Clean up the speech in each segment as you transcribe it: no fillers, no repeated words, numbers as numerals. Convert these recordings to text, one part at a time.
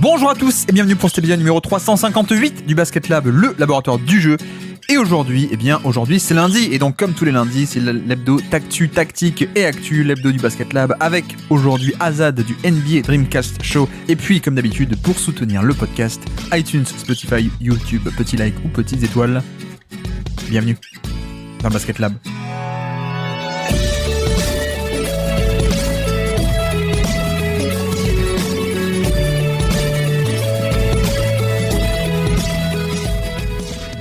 Bonjour à tous et bienvenue pour cet épisode numéro 358 du Basket Lab, le laboratoire du jeu. Et aujourd'hui, c'est lundi, et donc comme tous les lundis, c'est l'hebdo Tactu, Tactique et Actu, l'hebdo du Basket Lab, avec aujourd'hui Azad du NBA Dreamcast Show, et puis comme d'habitude, pour soutenir le podcast, iTunes, Spotify, YouTube, petit like ou petites étoiles. Bienvenue dans le Basket Lab.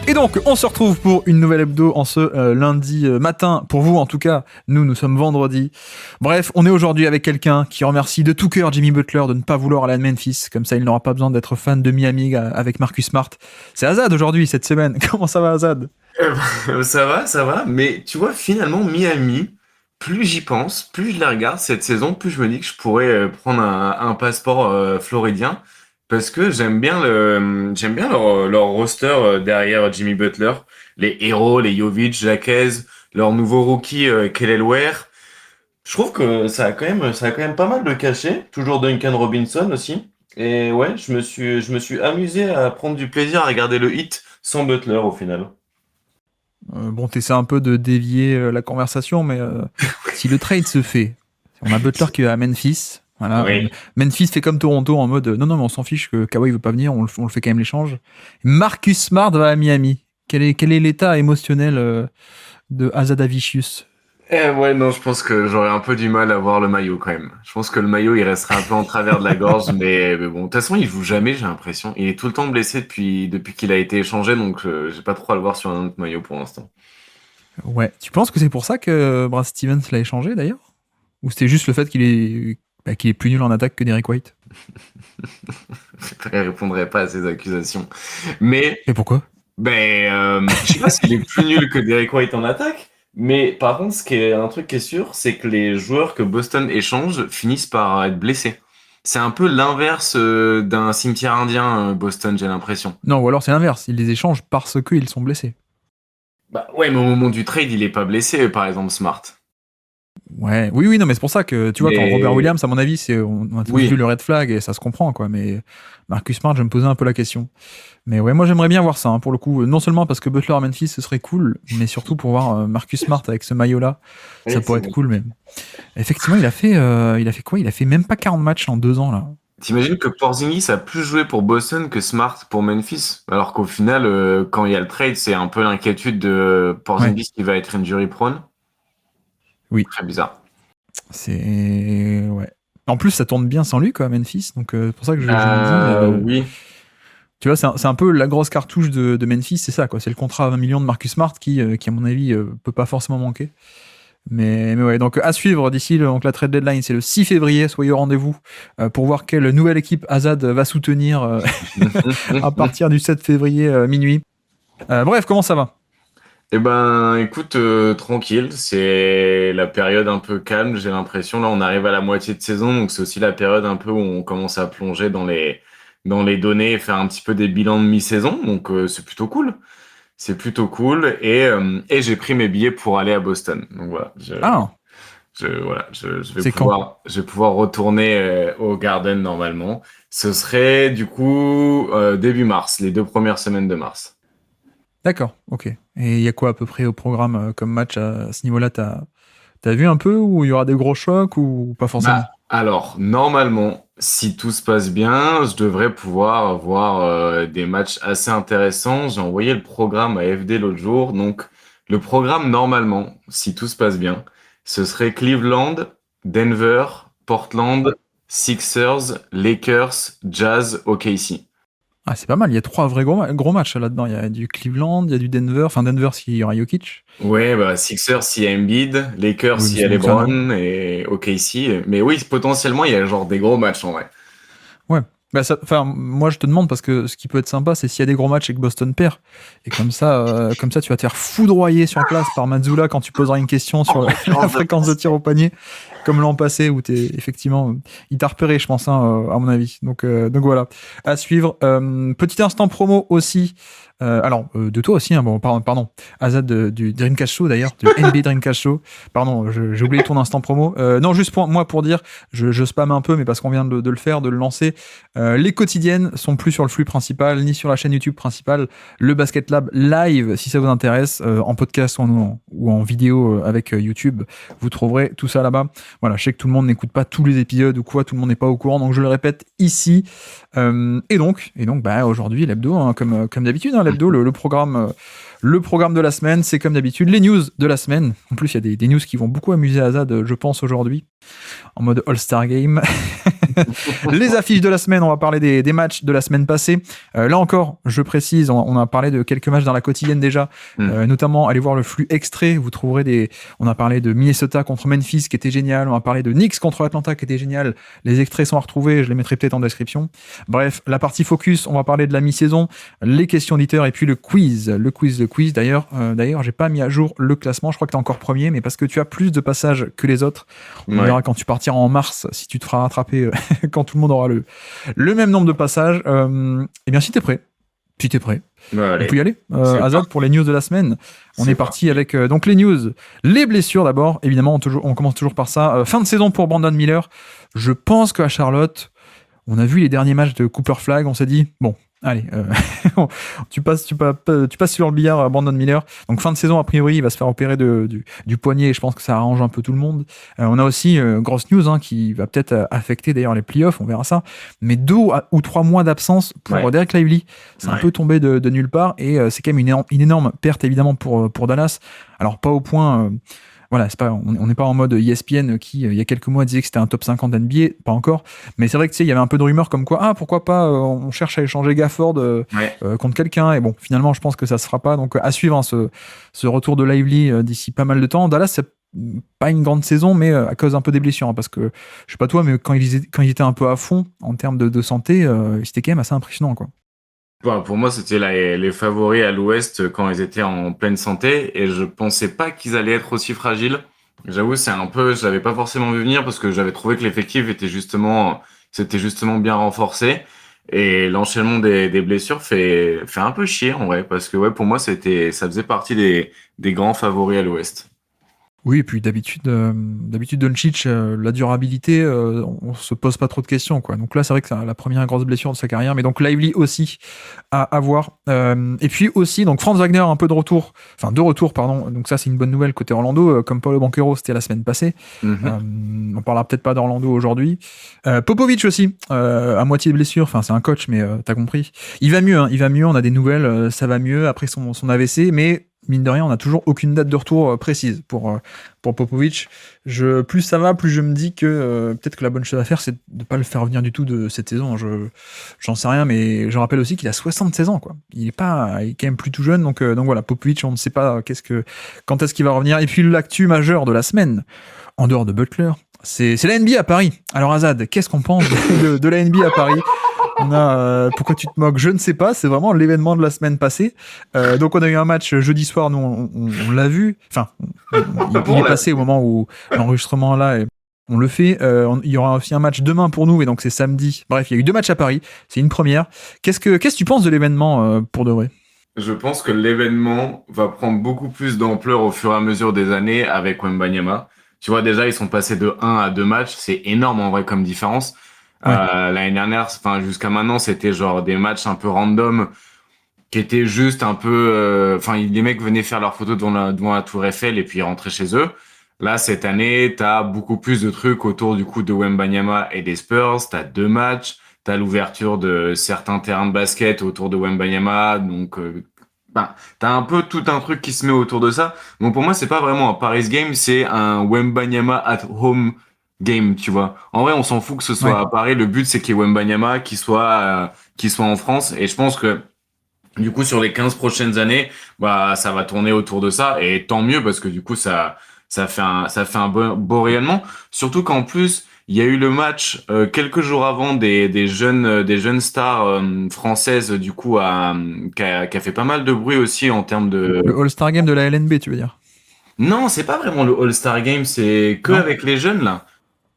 Et donc, on se retrouve pour une nouvelle hebdo en ce lundi matin. Pour vous, en tout cas, nous sommes vendredi. Bref, on est aujourd'hui avec quelqu'un qui remercie de tout cœur Jimmy Butler de ne pas vouloir aller à Memphis. Comme ça, il n'aura pas besoin d'être fan de Miami avec Marcus Smart. C'est Azad aujourd'hui, cette semaine. Comment ça va, Azad ? Ça va. Mais tu vois, finalement, Miami, plus j'y pense, plus je la regarde cette saison, plus je me dis que je pourrais prendre un passeport floridien. Parce que j'aime bien leur roster derrière Jimmy Butler, les héros, les Jovic, Jaquez, leur nouveau rookie Kelly Ware. Je trouve que ça a quand même pas mal de cachet. Toujours Duncan Robinson aussi. Et ouais, je me suis amusé à prendre du plaisir à regarder le hit sans Butler au final. Bon, t'essaies un peu de dévier la conversation, mais si le trade se fait, on a Butler qui va à Memphis. Voilà. Oui. Memphis fait comme Toronto en mode non mais on s'en fiche que Kawhi veut pas venir, on le fait quand même l'échange. Marcus Smart va à Miami. Quel est l'état émotionnel de Azadavicius? Ouais, non, je pense que j'aurais un peu du mal à voir le maillot quand même. Je pense que le maillot, il resterait un peu en travers de la gorge, mais bon, de toute façon, il joue jamais, j'ai l'impression. Il est tout le temps blessé depuis qu'il a été échangé, donc j'ai pas trop à le voir sur un autre maillot pour l'instant. Ouais, tu penses que c'est pour ça que Brad Stevens l'a échangé d'ailleurs? Ou c'était juste le fait qu'il est plus nul en attaque que Derrick White? Je ne répondrai pas à ces accusations. Mais Et pourquoi? je sais pas s'il est plus nul que Derrick White en attaque, mais par contre, un truc qui est sûr, c'est que les joueurs que Boston échange finissent par être blessés. C'est un peu l'inverse d'un cimetière indien, Boston, j'ai l'impression. Non, ou alors c'est l'inverse, ils les échangent parce qu'ils sont blessés. Bah ouais, mais au moment du trade, il est pas blessé, par exemple, Smart. Ouais, oui, non, mais c'est pour ça que, tu vois, quand Robert Williams, à mon avis, on a tous vu le red flag et ça se comprend, quoi. Mais Marcus Smart, je me posais un peu la question. Mais ouais, moi, j'aimerais bien voir ça, hein, pour le coup. Non seulement parce que Butler à Memphis, ce serait cool, mais surtout pour voir Marcus Smart avec ce maillot-là. Ça pourrait être cool, même. Effectivement, il a fait quoi? Il a fait même pas 40 matchs en 2 ans, là. T'imagines que Porzingis a plus joué pour Boston que Smart pour Memphis? Alors qu'au final, quand il y a le trade, c'est un peu l'inquiétude de Porzingis qui va être injury prone. Oui. Très bizarre. Ouais. En plus, ça tourne bien sans lui, quoi, à Memphis. Donc, c'est pour ça que je me dis. Oui. Tu vois, c'est un peu la grosse cartouche de Memphis, c'est ça, quoi. C'est le contrat à 20 millions de Marcus Smart qui à mon avis, peut pas forcément manquer. Mais ouais, donc à suivre d'ici donc la trade deadline, c'est le 6 février. Soyez au rendez-vous pour voir quelle nouvelle équipe Azad va soutenir à partir du 7 février minuit. Bref, comment ça va? Eh ben, écoute, tranquille, c'est la période un peu calme, j'ai l'impression. Là, on arrive à la moitié de saison, donc c'est aussi la période un peu où on commence à plonger dans les données et faire un petit peu des bilans de mi-saison. Donc, c'est plutôt cool. C'est plutôt cool. Et j'ai pris mes billets pour aller à Boston. Donc voilà. Je vais pouvoir retourner au Garden normalement. Ce serait du coup début mars, les 2 premières semaines de mars. D'accord, ok. Et il y a quoi à peu près au programme comme match à ce niveau-là? T'as vu un peu où il y aura des gros chocs ou pas forcément? Alors, normalement, si tout se passe bien, je devrais pouvoir avoir des matchs assez intéressants. J'ai envoyé le programme à FD l'autre jour. Donc, le programme, normalement, si tout se passe bien, ce serait Cleveland, Denver, Portland, Sixers, Lakers, Jazz, OKC. Ah, c'est pas mal, il y a 3 vrais gros matchs là-dedans. Il y a du Cleveland, il y a du Denver, enfin Denver s'il y aura Jokic. Ouais, Sixers s'il y a Embiid, Lakers s'il y a LeBron et OKC. Mais oui, potentiellement, il y a genre des gros matchs en vrai. Ouais. Moi je te demande parce que ce qui peut être sympa, c'est s'il y a des gros matchs et que Boston perd. Et comme ça, tu vas te faire foudroyer sur place par Mazzulla quand tu poseras une question sur la fréquence de tir au panier. comme l'an passé où effectivement, il t'a repéré, je pense, hein, à mon avis. Donc voilà, à suivre. Petit instant promo aussi. De toi aussi, hein, bon, pardon. Azad du Dreamcast Show d'ailleurs, du NBA Dreamcast Show. Pardon, j'ai oublié ton instant promo. Non, juste pour dire, je spamme un peu, mais parce qu'on vient de le faire, de le lancer. Les quotidiennes sont plus sur le flux principal, ni sur la chaîne YouTube principale. Le Basket Lab live, si ça vous intéresse, en podcast ou en vidéo avec YouTube, vous trouverez tout ça là-bas. Voilà, je sais que tout le monde n'écoute pas tous les épisodes ou quoi, tout le monde n'est pas au courant, donc je le répète ici. Et donc, aujourd'hui, l'hebdo, hein, comme d'habitude, hein, l'hebdo, le programme de la semaine, c'est comme d'habitude les news de la semaine. En plus, il y a des news qui vont beaucoup amuser Azad, je pense, aujourd'hui, en mode All-Star Game. Les affiches de la semaine, on va parler des matchs de la semaine passée. Là encore, je précise, on a parlé de quelques matchs dans la quotidienne déjà, notamment allez voir le flux extrait, vous trouverez on a parlé de Minnesota contre Memphis qui était génial, on a parlé de Knicks contre Atlanta qui était génial, les extraits sont à retrouver, je les mettrai peut-être en description. Bref, la partie focus, on va parler de la mi-saison, les questions auditeurs et puis le quiz. D'ailleurs, j'ai pas mis à jour le classement, je crois que t'es encore premier, mais parce que tu as plus de passages que les autres. On verra quand tu partiras en mars si tu te feras rattraper quand tout le monde aura le même nombre de passages. Eh bien, si t'es prêt, on peut y aller. Azad, pour les news de la semaine, on est parti avec donc les news, les blessures d'abord. Évidemment, on commence toujours par ça. Fin de saison pour Brandon Miller. Je pense qu'à Charlotte, on a vu les derniers matchs de Cooper Flag, on s'est dit, bon, allez, tu passes sur le billard, Brandon Miller. Donc fin de saison, a priori, il va se faire opérer du poignet et je pense que ça arrange un peu tout le monde. On a aussi grosse news qui va peut-être affecter d'ailleurs les playoffs, on verra ça. Mais 2 ou 3 mois d'absence pour Derek Lively, c'est un peu tombé de nulle part et c'est quand même une énorme perte évidemment pour Dallas. Alors pas au point... Voilà, on n'est pas en mode ESPN qui, il y a quelques mois, disait que c'était un top 50 NBA, pas encore. Mais c'est vrai que il y avait un peu de rumeurs comme quoi, pourquoi pas, on cherche à échanger Gafford contre quelqu'un. Et bon, finalement, je pense que ça se fera pas. Donc, à suivre ce retour de Lively d'ici pas mal de temps. Dallas, c'est pas une grande saison, mais à cause un peu des blessures. Hein, parce que, je sais pas toi, mais quand ils étaient un peu à fond en termes de santé, c'était quand même assez impressionnant, quoi. Pour moi, c'était les favoris à l'Ouest quand ils étaient en pleine santé et je pensais pas qu'ils allaient être aussi fragiles. J'avoue, je l'avais pas forcément vu venir parce que j'avais trouvé que l'effectif c'était justement bien renforcé et l'enchaînement des blessures fait un peu chier en vrai parce que pour moi, ça faisait partie des grands favoris à l'Ouest. Oui, et puis d'habitude Doncic, la durabilité, on se pose pas trop de questions, quoi. Donc là, c'est vrai que c'est la première grosse blessure de sa carrière, mais donc Lively aussi à voir. Et puis aussi, donc Franz Wagner un peu de retour, pardon. Donc ça, c'est une bonne nouvelle côté Orlando, comme Paolo Banchero, c'était la semaine passée. On parlera peut-être pas d'Orlando aujourd'hui. Popovic aussi, à moitié de blessure. Enfin, c'est un coach, mais t'as compris. Il va mieux. On a des nouvelles, ça va mieux après son AVC, mais mine de rien, on n'a toujours aucune date de retour précise pour Popovic. Plus ça va, plus je me dis que peut-être que la bonne chose à faire, c'est de ne pas le faire revenir du tout de cette saison. J'en sais rien, mais je rappelle aussi qu'il a 76 ans, quoi. Il est quand même plus tout jeune, donc voilà, Popovic, on ne sait pas quand est-ce qu'il va revenir. Et puis l'actu majeur de la semaine, en dehors de Butler, c'est la NBA à Paris. Alors Azad, qu'est-ce qu'on pense de la NBA à Paris ? On a pourquoi tu te moques, je ne sais pas, c'est vraiment l'événement de la semaine passée. Donc on a eu un match jeudi soir, nous on l'a vu, enfin il est passé au moment où l'enregistrement là on le fait. Il y aura aussi un match demain pour nous et donc c'est samedi. Bref, il y a eu 2 matchs à Paris, c'est une première. Qu'est-ce que tu penses de l'événement pour de vrai ? Je pense que l'événement va prendre beaucoup plus d'ampleur au fur et à mesure des années avec Wembanyama. Tu vois, déjà ils sont passés de 1 à 2 matchs, c'est énorme en vrai comme différence. L'année dernière, jusqu'à maintenant, c'était genre des matchs un peu random qui étaient juste un peu, les mecs venaient faire leurs photos devant la Tour Eiffel et puis rentraient chez eux. Là, cette année, t'as beaucoup plus de trucs autour du coup de Wembanyama et des Spurs. T'as 2 matchs, t'as l'ouverture de certains terrains de basket autour de Wembanyama, donc t'as un peu tout un truc qui se met autour de ça. Donc pour moi, c'est pas vraiment un Paris Game, c'est un Wembanyama at home game, tu vois. En vrai, on s'en fout que ce soit à Paris. Le but, c'est qu'il y ait Wembanyama qui soit en France. Et je pense que, du coup, sur les 15 prochaines années, ça va tourner autour de ça. Et tant mieux, parce que du coup, ça fait un beau rayonnement. Surtout qu'en plus, il y a eu le match, quelques jours avant des jeunes stars, françaises, du coup, qui a fait pas mal de bruit aussi en termes de... Le All-Star Game de la LNB, tu veux dire? Non, c'est pas vraiment le All-Star Game, c'est avec les jeunes, là.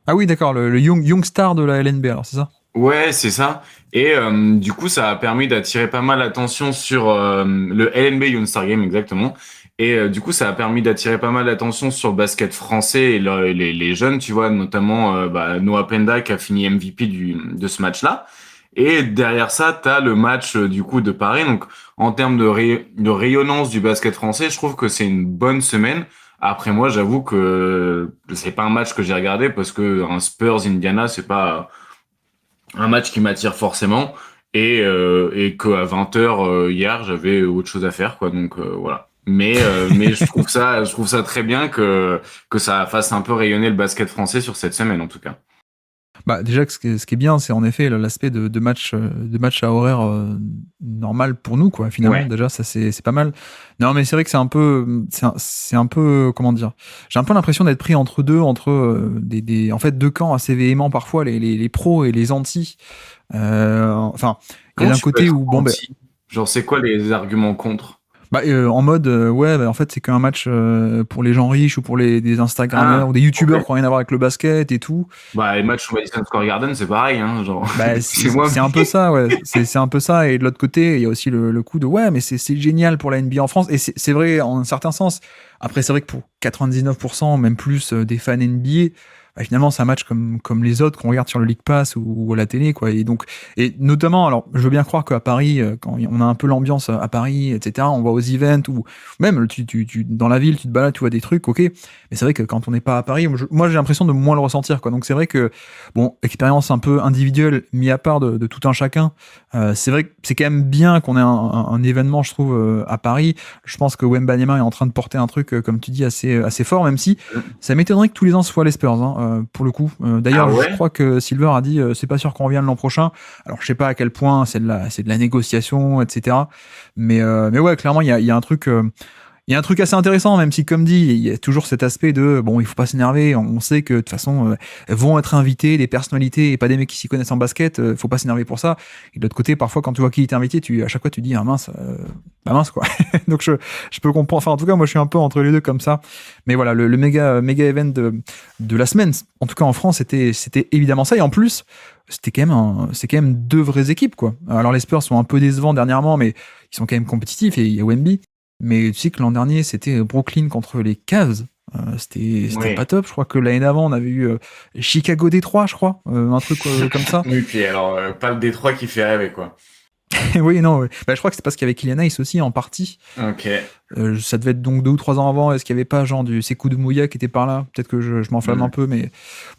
Ah oui, d'accord, le young star de la LNB, alors c'est ça? Ouais, c'est ça. Et du coup, ça a permis d'attirer pas mal l'attention sur le LNB Young Star Game, exactement. Et du coup, ça a permis d'attirer pas mal l'attention sur le basket français et les jeunes, tu vois, notamment Noah Penda qui a fini MVP de ce match-là. Et derrière ça, t'as le match du coup de Paris. Donc, en termes de rayonnance du basket français, je trouve que c'est une bonne semaine. Après, moi, j'avoue que c'est pas un match que j'ai regardé parce que un Spurs Indiana, c'est pas un match qui m'attire forcément et que à 20h hier j'avais autre chose à faire quoi donc voilà mais je trouve ça très bien que ça fasse un peu rayonner le basket français sur cette semaine en tout cas. Bah déjà ce qui est bien, c'est en effet l'aspect de match à horaire normal pour nous quoi. Finalement Ouais. déjà ça c'est pas mal. Non mais c'est vrai que c'est un peu comment dire. J'ai un peu l'impression d'être pris entre deux entre des en fait deux camps assez véhéments parfois les pros et les anti. Enfin il y a Comment d'un tu peux côté être où bon ben anti? Genre c'est quoi les arguments contre? en mode ouais bah, en fait c'est qu'un match pour les gens riches ou pour des Instagrammeurs Ah, ou des ok. YouTubeurs qui ont rien à voir avec le basket et tout. Bah les matchs au Madison Square Garden c'est pareil hein genre Bah, excusez-moi c'est un peu mais ça, ouais. C'est un peu ça. Et de l'autre côté, il y a aussi le coup de ouais, mais c'est génial pour la NBA en France. Et c'est vrai en un certain sens. Après, c'est vrai que pour 99%, même plus des fans NBA, bah, finalement, c'est un match comme les autres qu'on regarde sur le League Pass ou à la télé, quoi. Et donc, et notamment, alors, je veux bien croire qu'à Paris, quand on a un peu l'ambiance à Paris, etc., on va aux events ou même dans la ville, tu te balades, tu vois des trucs, ok. Mais c'est vrai que quand on n'est pas à Paris, moi, j'ai l'impression de moins le ressentir, quoi. Donc, c'est vrai que bon, expérience un peu individuelle, mis à part de tout un chacun. C'est vrai que c'est quand même bien qu'on ait un événement, je trouve, à Paris. Je pense que Wembanyama est en train de porter un truc, comme tu dis, assez fort, même si ça m'étonnerait que tous les ans ce soit les Spurs, hein, pour le coup. ah D'ailleurs, je ouais. crois que Silver a dit, c'est pas sûr qu'on revienne l'an prochain. Alors, je sais pas à quel point c'est de la négociation, etc. Mais ouais, clairement, il y a un truc. Il y a un truc assez intéressant, même si, comme dit, il y a toujours cet aspect de bon, il faut pas s'énerver. On sait que de toute façon, vont être invités des personnalités et pas des mecs qui s'y connaissent en basket. Faut pas s'énerver pour ça. Et de l'autre côté, parfois, quand tu vois qui est invité, à chaque fois, tu dis ah mince, bah mince quoi. Donc je peux comprendre. Enfin, en tout cas, moi, je suis un peu entre les deux comme ça. Mais voilà, le méga event de la semaine, en tout cas en France, c'était évidemment ça. Et en plus, c'est quand même deux vraies équipes quoi. Alors les Spurs sont un peu décevants dernièrement, mais ils sont quand même compétitifs et il y a Wemby. Mais tu sais que l'an dernier, c'était Brooklyn contre les Cavs. C'était Oui. pas top. Je crois que l'année d'avant, on avait eu Chicago-Détroit, je crois. Un truc comme ça. Oui puis alors pas le Détroit qui fait rêver quoi. Oui, non. Ouais. Bah, je crois que c'est parce qu'il y avait Kylian Hayes aussi, en partie. Ok. Ça devait être donc 2 ou 3 ans avant. Est-ce qu'il n'y avait pas genre du Sekou Doumbouya qui était par là? Peut-être que je m'enflamme un peu, mais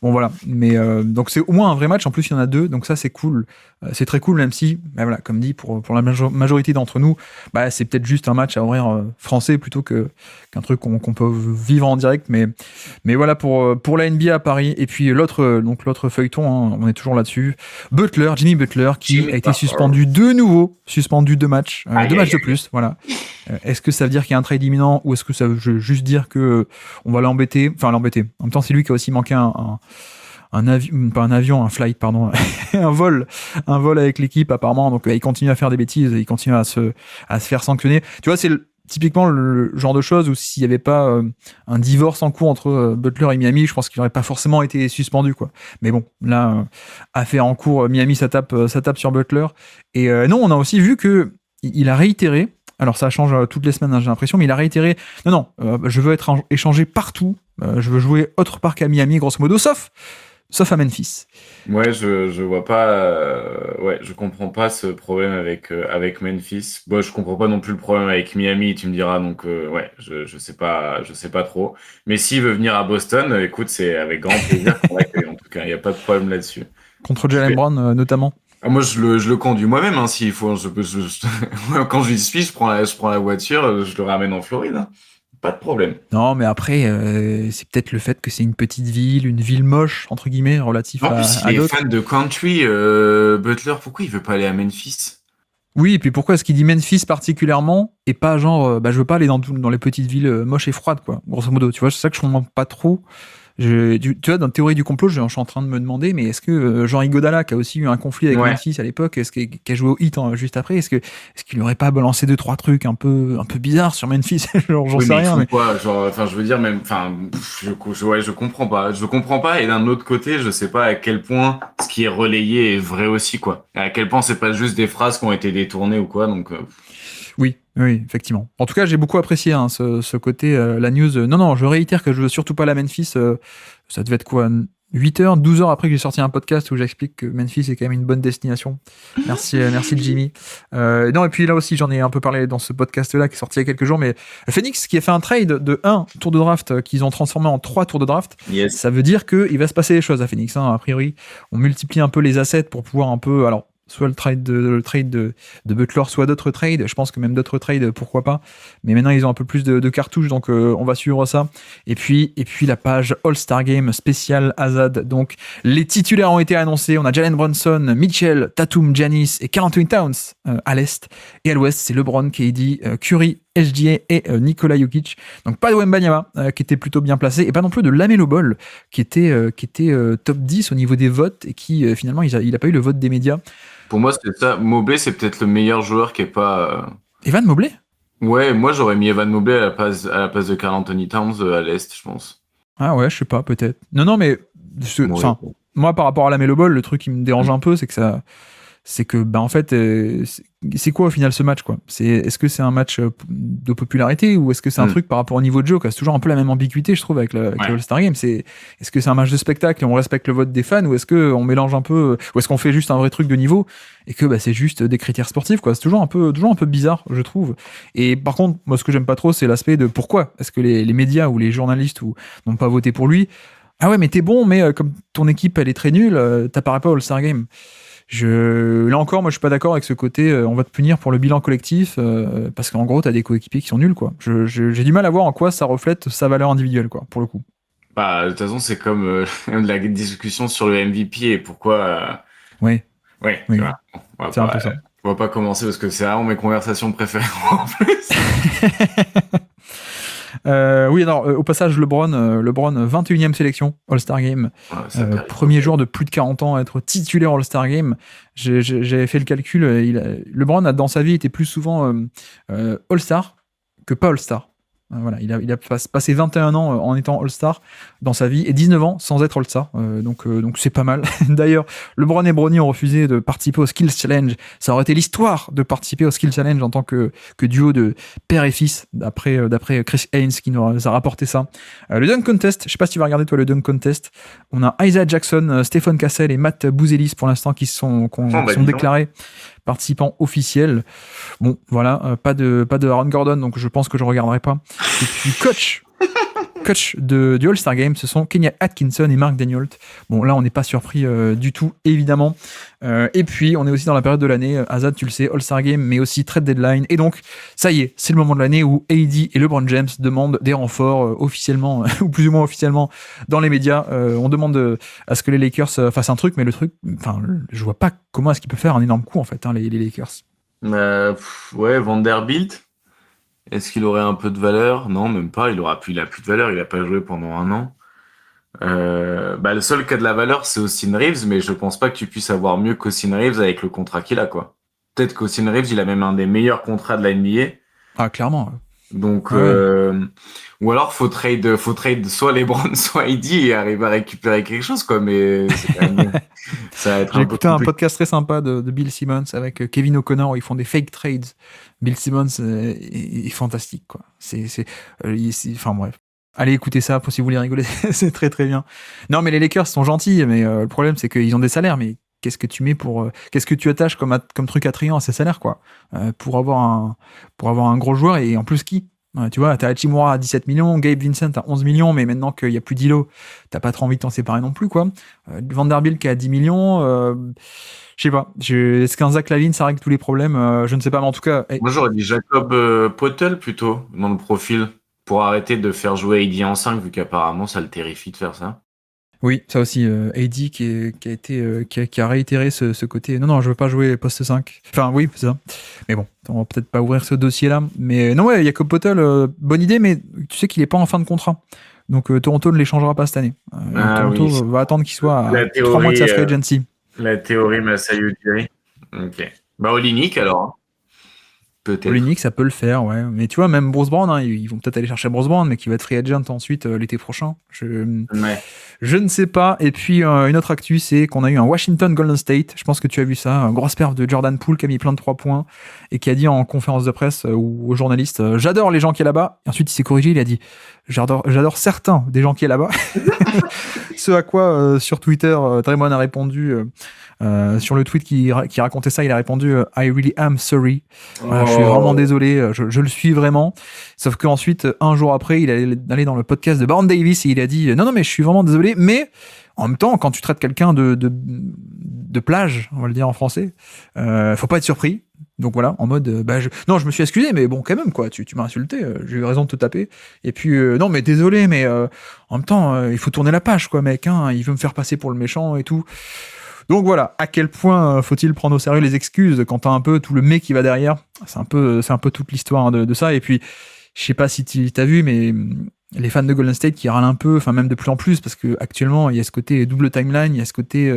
bon voilà. Mais donc c'est au moins un vrai match. En plus, il y en a deux, donc ça c'est cool. C'est très cool, même si, bah, voilà, comme dit, pour la majorité d'entre nous, bah, c'est peut-être juste un match à horaire français plutôt qu'un truc qu'on peut vivre en direct. Mais voilà pour la NBA à Paris. Et puis l'autre feuilleton, hein, on est toujours là-dessus. Jimmy Butler, qui Jimmy a été Butler. suspendu de nouveau, suspendu 2 matchs, Aïe, deux aïe, matchs de plus, voilà. Est-ce que ça veut dire qu'il y a un trade imminent ou est-ce que ça veut juste dire que on va l'embêter? Enfin, l'embêter. En même temps, c'est lui qui a aussi manqué un avion, pas un avion, un flight, pardon, un vol avec l'équipe apparemment. Donc, il continue à faire des bêtises, il continue à se faire sanctionner. Tu vois, c'est typiquement le genre de choses où s'il n'y avait pas un divorce en cours entre Butler et Miami, je pense qu'il n'aurait pas forcément été suspendu, quoi. Mais bon, là, affaire en cours, Miami, ça tape sur Butler. Et non, on a aussi vu que il a réitéré. Alors ça change toutes les semaines, hein, j'ai l'impression, mais il a réitéré. Non, je veux être échangé partout. Je veux jouer autre part qu'à Miami, grosso modo, sauf à Memphis. Ouais, je vois pas, ouais, je comprends pas ce problème avec Memphis. Bon, je comprends pas non plus le problème avec Miami, tu me diras, donc ouais, je sais pas trop. Mais s'il veut venir à Boston, écoute, c'est avec grand plaisir qu'on l'accueille. En tout cas, il y a pas de problème là-dessus. Contre Je Jalen vais- Brown, notamment. Ah, moi, je le conduis moi-même, hein, s'il faut. Quand je suis, je prends la voiture, je le ramène en Floride, hein. Pas de problème. Non, mais après, c'est peut-être le fait que c'est une petite ville, une ville moche, entre guillemets, relatif En plus, il à est d'autres. fan de country, Butler. Pourquoi il veut pas aller à Memphis? Oui, et puis pourquoi est-ce qu'il dit Memphis particulièrement et pas genre, je veux pas aller dans les petites villes moches et froides, quoi, grosso modo. Tu vois, c'est ça que je comprends pas trop. Tu vois, dans Théorie du complot, je suis en train de me demander, mais est-ce que Jean Igodala, qui a aussi eu un conflit avec Memphis à l'époque, qui a joué au Heat juste après, est-ce qu'il n'aurait pas balancé 2-3 trucs un peu bizarres sur Memphis? Genre, j'en sais rien. Mais... quoi, genre, je veux dire, même, je comprends pas. Je comprends pas. Et d'un autre côté, je sais pas à quel point ce qui est relayé est vrai aussi, quoi. Et à quel point c'est pas juste des phrases qui ont été détournées ou quoi, donc. Oui, effectivement. En tout cas, j'ai beaucoup apprécié ce côté, la news. Non, je réitère que je veux surtout pas la Memphis. Ça devait être quoi, 8 heures, 12 heures après que j'ai sorti un podcast où j'explique que Memphis est quand même une bonne destination. Merci Jimmy. Non, et puis là aussi, j'en ai un peu parlé dans ce podcast-là qui est sorti il y a quelques jours, mais Phoenix qui a fait un trade de 1 tour de draft qu'ils ont transformé en 3 tours de draft. Yes. Ça veut dire qu'il va se passer des choses à Phoenix. A priori, on multiplie un peu les assets pour pouvoir un peu... Alors, soit le trade de Butler, soit d'autres trades. Je pense que même d'autres trades, pourquoi pas. Mais maintenant, ils ont un peu plus de cartouches, donc on va suivre ça. Et puis la page All-Star Game spéciale Azad. Donc, les titulaires ont été annoncés. On a Jalen Brunson, Mitchell, Tatum, Giannis et Karl Anthony Towns à l'Est. Et à l'Ouest, c'est LeBron, KD, Curry, SGA et Nikola Jokic. Donc pas de Wembanyama qui était plutôt bien placé et pas non plus de LaMelo Ball qui était top 10 au niveau des votes et qui finalement il a pas eu le vote des médias. Pour moi c'est ça. Mobley c'est peut-être le meilleur joueur qui est pas. Evan Mobley. Ouais, moi j'aurais mis Evan Mobley à la place de Karl Anthony Towns à l'Est, je pense. Ah ouais, je sais pas, peut-être. Non mais moi par rapport à LaMelo Ball, le truc qui me dérange un peu, c'est que en fait c'est quoi au final ce match, quoi? Est-ce que c'est un match de popularité ou est-ce que c'est un truc par rapport au niveau de jeu, quoi? C'est toujours un peu la même ambiguïté, je trouve, avec le All-Star Game. Est-ce que c'est un match de spectacle et on respecte le vote des fans, ou est-ce que on mélange un peu, ou est-ce qu'on fait juste un vrai truc de niveau et que c'est juste des critères sportifs, quoi? C'est toujours un peu bizarre, je trouve. Et par contre, moi ce que j'aime pas trop, c'est l'aspect de pourquoi est-ce que les médias ou les journalistes n'ont pas voté pour lui. Ah ouais, mais t'es bon, mais comme ton équipe elle est très nulle, t'apparais pas au All-Star Game. Là encore, moi je suis pas d'accord avec ce côté on va te punir pour le bilan collectif parce qu'en gros t'as des coéquipiers qui sont nuls, quoi. J'ai du mal à voir en quoi ça reflète sa valeur individuelle, quoi, pour le coup. Bah de toute façon c'est comme la discussion sur le MVP et pourquoi. Oui. Tu vois, c'est un peu ça. On va pas commencer parce que c'est vraiment mes conversations préférées en plus. Oui, alors au passage, LeBron 21e sélection All-Star Game, premier joueur de plus de 40 ans à être titulaire All-Star Game. J'avais fait le calcul, LeBron a dans sa vie été plus souvent All-Star que pas All-Star. Voilà, il a passé 21 ans en étant All-Star dans sa vie et 19 ans sans être All-Star. Donc c'est pas mal. D'ailleurs, LeBron et Bronny ont refusé de participer au Skills Challenge. Ça aurait été l'histoire de participer au Skills Challenge en tant que duo de père et fils, d'après Chris Haynes qui nous a rapporté ça. Le Dunk Contest, je sais pas si tu vas regarder toi le Dunk Contest. On a Isaiah Jackson, Stéphane Cassel et Matt Bouzelis pour l'instant qui sont déclarés participants officiels. Bon, voilà, pas de Aaron Gordon, donc je pense que je regarderai pas. Et puis coach du All-Star Game, ce sont Kenny Atkinson et Mark Daniels. Bon, là, on n'est pas surpris du tout, évidemment. Et puis, on est aussi dans la période de l'année, Azad, tu le sais, All-Star Game, mais aussi trade deadline. Et donc, ça y est, c'est le moment de l'année où AD et LeBron James demandent des renforts officiellement, ou plus ou moins officiellement, dans les médias. On demande à ce que les Lakers fassent un truc, mais le truc, je vois pas comment est-ce qu'ils peuvent faire un énorme coup, en fait, les Lakers. Vanderbilt. Est-ce qu'il aurait un peu de valeur? Non, même pas. Il a plus de valeur. Il a pas joué pendant 1 an. Le seul qui a de la valeur, c'est Austin Reeves, mais je pense pas que tu puisses avoir mieux qu'Austin Reeves avec le contrat qu'il a, quoi. Peut-être qu'Austin Reeves, il a même un des meilleurs contrats de la NBA. Ah, clairement. Donc, ou alors faut trade soit LeBron, soit AD et arriver à récupérer quelque chose, quoi. Mais c'est quand même, ça va être J'ai écouté un podcast très sympa de Bill Simmons avec Kevin O'Connor où ils font des fake trades. Bill Simmons est fantastique, quoi. Enfin bref. Allez écouter ça si vous voulez rigoler, c'est très très bien. Non, mais les Lakers sont gentils, mais le problème c'est qu'ils ont des salaires, mais qu'est-ce que tu mets qu'est-ce que tu attaches comme truc attrayant à ces salaires, quoi, pour avoir un gros joueur, et en plus qui, tu vois, t'as Hachimura à 17 millions, Gabe Vincent à 11 millions, mais maintenant qu'il y a plus d'îlots, t'as pas trop envie de t'en séparer non plus, quoi. Vanderbilt qui est à 10 millions, je sais pas. Est-ce qu'un Zach LaVine, ça règle tous les problèmes? Je ne sais pas, mais en tout cas... Moi, j'aurais dit Jacob Poeltl, plutôt, dans le profil, pour arrêter de faire jouer AD en 5, vu qu'apparemment, ça le terrifie de faire ça. Oui, ça aussi, AD qui a réitéré ce côté. Non, je veux pas jouer poste 5. Enfin, oui, c'est ça. Mais bon, on va peut-être pas ouvrir ce dossier-là. Mais non, ouais, Jacob Poeltl, bonne idée, mais tu sais qu'il est pas en fin de contrat. Donc Toronto ne les changera pas cette année. Toronto oui. va attendre qu'il soit à La 3 mois de sa théorie, free agency. la théorie Masai Ujiri. Ok. Bah, Olynyk, alors, hein. Peut-être. Olynyk, ça peut le faire, ouais. Mais tu vois, même Bruce Brown, hein, ils vont peut-être aller chercher Bruce Brown, mais qui va être free agent ensuite l'été prochain. Ouais. Je ne sais pas. Et puis, une autre actu, c'est qu'on a eu un Washington Golden State. Je pense que tu as vu ça. Un grosse perf de Jordan Poole qui a mis plein de 3 points et qui a dit en conférence de presse ou aux journalistes j'adore les gens qui est là-bas. Et ensuite, il s'est corrigé. Il a dit j'adore certains des gens qui est là-bas. Ce à quoi, sur Twitter, Draymond a répondu. Sur le tweet qui racontait ça, il a répondu I really am sorry. Voilà, je suis vraiment désolé, je le suis vraiment. Sauf qu'ensuite, un jour après, il est allé dans le podcast de Baron Davis et il a dit non, mais je suis vraiment désolé. Mais en même temps, quand tu traites quelqu'un de plage, on va le dire en français, faut pas être surpris. Donc voilà, en mode, non, je me suis excusé, mais bon, quand même, quoi, tu m'as insulté, j'ai eu raison de te taper. Et puis, non, mais désolé, mais en même temps, il faut tourner la page, quoi, mec, hein, il veut me faire passer pour le méchant et tout. Donc voilà, à quel point faut-il prendre au sérieux les excuses quand t'as un peu tout le mec qui va derrière. C'est un peu toute l'histoire de ça. Et puis, je sais pas si t'as vu, mais les fans de Golden State qui râlent un peu, enfin même de plus en plus, parce que actuellement il y a ce côté double timeline, il y a ce côté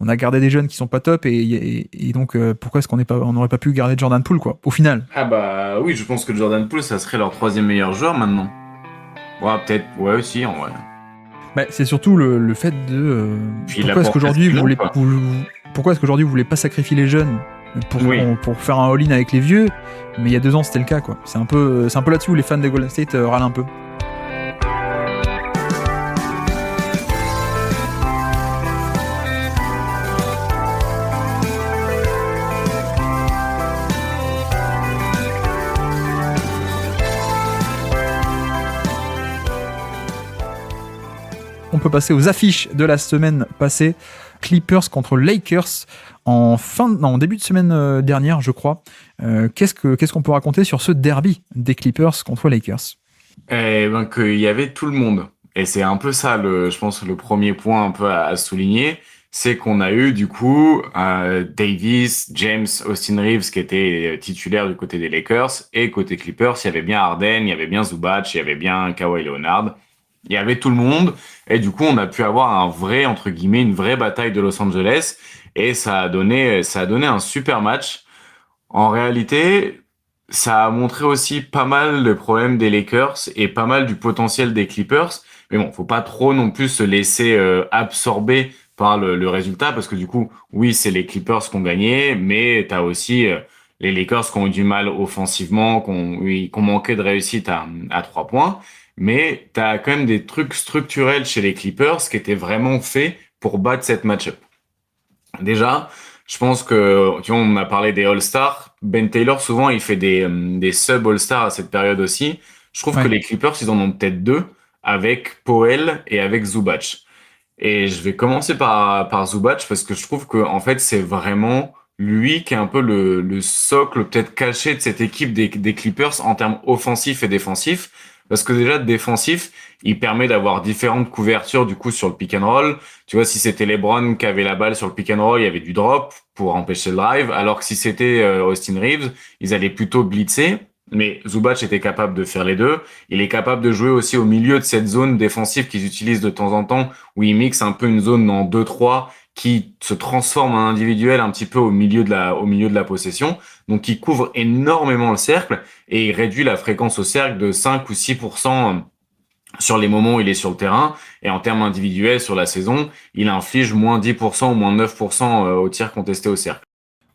on a gardé des jeunes qui sont pas top et donc pourquoi est-ce qu'on n'aurait pas pu garder Jordan Poole, quoi, au final. Ah bah oui, je pense que Jordan Poole, ça serait leur 3e meilleur joueur maintenant. Ouais, peut-être, ouais aussi, en vrai. Bah, c'est surtout le fait de pourquoi est-ce qu'aujourd'hui vous voulez pas sacrifier les jeunes pour faire un all-in avec les vieux, mais il y a 2 ans c'était le cas, quoi. C'est un peu là-dessus où les fans de Golden State râlent un peu. On peut passer aux affiches de la semaine passée. Clippers contre Lakers en début de semaine dernière, je crois. Qu'est-ce qu'on peut raconter sur ce derby des Clippers contre Lakers ? Eh ben, qu'il y avait tout le monde. Et c'est un peu ça, je pense, le premier point un peu à souligner. C'est qu'on a eu, du coup, Davis, James, Austin Reeves, qui étaient titulaires du côté des Lakers. Et côté Clippers, il y avait bien Harden, il y avait bien Zubac, il y avait bien Kawhi Leonard. Il y avait tout le monde. Et du coup, on a pu avoir entre guillemets, une vraie bataille de Los Angeles. Et ça a donné un super match. En réalité, ça a montré aussi pas mal de problèmes des Lakers et pas mal du potentiel des Clippers. Mais bon, faut pas trop non plus se laisser absorber par le résultat, parce que du coup, oui, c'est les Clippers qui ont gagné, mais t'as aussi les Lakers qui ont eu du mal offensivement, qui ont manqué de réussite à 3 points. Mais t'as quand même des trucs structurels chez les Clippers qui étaient vraiment faits pour battre cette match-up. Déjà, je pense que, tu vois, on a parlé des All-Stars. Ben Taylor, souvent, il fait des sub-All-Stars à cette période aussi. Je trouve que les Clippers, ils en ont peut-être 2, avec Powell et avec Zubac. Et je vais commencer par Zubac parce que je trouve que, en fait, c'est vraiment lui qui est un peu le socle peut-être caché de cette équipe des Clippers en termes offensifs et défensifs. Parce que déjà, défensif, il permet d'avoir différentes couvertures du coup sur le pick and roll. Tu vois, si c'était LeBron qui avait la balle sur le pick and roll, il y avait du drop pour empêcher le drive. Alors que si c'était Austin Reeves, ils allaient plutôt blitzer. Mais Zubac était capable de faire les deux. Il est capable de jouer aussi au milieu de cette zone défensive qu'ils utilisent de temps en temps, où ils mixent un peu une zone en 2-3 qui se transforme en individuel un petit peu au milieu de la possession. Donc, il couvre énormément le cercle et il réduit la fréquence au cercle de 5 ou 6% sur les moments où il est sur le terrain. Et en termes individuels, sur la saison, il inflige moins 10% ou moins 9% au tir contesté au cercle.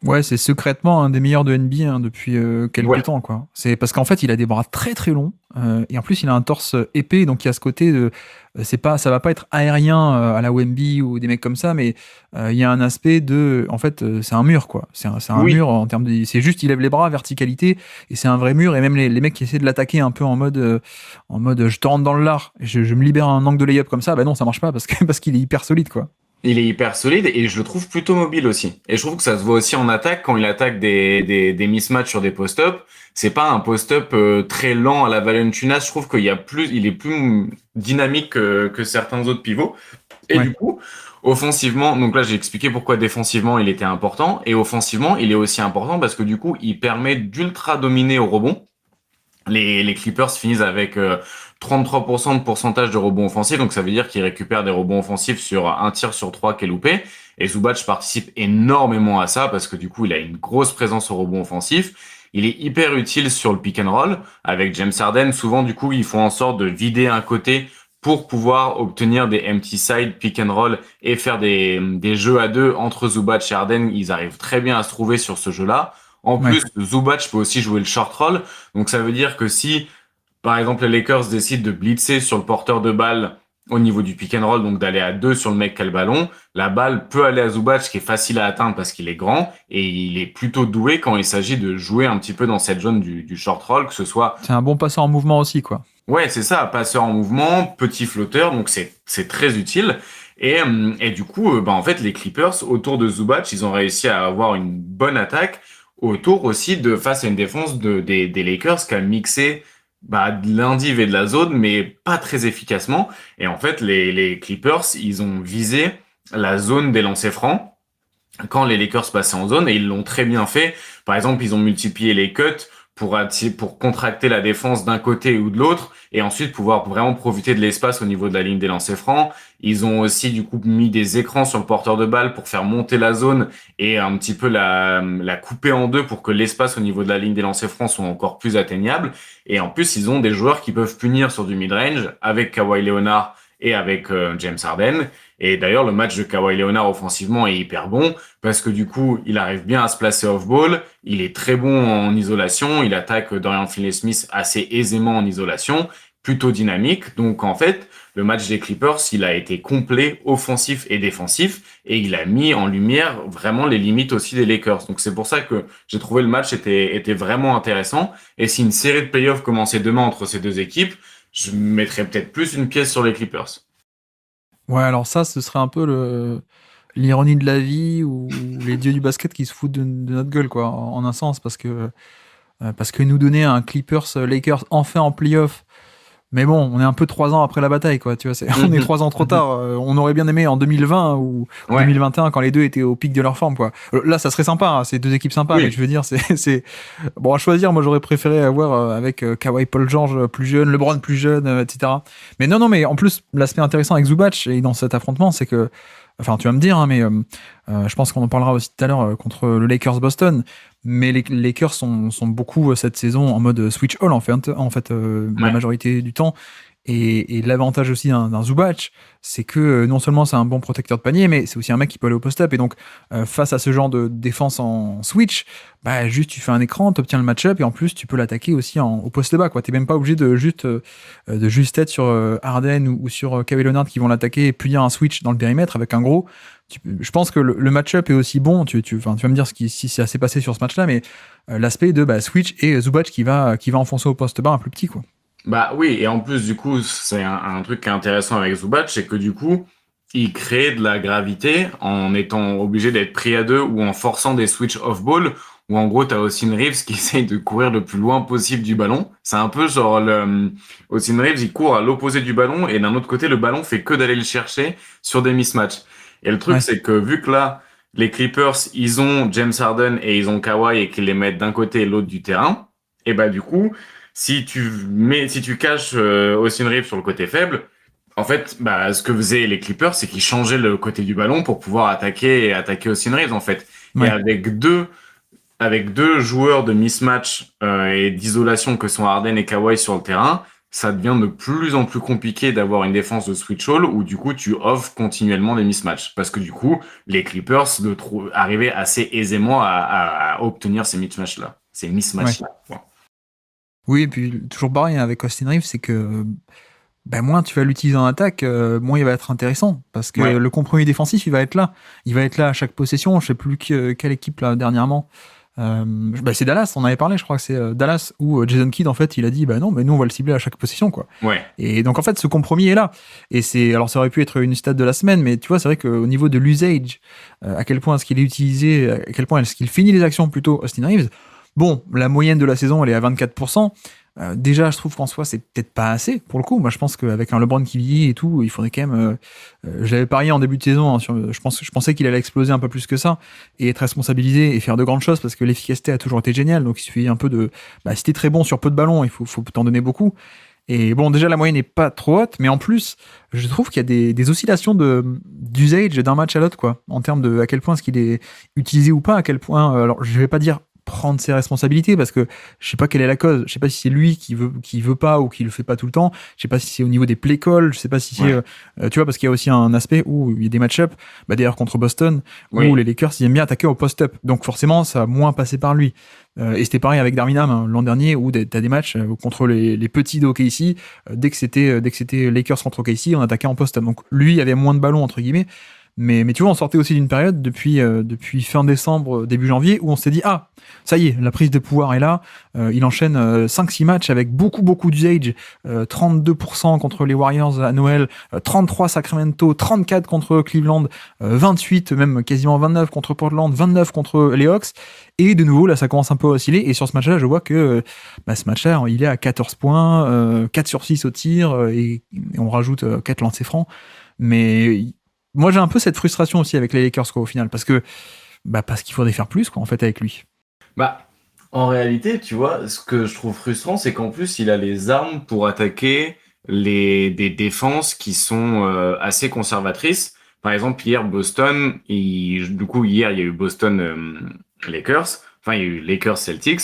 Ouais, c'est secrètement un des meilleurs de NBA depuis quelques temps, quoi. C'est parce qu'en fait, il a des bras très très longs et en plus, il a un torse épais, donc il y a ce côté de ça va pas être aérien à la Wemby ou des mecs comme ça, mais il y a un aspect de, en fait, c'est un mur, quoi. C'est un mur en termes de, c'est juste il lève les bras, verticalité, et c'est un vrai mur. Et même les mecs qui essaient de l'attaquer un peu en mode je te rentre dans le lard, je me libère un angle de layup comme ça, bah non, ça marche pas parce qu'il est hyper solide, quoi. Il est hyper solide et je le trouve plutôt mobile aussi. Et je trouve que ça se voit aussi en attaque quand il attaque des mismatchs sur des post-up. C'est pas un post-up très lent à la Valanciunas. Je trouve il est plus dynamique que certains autres pivots. Et du coup, offensivement, donc là j'ai expliqué pourquoi défensivement il était important et offensivement il est aussi important parce que du coup il permet d'ultra dominer au rebond. Les Clippers finissent avec 33% de pourcentage de rebonds offensifs, donc ça veut dire qu'il récupère des rebonds offensifs sur un tir sur 3 qui est loupé. Et Zubac participe énormément à ça parce que du coup, il a une grosse présence au rebond offensif. Il est hyper utile sur le pick and roll avec James Harden. Souvent, du coup, ils font en sorte de vider un côté pour pouvoir obtenir des empty side pick and roll et faire des jeux à deux entre Zubac et Harden. Ils arrivent très bien à se trouver sur ce jeu-là. En plus, Zubac peut aussi jouer le short roll. Donc, ça veut dire que si par exemple, les Lakers décident de blitzer sur le porteur de balle au niveau du pick and roll, donc d'aller à deux sur le mec qui a le ballon. La balle peut aller à Zubac, qui est facile à atteindre parce qu'il est grand et il est plutôt doué quand il s'agit de jouer un petit peu dans cette zone du short roll, que ce soit... C'est un bon passeur en mouvement aussi, quoi. Ouais, c'est ça, passeur en mouvement, petit flotteur, donc c'est très utile. Et du coup, en fait, les Clippers, autour de Zubac, ils ont réussi à avoir une bonne attaque autour aussi de face à une défense des Lakers qui a mixé de l'indiv et de la zone, mais pas très efficacement. Et en fait, les Clippers, ils ont visé la zone des lancers francs quand les Lakers passaient en zone et ils l'ont très bien fait. Par exemple, ils ont multiplié les cuts pour contracter la défense d'un côté ou de l'autre et ensuite pouvoir vraiment profiter de l'espace au niveau de la ligne des lancers francs. Ils ont aussi du coup mis des écrans sur le porteur de balle pour faire monter la zone et un petit peu la couper en deux pour que l'espace au niveau de la ligne des lancers francs soit encore plus atteignable. Et en plus, ils ont des joueurs qui peuvent punir sur du mid-range avec Kawhi Leonard et avec James Harden. Et d'ailleurs, le match de Kawhi Leonard offensivement est hyper bon parce que du coup, il arrive bien à se placer off-ball, il est très bon en isolation, il attaque Dorian Finney-Smith assez aisément en isolation, plutôt dynamique. Donc en fait, le match des Clippers, il a été complet, offensif et défensif, et il a mis en lumière vraiment les limites aussi des Lakers. Donc c'est pour ça que j'ai trouvé le match était vraiment intéressant. Et si une série de playoffs commençait demain entre ces deux équipes, je mettrais peut-être plus une pièce sur les Clippers. Ouais, alors ça, ce serait un peu l'ironie de la vie ou les dieux du basket qui se foutent de notre gueule, quoi, en un sens, parce que nous donner un Clippers-Lakers enfin en playoff, mais bon, on est un peu 3 ans après la bataille, quoi, tu vois, on est 3 ans trop tard, on aurait bien aimé en 2020 ou 2021 quand les deux étaient au pic de leur forme, quoi. Là, ça serait sympa, hein, c'est deux équipes sympas, mais je veux dire, c'est... Bon, à choisir, moi j'aurais préféré avoir avec Kawhi Paul George plus jeune, LeBron plus jeune, etc. Mais non, mais en plus, l'aspect intéressant avec Zubac et dans cet affrontement, c'est que, enfin, tu vas me dire, hein, mais je pense qu'on en parlera aussi tout à l'heure contre le Lakers Boston, mais les Lakers sont beaucoup cette saison en mode switch all en fait la majorité du temps. Et l'avantage aussi d'un Zubac, c'est que non seulement c'est un bon protecteur de panier, mais c'est aussi un mec qui peut aller au post-up. Et donc, face à ce genre de défense en switch, juste tu fais un écran, t'obtiens le match-up, et en plus tu peux l'attaquer aussi au poste bas, quoi. T'es même pas obligé de juste être sur Harden ou sur Kawhi Leonard qui vont l'attaquer et punir un switch dans le périmètre avec un gros. Je pense que le match-up est aussi bon. Tu vas me dire si ça s'est passé sur ce match-là, mais l'aspect de switch et Zubac qui va enfoncer au poste bas un plus petit, quoi. Oui, et en plus, du coup, c'est un truc qui est intéressant avec Zubac, c'est que du coup, il crée de la gravité en étant obligé d'être pris à deux ou en forçant des switch off-ball, où en gros, t'as Austin Reeves qui essaye de courir le plus loin possible du ballon. C'est un peu genre, Austin Reeves, il court à l'opposé du ballon, et d'un autre côté, le ballon fait que d'aller le chercher sur des mismatchs. Et le truc, c'est que vu que là, les Clippers, ils ont James Harden et ils ont Kawhi et qu'ils les mettent d'un côté et l'autre du terrain, et du coup, si tu caches Austin Reeves sur le côté faible, en fait, ce que faisaient les Clippers, c'est qu'ils changeaient le côté du ballon pour pouvoir attaquer Austin Reeves, en fait. Ouais. Et avec deux joueurs de mismatch et d'isolation que sont Harden et Kawhi sur le terrain, ça devient de plus en plus compliqué d'avoir une défense de switch all où du coup tu offres continuellement des mismatchs. Parce que du coup, les Clippers arrivaient assez aisément à obtenir ces mismatchs-là. Ces mismatchs-là. Ouais. Oui, et puis toujours pareil avec Austin Reeves, c'est que moins tu vas l'utiliser en attaque, moins il va être intéressant. Parce que le compromis défensif, il va être là. Il va être là à chaque possession. Je sais plus quelle équipe là dernièrement. C'est Dallas, on avait parlé, je crois que c'est Dallas où Jason Kidd en fait il a dit non, mais nous on va le cibler à chaque possession, quoi. Ouais. Et donc en fait ce compromis est là. Et alors ça aurait pu être une stat de la semaine, mais tu vois, c'est vrai qu'au niveau de l'usage, à quel point est-ce qu'il est utilisé, à quel point est-ce qu'il finit les actions plutôt, Austin Reeves. Bon, la moyenne de la saison elle est à 24%. Déjà, je trouve qu'en soi, c'est peut-être pas assez pour le coup. Moi, je pense qu'avec un LeBron qui vieillit et tout, il faudrait quand même. J'avais parié en début de saison. Je pensais qu'il allait exploser un peu plus que ça et être responsabilisé et faire de grandes choses parce que l'efficacité a toujours été géniale. Donc, il suffit un peu de. Si t'es très bon sur peu de ballons, il faut t'en donner beaucoup. Et bon, déjà, la moyenne n'est pas trop haute, mais en plus, je trouve qu'il y a des oscillations d'usage d'un match à l'autre, quoi, en termes de à quel point est-ce qu'il est utilisé ou pas, à quel point. Alors, je vais pas dire prendre ses responsabilités parce que je sais pas quelle est la cause. Je sais pas si c'est lui qui veut pas ou qui le fait pas tout le temps. Je sais pas si c'est au niveau des play calls. Je sais pas si c'est tu vois, parce qu'il y a aussi un aspect où il y a des match-up, d'ailleurs contre Boston, où les Lakers ils aiment bien attaquer au post-up. Donc forcément, ça a moins passé par lui. Et c'était pareil avec Darwin Ham l'an dernier où t'as des matchs contre les petits de OKC. Dès que c'était Lakers contre OKC, on attaquait en post-up. Donc lui, il y avait moins de ballons entre guillemets. Mais tu vois, on sortait aussi d'une période depuis fin décembre, début janvier, où on s'est dit, ah, ça y est, la prise de pouvoir est là. Il enchaîne 5-6 matchs avec beaucoup d'usage. 32% contre les Warriors à Noël, 33 Sacramento, 34 contre Cleveland, 28, même quasiment 29 contre Portland, 29 contre les Hawks. Et de nouveau, là, ça commence un peu à osciller. Et sur ce match-là, je vois que ce match-là, il est à 14 points, 4 sur 6 au tir, et on rajoute 4 lancers francs. Mais moi, j'ai un peu cette frustration aussi avec les Lakers, quoi, au final, parce qu'il faudrait faire plus, quoi, en fait, avec lui. En réalité, tu vois, ce que je trouve frustrant, c'est qu'en plus, il a les armes pour attaquer des défenses qui sont assez conservatrices. Par exemple, hier, Boston, hier, il y a eu Boston-Lakers, enfin, il y a eu Lakers-Celtics,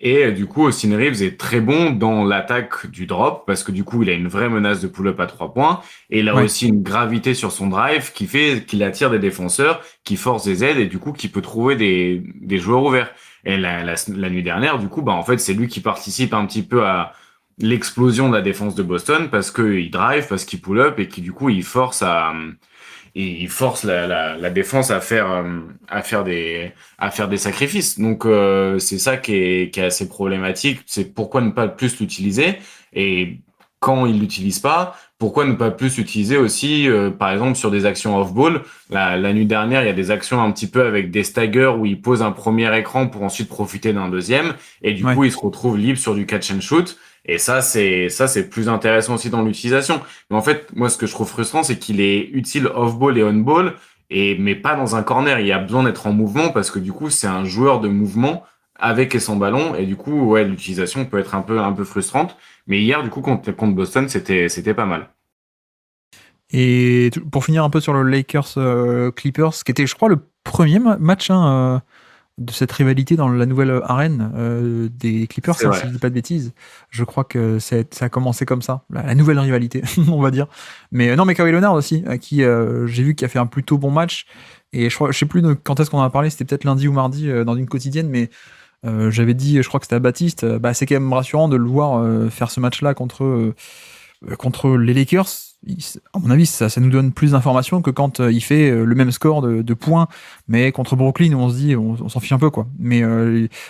et du coup, Austin Reeves est très bon dans l'attaque du drop, parce que du coup, il a une vraie menace de pull-up à 3 points, et il a aussi une gravité sur son drive qui fait qu'il attire des défenseurs, qui force des aides, et du coup, qui peut trouver des joueurs ouverts. Et la nuit dernière, du coup, en fait, c'est lui qui participe un petit peu à l'explosion de la défense de Boston parce qu'il drive, parce qu'il pull up et qui, du coup, il force la défense à faire des sacrifices. Donc, c'est ça qui est assez problématique. C'est pourquoi ne pas plus l'utiliser et quand il l'utilise pas, pourquoi ne pas plus l'utiliser aussi, par exemple, sur des actions off-ball. La nuit dernière, il y a des actions un petit peu avec des staggers où il pose un premier écran pour ensuite profiter d'un deuxième. Et du coup, il se retrouve libre sur du catch and shoot. Et ça, c'est plus intéressant aussi dans l'utilisation. Mais en fait, moi, ce que je trouve frustrant, c'est qu'il est utile off-ball et on-ball, mais pas dans un corner. Il a besoin d'être en mouvement parce que du coup, c'est un joueur de mouvement avec et sans ballon. Et du coup, l'utilisation peut être un peu frustrante. Mais hier, du coup, contre Boston, c'était pas mal. Et pour finir un peu sur le Lakers-Clippers, qui était, je crois, le premier match de cette rivalité dans la nouvelle arène des Clippers, si je dis pas de bêtises. Je crois que ça a commencé comme ça, la nouvelle rivalité, on va dire. Mais non, mais Kawhi Leonard aussi, qui j'ai vu qu'il a fait un plutôt bon match. Et je sais plus quand est-ce qu'on en a parlé, c'était peut-être lundi ou mardi dans une quotidienne, mais j'avais dit, je crois que c'était à Baptiste, c'est quand même rassurant de le voir faire ce match-là contre les Lakers. À mon avis, ça nous donne plus d'informations que quand il fait le même score de points, mais contre Brooklyn, on se dit, on s'en fiche un peu, quoi. Mais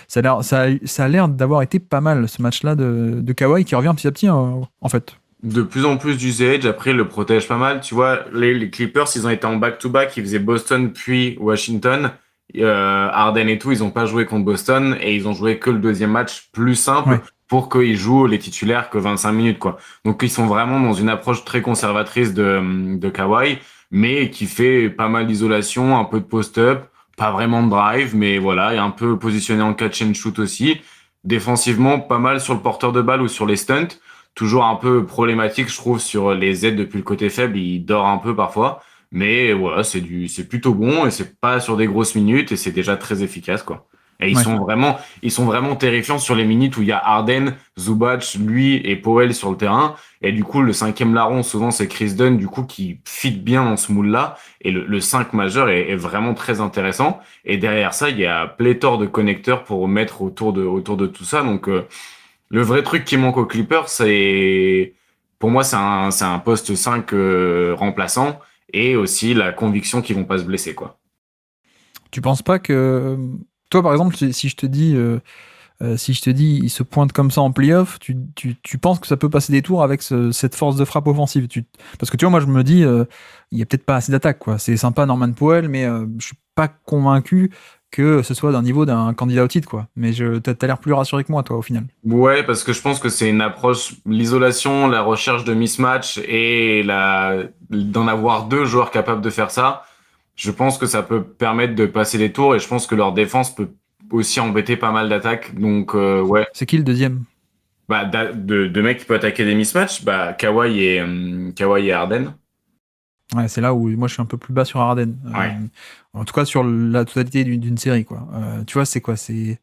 ça a l'air d'avoir été pas mal, ce match-là de Kawhi, qui revient petit à petit, en fait. De plus en plus d'usage, après, il le protège pas mal. Tu vois, les Clippers, ils ont été en back-to-back, ils faisaient Boston puis Washington. Harden et tout, ils ont pas joué contre Boston et ils ont joué que le deuxième match plus simple pour qu'ils jouent les titulaires que 25 minutes, quoi. Donc, ils sont vraiment dans une approche très conservatrice de Kawhi, mais qui fait pas mal d'isolation, un peu de post-up, pas vraiment de drive, mais voilà, et un peu positionné en catch and shoot aussi. Défensivement, pas mal sur le porteur de balle ou sur les stunts. Toujours un peu problématique, je trouve, sur les aides depuis le côté faible, il dort un peu parfois. Mais voilà, c'est plutôt bon et c'est pas sur des grosses minutes et c'est déjà très efficace, quoi. Et ils sont vraiment terrifiants sur les minutes où il y a Harden, Zubac, lui et Powell sur le terrain. Et du coup, le cinquième larron, souvent, c'est Chris Dunn, du coup, qui fit bien dans ce moule-là. Et le 5 majeur est vraiment très intéressant. Et derrière ça, il y a pléthore de connecteurs pour mettre autour de tout ça. Donc, le vrai truc qui manque aux Clippers, pour moi, c'est un poste 5 remplaçant et aussi la conviction qu'ils vont pas se blesser, quoi. Tu penses pas que toi, par exemple, si je te dis il se pointe comme ça en playoff, tu penses que ça peut passer des tours avec cette force de frappe offensive? Parce que tu vois, moi je me dis, il y a peut-être pas assez d'attaque, quoi. C'est sympa Norman Powell, mais je suis pas convaincu que ce soit d'un niveau d'un candidat au titre, quoi. Mais t'as l'air plus rassuré que moi, toi, au final. Ouais, parce que je pense que c'est une approche, l'isolation, la recherche de mismatch et d'en avoir deux joueurs capables de faire ça. Je pense que ça peut permettre de passer des tours et je pense que leur défense peut aussi embêter pas mal d'attaques. Donc, ouais. C'est qui le deuxième? Bah, de mecs qui peuvent attaquer des mismatchs, bah, Kawhi et Harden. Ouais, c'est là où moi je suis un peu plus bas sur Harden. Ouais. En tout cas sur la totalité d'une série, quoi. Tu vois, c'est quoi? C'est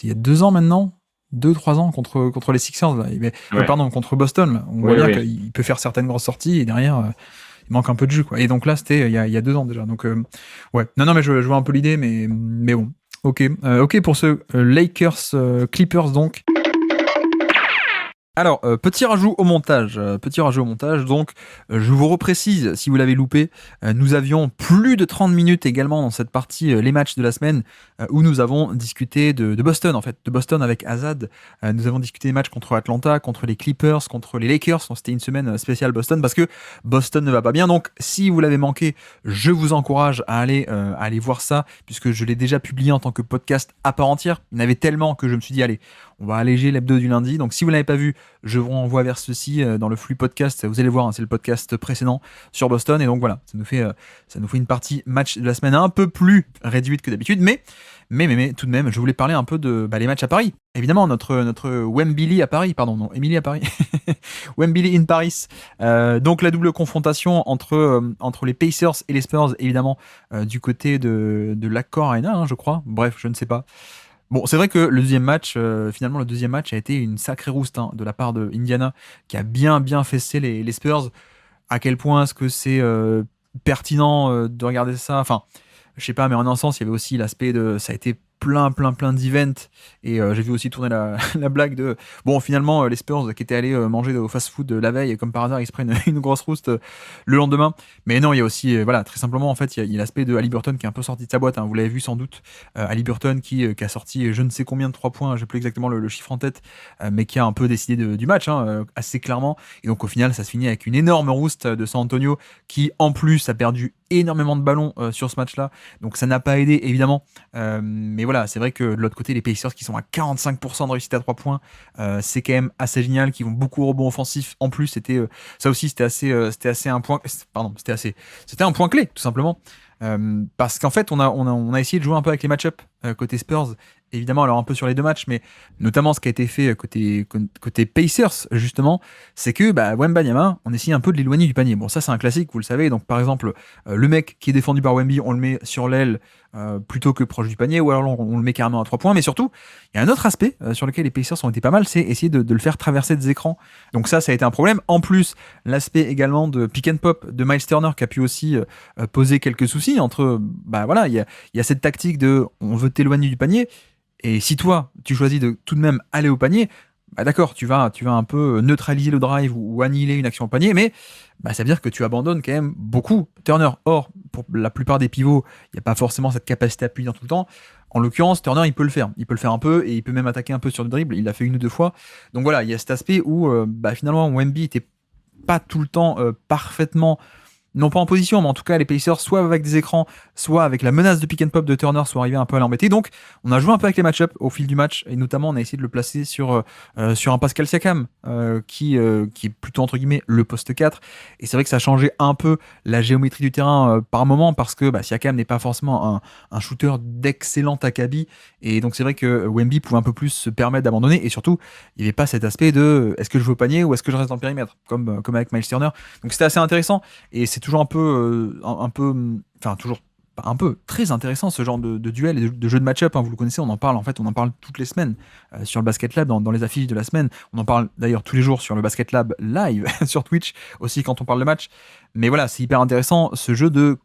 il y a 2 ans maintenant? 2, 3 ans contre les Sixers, là. Ouais. Pardon, contre Boston, là. On voit Oui, bien oui. qu'il peut faire certaines grosses sorties et derrière, il manque un peu de jus, quoi. Et donc là, c'était il y a 2 ans déjà. Donc, ouais. Non, mais je vois un peu l'idée, mais bon. Ok. Ok pour ce Lakers Clippers, donc. Alors, petit rajout au montage. Donc, je vous reprécise, si vous l'avez loupé, nous avions plus de 30 minutes également dans cette partie, les matchs de la semaine, où nous avons discuté de Boston, en fait, de Boston avec Azad. Nous avons discuté des matchs contre Atlanta, contre les Clippers, contre les Lakers. Donc, c'était une semaine spéciale Boston parce que Boston ne va pas bien. Donc, si vous l'avez manqué, je vous encourage à aller voir ça, puisque je l'ai déjà publié en tant que podcast à part entière. Il y en avait tellement que je me suis dit, allez, on va alléger l'hebdo du lundi. Donc, si vous ne l'avez pas vu, je vous renvoie vers ceci dans le flux podcast. Vous allez voir, hein, c'est le podcast précédent sur Boston. Et donc voilà, ça nous fait une partie match de la semaine un peu plus réduite que d'habitude. Mais tout de même, je voulais parler un peu de les matchs à Paris. Évidemment, notre Wembley à Paris, pardon, non, Emily à Paris. Wembley in Paris. Donc la double confrontation entre les Pacers et les Spurs, évidemment, du côté de l'Accor Arena, hein, je crois. Bref, je ne sais pas. Bon, c'est vrai que finalement, le deuxième match a été une sacrée rouste, hein, de la part de Indiana, qui a bien fessé les Spurs. À quel point est-ce que c'est pertinent de regarder ça? Enfin, je sais pas, mais en un sens, il y avait aussi l'aspect de. Ça a été plein d'events. Et j'ai vu aussi tourner la blague de. Bon, finalement, les Spurs qui étaient allés manger au fast-food la veille, et comme par hasard, ils se prennent une grosse rouste le lendemain. Mais non, il y a aussi, voilà, très simplement, en fait, il y a l'aspect de Haliburton qui est un peu sorti de sa boîte, hein, vous l'avez vu sans doute. Haliburton qui a sorti je ne sais combien de 3 points, j'ai plus exactement le chiffre en tête, mais qui a un peu décidé du match, hein, assez clairement. Et donc, au final, ça se finit avec une énorme rouste de San Antonio qui, en plus, a perdu énormément de ballons sur ce match-là. Donc, ça n'a pas aidé, évidemment. Mais voilà, c'est vrai que de l'autre côté, les Pacers qui sont à 45% de réussite à 3 points, c'est quand même assez génial, qui vont beaucoup au rebond offensif. En plus, ça aussi, c'était assez un point, pardon, c'était un point clé, tout simplement. Parce qu'en fait, on a essayé de jouer un peu avec les match-up côté Spurs, évidemment, alors un peu sur les 2 matchs, mais notamment ce qui a été fait côté Pacers, justement, c'est que Wembanyama, on essaye un peu de l'éloigner du panier. Bon, ça, c'est un classique, vous le savez. Donc, par exemple, le mec qui est défendu par Wemby, on le met sur l'aile plutôt que proche du panier, ou alors on le met carrément à 3 points. Mais surtout, il y a un autre aspect sur lequel les Pacers ont été pas mal, c'est essayer de le faire traverser des écrans. Donc ça a été un problème. En plus, l'aspect également de pick and pop de Miles Turner qui a pu aussi poser quelques soucis entre, voilà, il y a cette tactique de on veut t'éloigner du panier, et si toi tu choisis de tout de même aller au panier, d'accord, tu vas un peu neutraliser le drive ou annihiler une action au panier, mais ça veut dire que tu abandonnes quand même beaucoup Turner. Or, pour la plupart des pivots, il n'y a pas forcément cette capacité à appuyer dans tout le temps. En l'occurrence, Turner, il peut le faire. Il peut le faire un peu, et il peut même attaquer un peu sur le dribble. Il l'a fait 1 ou 2 fois. Donc voilà, il y a cet aspect où finalement Wemby était pas tout le temps parfaitement, non pas en position, mais en tout cas les Pacers, soit avec des écrans, soit avec la menace de pick and pop de Turner, sont arrivés un peu à l'embêter. Donc on a joué un peu avec les match-up au fil du match, et notamment on a essayé de le placer sur un Pascal Siakam qui est plutôt entre guillemets le poste 4. Et c'est vrai que ça a changé un peu la géométrie du terrain par moment, parce que Siakam n'est pas forcément un shooter d'excellent acabit, et donc c'est vrai que Wemby pouvait un peu plus se permettre d'abandonner, et surtout il n'y avait pas cet aspect de est-ce que je vais au panier ou est-ce que je reste dans le périmètre, comme avec Miles Turner. Donc c'était assez intéressant, et c'est toujours toujours pas un peu, très intéressant, ce genre de duel et de jeu de match-up, hein. Vous le connaissez, on en parle toutes les semaines sur le Basket Lab, dans les affiches de la semaine. On en parle d'ailleurs tous les jours sur le Basket Lab live sur Twitch aussi quand on parle de match. Mais voilà, c'est hyper intéressant, ce jeu de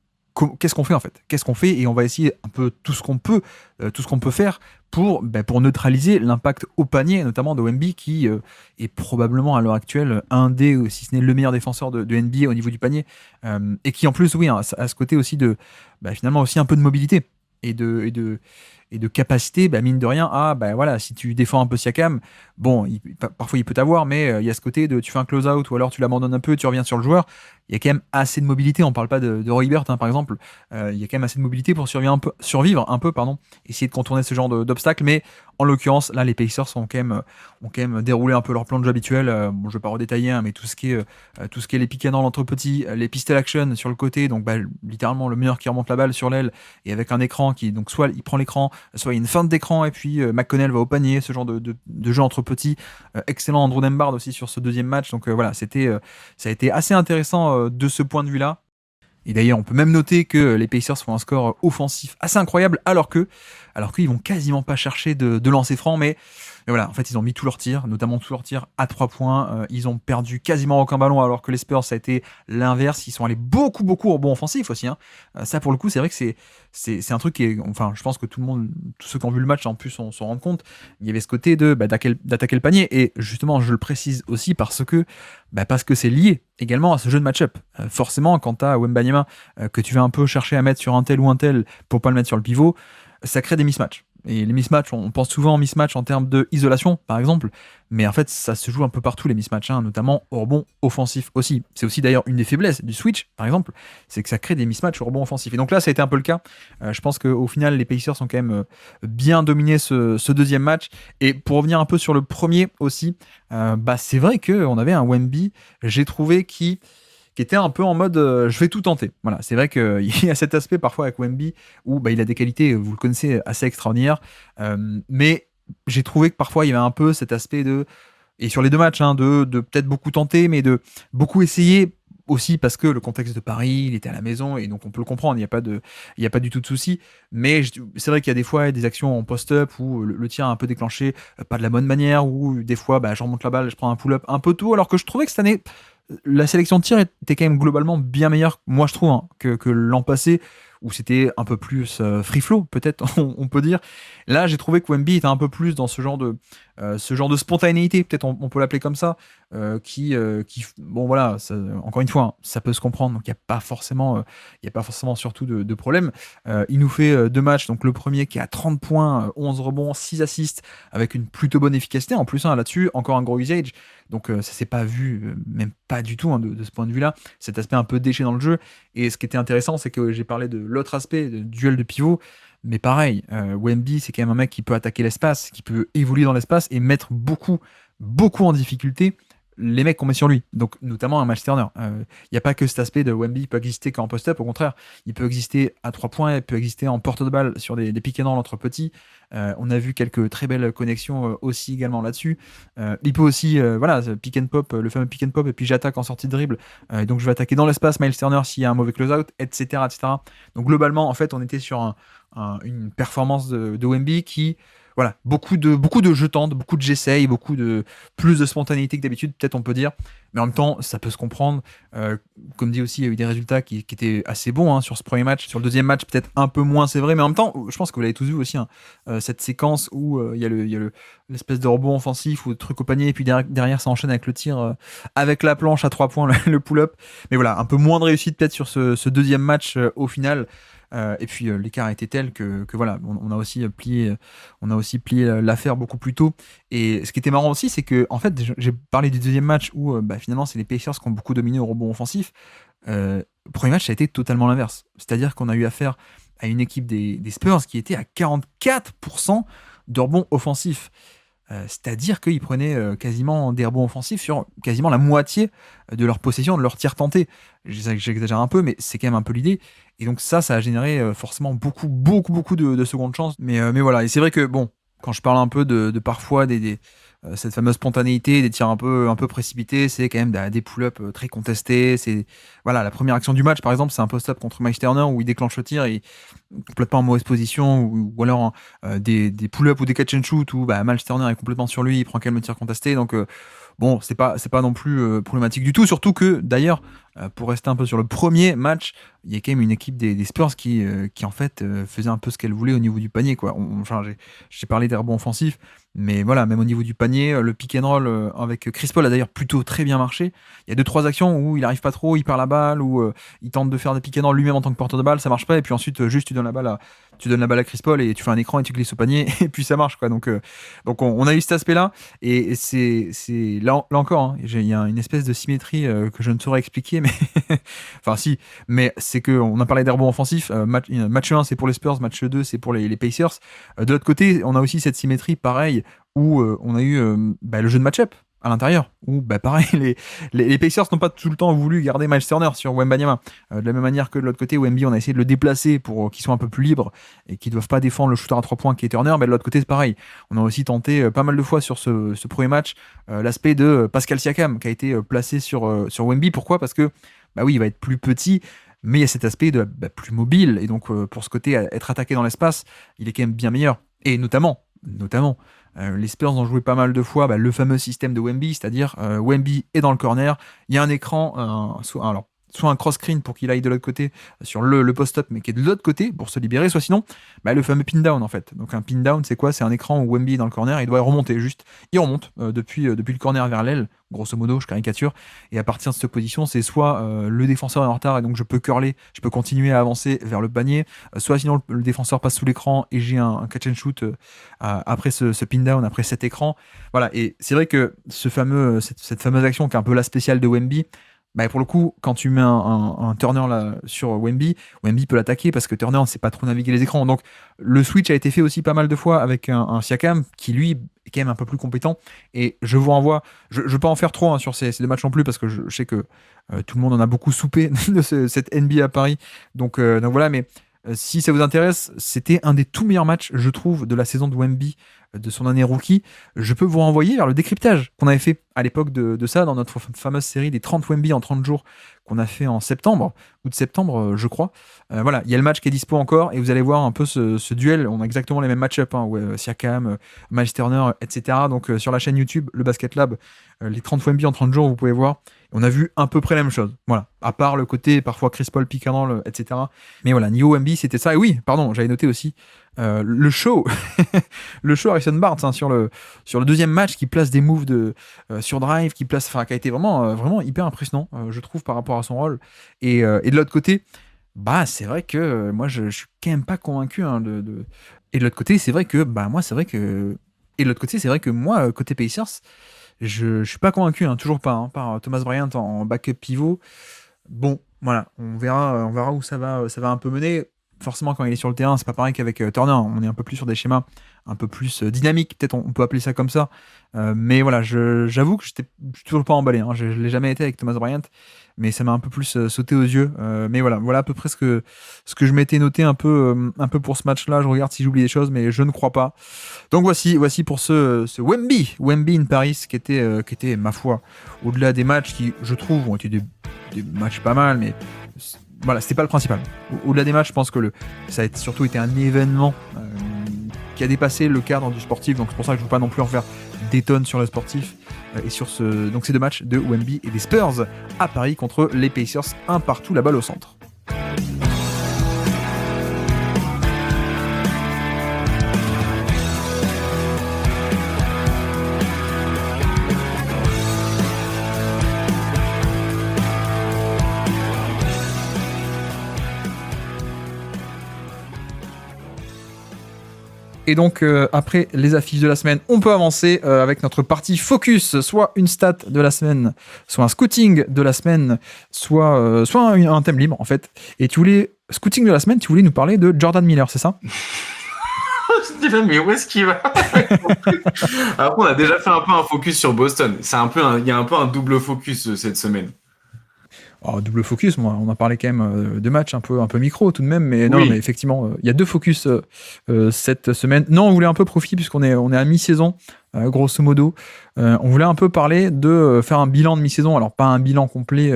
qu'est-ce qu'on fait en fait, et on va essayer un peu tout ce qu'on peut faire pour neutraliser l'impact au panier, notamment de Wemby, qui est probablement à l'heure actuelle un des, si ce n'est le meilleur défenseur de NBA au niveau du panier, et qui en plus, oui, hein, a ce côté aussi de finalement aussi un peu de mobilité et de capacité, mine de rien, à voilà, si tu défends un peu Siakam, bon, parfois il peut t'avoir, mais il y a ce côté de tu fais un close-out ou alors tu l'abandonnes un peu, tu reviens sur le joueur. Il y a quand même assez de mobilité. On parle pas de Roy Hibbert, hein, par exemple. Il y a quand même assez de mobilité pour survivre un peu, essayer de contourner ce genre d'obstacles. Mais en l'occurrence, là, les Pacers ont quand même déroulé un peu leur plan de jeu habituel. Bon, je vais pas redétailler, hein, mais tout ce qui est les pick and roll entre petits, les pistol action sur le côté, donc littéralement le meilleur qui remonte la balle sur l'aile, et avec un écran qui, donc soit il prend l'écran, soit il y a une feinte d'écran et puis McConnell va au panier, ce genre de jeu entre petits. Excellent Andrew Nembhard aussi sur ce deuxième match. Donc voilà, ça a été assez intéressant de ce point de vue-là. Et d'ailleurs, on peut même noter que les Pacers font un score offensif assez incroyable, alors qu'ils vont quasiment pas chercher de lancer franc, mais voilà, en fait, ils ont mis tous leurs tirs, notamment tous leurs tirs à 3 points. Ils ont perdu quasiment aucun ballon, alors que les Spurs, ça a été l'inverse. Ils sont allés beaucoup au rebond offensif aussi. Hein. Ça, pour le coup, c'est vrai que c'est un truc qui est. Enfin, je pense que tout le monde, tous ceux qui ont vu le match, en plus, s'en rendent compte. Il y avait ce côté d'attaquer le panier. Et justement, je le précise aussi parce que c'est lié également à ce jeu de match-up. Forcément, quand tu as Wembanyama que tu vas un peu chercher à mettre sur un tel ou un tel pour pas le mettre sur le pivot, ça crée des mismatchs. Et les mismatchs, on pense souvent en mismatch en termes d'isolation, par exemple, mais en fait, ça se joue un peu partout, les mismatchs, hein, notamment au rebond offensif aussi. C'est aussi d'ailleurs une des faiblesses du switch, par exemple, c'est que ça crée des mismatchs au rebond offensif. Et donc là, ça a été un peu le cas. Je pense qu'au final, les Pacers ont quand même bien dominé ce deuxième match. Et pour revenir un peu sur le premier aussi, c'est vrai qu'on avait un Wemby, j'ai trouvé qui était un peu en mode je vais tout tenter. Voilà, c'est vrai qu'il y a cet aspect parfois avec Wemby où il a des qualités, vous le connaissez, assez extraordinaires, mais j'ai trouvé que parfois il y avait un peu cet aspect et sur les deux matchs, hein, de peut-être beaucoup tenter, mais de beaucoup essayer aussi parce que le contexte de Paris, il était à la maison et donc on peut le comprendre, il n'y a pas du tout de souci, mais c'est vrai qu'il y a des fois des actions en post-up où le tir a un peu déclenché, pas de la bonne manière, ou des fois je remonte la balle, je prends un pull-up un peu tôt, alors que je trouvais que cette année la sélection de tir était quand même globalement bien meilleure, moi je trouve, hein, que l'an passé, où c'était un peu plus free flow, peut-être, on peut dire. Là, j'ai trouvé que Wemby était un peu plus dans ce genre de spontanéité, peut-être on peut l'appeler comme ça, bon voilà, encore une fois, hein, ça peut se comprendre, donc il n'y a pas forcément surtout de problème. Il nous fait deux matchs, donc le premier qui est à 30 points, 11 rebonds, 6 assists, avec une plutôt bonne efficacité, en plus hein, là-dessus, encore un gros usage, donc ça s'est pas vu, même pas du tout hein, de ce point de vue-là, cet aspect un peu déchet dans le jeu. Et ce qui était intéressant, c'est que j'ai parlé de l'autre aspect, de duel de pivot, mais pareil, Wemby, c'est quand même un mec qui peut attaquer l'espace, qui peut évoluer dans l'espace et mettre beaucoup en difficulté les mecs qu'on met sur lui, donc notamment un Miles Turner. Il n'y a pas que cet aspect de Wemby peut exister qu'en post-up, au contraire, il peut exister à 3 points, il peut exister en porte de balle sur des pick and roll entre petits. On a vu quelques très belles connexions aussi également là-dessus. Il peut aussi, pick and pop, le fameux pick and pop, et puis j'attaque en sortie de dribble, et donc je vais attaquer dans l'espace Miles Turner s'il y a un mauvais close-out, etc., etc. Donc globalement, en fait, on était sur une performance de Wemby qui voilà, beaucoup de je tente, beaucoup de j'essaye, plus de spontanéité que d'habitude, peut-être on peut dire, mais en même temps, ça peut se comprendre. Comme dit aussi, il y a eu des résultats qui étaient assez bons hein, sur ce premier match. Sur le deuxième match, peut-être un peu moins, c'est vrai, mais en même temps, je pense que vous l'avez tous vu aussi, hein, cette séquence où il y a l'espèce de rebond offensif ou de truc au panier, et puis derrière ça enchaîne avec le tir, avec la planche à 3 points, le pull-up. Mais voilà, un peu moins de réussite peut-être sur ce deuxième match au final. Et puis l'écart a été tel que voilà, on a aussi plié l'affaire beaucoup plus tôt. Et ce qui était marrant aussi, c'est que en fait, j'ai parlé du deuxième match où finalement c'est les Pacers qui ont beaucoup dominé au rebond offensif. Le premier match, ça a été totalement l'inverse. C'est-à-dire qu'on a eu affaire à une équipe des Spurs qui était à 44% de rebond offensif. C'est-à-dire qu'ils prenaient quasiment des rebonds offensifs sur quasiment la moitié de leur possession, de leur tir tenté. J'exagère un peu, mais c'est quand même un peu l'idée. Et donc ça a généré forcément beaucoup de secondes chances. Mais voilà, et c'est vrai que bon, quand je parle un peu de parfois cette fameuse spontanéité, des tirs un peu précipités, c'est quand même des pull-ups très contestés. C'est voilà, la première action du match, par exemple, c'est un post-up contre Miles Turner où il déclenche le tir et complètement en mauvaise position, ou alors des pull-ups ou des catch and shoot où Miles Turner est complètement sur lui, il prend quand même le tir contesté. Donc bon, c'est pas non plus problématique du tout, surtout que d'ailleurs, pour rester un peu sur le premier match, il y a quand même une équipe des Spurs qui en fait faisait un peu ce qu'elle voulait au niveau du panier, quoi. J'ai parlé des rebonds offensifs, mais voilà, même au niveau du panier, le pick and roll avec Chris Paul a d'ailleurs plutôt très bien marché. Il y a 2-3 actions où il arrive pas trop, il perd la balle, ou il tente de faire des pick and roll lui-même en tant que porteur de balle, ça marche pas, et puis ensuite juste tu donnes la balle à Chris Paul et tu fais un écran et tu glisses au panier et puis ça marche, quoi. Donc on a eu cet aspect-là, et c'est là encore, hein, il y a une espèce de symétrie que je ne saurais expliquer, mais enfin si, mais c'est que on a parlé des rebonds offensifs, match 1 c'est pour les Spurs, match 2 c'est pour les Pacers. De l'autre côté, on a aussi cette symétrie pareil où on a eu le jeu de match-up. à l'intérieur, où pareil, les Pacers n'ont pas tout le temps voulu garder Miles Turner sur Wembanyama. De la même manière que de l'autre côté, Wemby, on a essayé de le déplacer pour qu'il soit un peu plus libre et qu'il ne doive pas défendre le shooter à 3 points qui est Turner. Mais de l'autre côté, c'est pareil. On a aussi tenté pas mal de fois sur ce premier match l'aspect de Pascal Siakam qui a été placé sur Wemby. Pourquoi ? Parce que oui, il va être plus petit, mais il y a cet aspect de plus mobile. Et donc, pour ce côté, être attaqué dans l'espace, il est quand même bien meilleur. Et notamment, les Spurs ont joué pas mal de fois le fameux système de Wemby, c'est-à-dire Wemby est dans le corner, il y a un écran, soit un cross-screen pour qu'il aille de l'autre côté sur le post-up, mais qui est de l'autre côté pour se libérer, soit sinon le fameux pin-down en fait. Donc un pin-down, c'est quoi ? C'est un écran où Wemby est dans le corner, il doit remonter juste. Il remonte depuis le corner vers l'aile, grosso modo, je caricature, et à partir de cette position, c'est soit le défenseur est en retard et donc je peux curler, je peux continuer à avancer vers le panier, soit sinon le défenseur passe sous l'écran et j'ai un catch and shoot après ce pin-down, après cet écran. Voilà, et c'est vrai que cette fameuse action qui est un peu la spéciale de Wemby, pour le coup, quand tu mets un Turner là, sur Wemby peut l'attaquer parce que Turner ne sait pas trop naviguer les écrans. Donc le switch a été fait aussi pas mal de fois avec un Siakam qui lui est quand même un peu plus compétent. Et je vous renvoie, je ne vais pas en faire trop sur ces deux matchs non plus parce que je sais que tout le monde en a beaucoup soupé de cette NBA à Paris. Donc voilà, mais si ça vous intéresse, c'était un des tout meilleurs matchs, je trouve, de la saison de Wemby, de son année rookie. Je peux vous renvoyer vers le décryptage qu'on avait fait à l'époque de ça, dans notre fameuse série des 30 Wemby en 30 jours qu'on a fait en août septembre, je crois. Voilà, il y a le match qui est dispo encore et vous allez voir un peu ce duel. On a exactement les mêmes match-ups, Siakam, Miles Turner, etc. Donc sur la chaîne YouTube, le Basket Lab, les 30 Wemby en 30 jours, vous pouvez voir. On a vu à peu près la même chose. Voilà, à part le côté parfois Chris Paul pick and roll, etc. Mais voilà, niveau Wemby, c'était ça. Et oui, pardon, j'avais noté aussi le show Harrison Barnes sur le deuxième match qui place des moves sur drive, qui a été vraiment hyper impressionnant, je trouve, par rapport à son rôle. Et de l'autre côté, c'est vrai que moi je suis quand même pas convaincu Et de l'autre côté, c'est vrai que moi, côté Pacers, je suis pas convaincu, toujours pas, par Thomas Bryant en backup pivot. Bon, voilà, on verra où ça va un peu mener. Forcément, quand il est sur le terrain, c'est pas pareil qu'avec Turner. On est un peu plus sur des schémas un peu plus dynamiques, peut-être on peut appeler ça comme ça. Mais voilà, j'avoue que je suis toujours pas emballé. Je l'ai jamais été avec Thomas Bryant, mais ça m'a un peu plus sauté aux yeux. Mais voilà à peu près ce que je m'étais noté un peu pour ce match-là. Je regarde si j'oublie des choses, mais je ne crois pas. Donc voici pour ce Wemby in Paris qui était ma foi, au-delà des matchs qui, je trouve, ont été des matchs pas mal, mais voilà, c'était pas le principal. Au-delà des matchs, je pense que ça a surtout été un événement qui a dépassé le cadre du sportif, donc c'est pour ça que je ne veux pas non plus en faire des tonnes sur le sportif. Et sur donc ces deux matchs de Wemby et des Spurs à Paris contre les Pacers, un partout, la balle au centre. Et donc, après les affiches de la semaine, on peut avancer avec notre partie focus, soit une stat de la semaine, soit un scouting de la semaine, soit un thème libre, en fait. Et scouting de la semaine, tu voulais nous parler de Jordan Miller, c'est ça ? Je dis là, mais où est-ce qu'il va ? Après, on a déjà fait un peu un focus sur Boston. Il y a un peu un double focus cette semaine. Double focus, moi, on a parlé quand même de matchs un peu micro tout de même, mais non, mais effectivement, il y a deux focus cette semaine. Non, on voulait un peu profiter puisqu'on est à mi-saison, grosso modo. On voulait un peu parler de faire un bilan de mi-saison, alors pas un bilan complet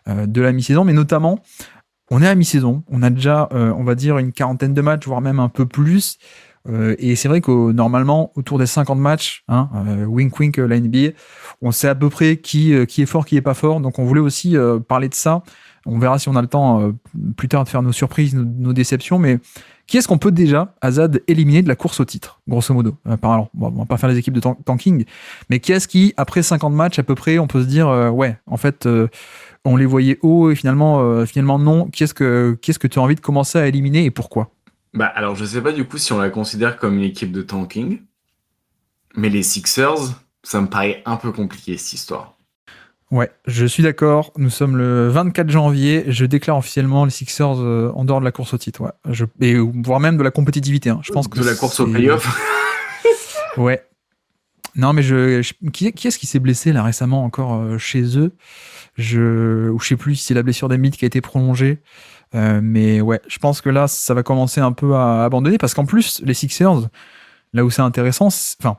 de la mi-saison, mais notamment, on est à mi-saison, on a déjà, on va dire, une quarantaine de matchs, voire même un peu plus. Et c'est vrai que normalement, autour des 50 matchs, wink wink la NBA, on sait à peu près qui est fort, qui est pas fort. Donc on voulait aussi parler de ça. On verra si on a le temps plus tard de faire nos surprises, nos déceptions. Mais qui est-ce qu'on peut déjà, Azad, éliminer de la course au titre, grosso modo ? Alors, on va pas faire les équipes de tanking, mais qui est-ce qui, après 50 matchs à peu près, on peut se dire, en fait, on les voyait haut et finalement non. Qui est-ce que tu as envie de commencer à éliminer et pourquoi ? Alors, je sais pas du coup si on la considère comme une équipe de tanking, mais les Sixers, ça me paraît un peu compliqué cette histoire. Ouais, je suis d'accord. Nous sommes le 24 janvier. Je déclare officiellement les Sixers en dehors de la course au titre. Ouais. Voire même de la compétitivité. Je pense que de la course au playoff. Ouais. Non, mais qui est-ce qui s'est blessé là récemment encore chez eux? Ou je sais plus si c'est la blessure d'Embiid qui a été prolongée. Mais ouais, je pense que là, ça va commencer un peu à abandonner parce qu'en plus, les Sixers, là où c'est intéressant, enfin,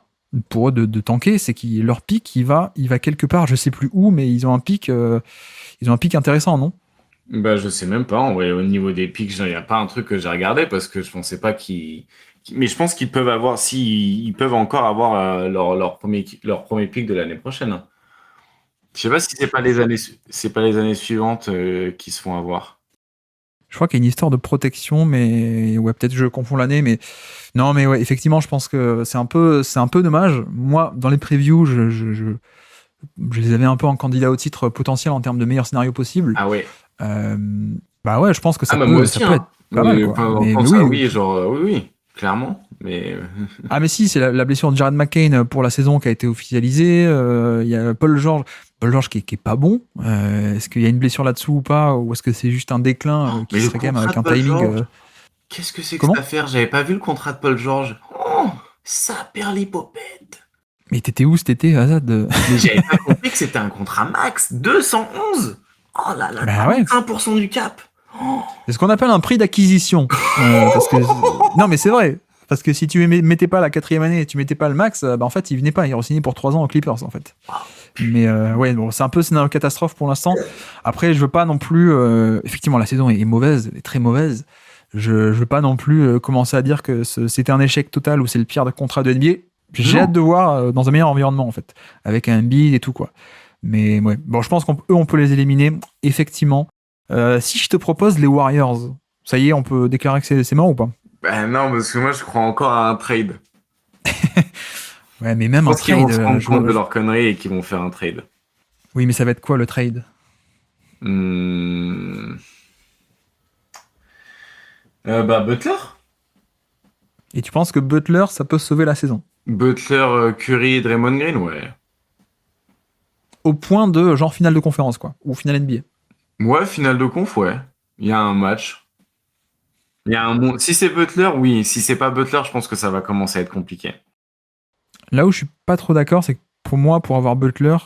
pour eux de tanker, c'est que leur pic, il va quelque part, je sais plus où, mais ils ont un pic intéressant, non? Bah, je sais même pas. Ouais, au niveau des pics, il n'y a pas un truc que j'ai regardé parce que je pensais pas mais je pense qu'ils peuvent avoir, si ils peuvent encore avoir leur premier pic de l'année prochaine, hein. Je sais pas si c'est pas les années suivantes qui se font avoir. Je crois qu'il y a une histoire de protection, mais ouais, peut-être je confonds l'année, mais non, mais ouais, effectivement, je pense que c'est un peu dommage. Moi, dans les previews, je les avais un peu en candidat au titre potentiel en termes de meilleur scénario possible. Ah ouais. Bah ouais, je pense que ça moi aussi, peut être pas mal, quoi. Mais oui, oui. oui, genre, oui, clairement. Mais Ah mais si, c'est la blessure de Jared McCain pour la saison qui a été officialisée. Il y a Paul George qui est pas bon. Est-ce qu'il y a une blessure là-dessous ou pas, ou est-ce que c'est juste un déclin qui serait quand même avec un timing Qu'est-ce que c'est que Comment cette affaire? J'avais pas vu le contrat de Paul George. Oh, ça perd l'hypopète. Mais t'étais où cet été, Azad? Mais j'avais pas compris que c'était un contrat max. 211. Oh là là, Bah ouais. 1% du cap. Oh. C'est ce qu'on appelle un prix d'acquisition. Non mais c'est vrai. Parce que si tu mettais pas la 4e année et tu mettais pas le max, bah en fait il venait pas, il re-signait pour 3 ans aux Clippers en fait. Mais ouais, bon, c'est un peu scénario catastrophe pour l'instant. Après, je veux pas non plus. Effectivement, la saison est mauvaise, est très mauvaise. Je veux pas non plus commencer à dire que c'était un échec total ou c'est le pire contrat de NBA. J'ai hâte de voir dans un meilleur environnement en fait, avec un Embiid et tout quoi. Mais ouais, bon, je pense on peut les éliminer effectivement. Si je te propose les Warriors, ça y est, on peut déclarer que c'est mort ou pas? Ben non, parce que moi je crois encore à un trade. Ouais, mais même Je un pense qu'ils trade. vont se rendre compte de leur connerie et qu'ils vont faire un trade. Oui, mais ça va être quoi le trade? Bah Butler. Et tu penses que Butler, ça peut sauver la saison? Butler, Curry, Draymond Green, ouais. Au point de genre finale de conférence, quoi, ou finale NBA. Ouais, finale de conf, ouais. Il y a un match. Si c'est Butler, oui. Si c'est pas Butler, je pense que ça va commencer à être compliqué. Là où je suis pas trop d'accord, c'est que pour moi, pour avoir Butler,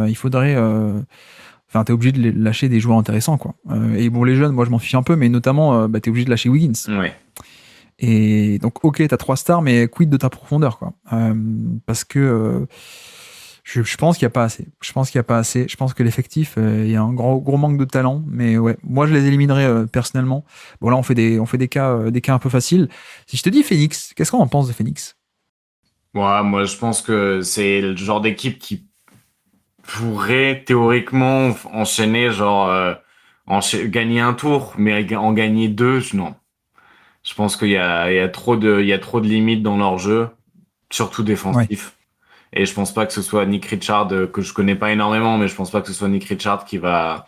il faudrait. Enfin, t'es obligé de lâcher des joueurs intéressants, quoi. Et bon, les jeunes, moi, je m'en fiche un peu, mais notamment, t'es obligé de lâcher Wiggins. Ouais. Et donc, ok, t'as 3 stars, mais quid de ta profondeur, quoi. Parce que je pense qu'il n'y a pas assez. Je pense que l'effectif, il y a un gros manque de talent. Mais ouais, moi, je les éliminerais personnellement. Bon, là, on fait des cas un peu faciles. Si je te dis Phoenix, qu'est-ce qu'on en pense de Phoenix? Ouais, moi, je pense que c'est le genre d'équipe qui pourrait théoriquement enchaîner, genre gagner un tour, mais en gagner 2, non. Je pense qu'il y a trop de limites dans leur jeu, surtout Ouais. défensif. Et je pense pas que ce soit Nick Richard, que je connais pas énormément, mais je pense pas que ce soit Nick Richard qui va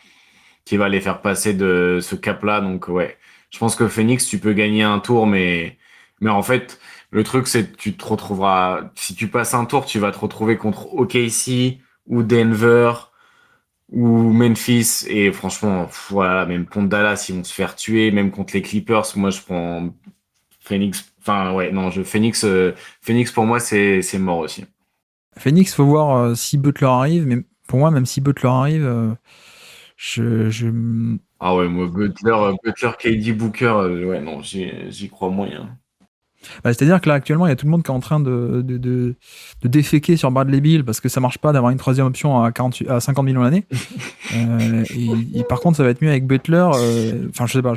les faire passer de ce cap-là. Donc ouais, je pense que Phoenix, tu peux gagner un tour, mais en fait, le truc c'est que tu te retrouveras, si tu passes un tour, tu vas te retrouver contre OKC ou Denver ou Memphis. Et franchement, voilà, même contre Dallas, ils vont se faire tuer. Même contre les Clippers, moi je prends Phoenix. Enfin ouais, non, Phoenix pour moi c'est mort aussi. Phoenix, faut voir si Butler arrive, mais pour moi, même si Butler arrive, je... Ah ouais, moi Butler, KD, Booker, ouais non, j'y crois moyen. Bah, c'est-à-dire que là, actuellement, il y a tout le monde qui est en train de déféquer sur Bradley Beal parce que ça marche pas d'avoir une 3e option à 50 millions l'année. Et par contre, ça va être mieux avec Butler. Enfin, je sais pas,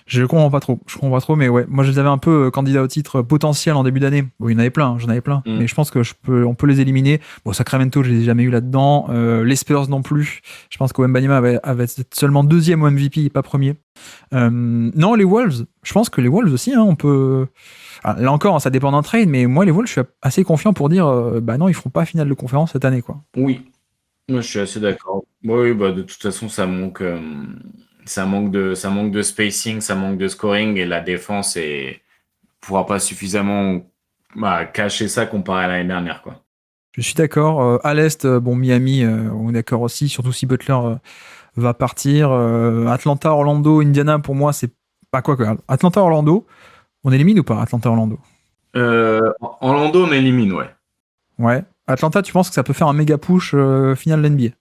je comprends pas trop, mais ouais, moi je les avais un peu candidats au titre potentiel en début d'année. Bon, il y en avait plein, j'en avais plein, mais je pense que on peut les éliminer. Bon, Sacramento, je les ai jamais eu là-dedans. Les Spurs non plus. Je pense qu'Wembanyama avait seulement 2e au MVP, pas premier. Non, les Wolves, je pense que les Wolves aussi, hein, on peut. Alors, là encore, ça dépend d'un trade, mais moi les Wolves, je suis assez confiant pour dire, bah non, ils feront pas finale de conférence cette année, quoi. Oui, moi je suis assez d'accord. Oui, bah de toute façon, ça manque de spacing, ça manque de scoring et la défense pourra pas suffisamment cacher ça comparé à l'année dernière, quoi. Je suis d'accord. À l'Est, bon, Miami, on est d'accord aussi, surtout si Butler va partir. Atlanta, Orlando, Indiana, pour moi, c'est pas quoi. Atlanta, Orlando, on élimine ou pas Atlanta, Orlando? Orlando, on élimine, ouais. Ouais. Atlanta, tu penses que ça peut faire un méga push finale de l'NBA?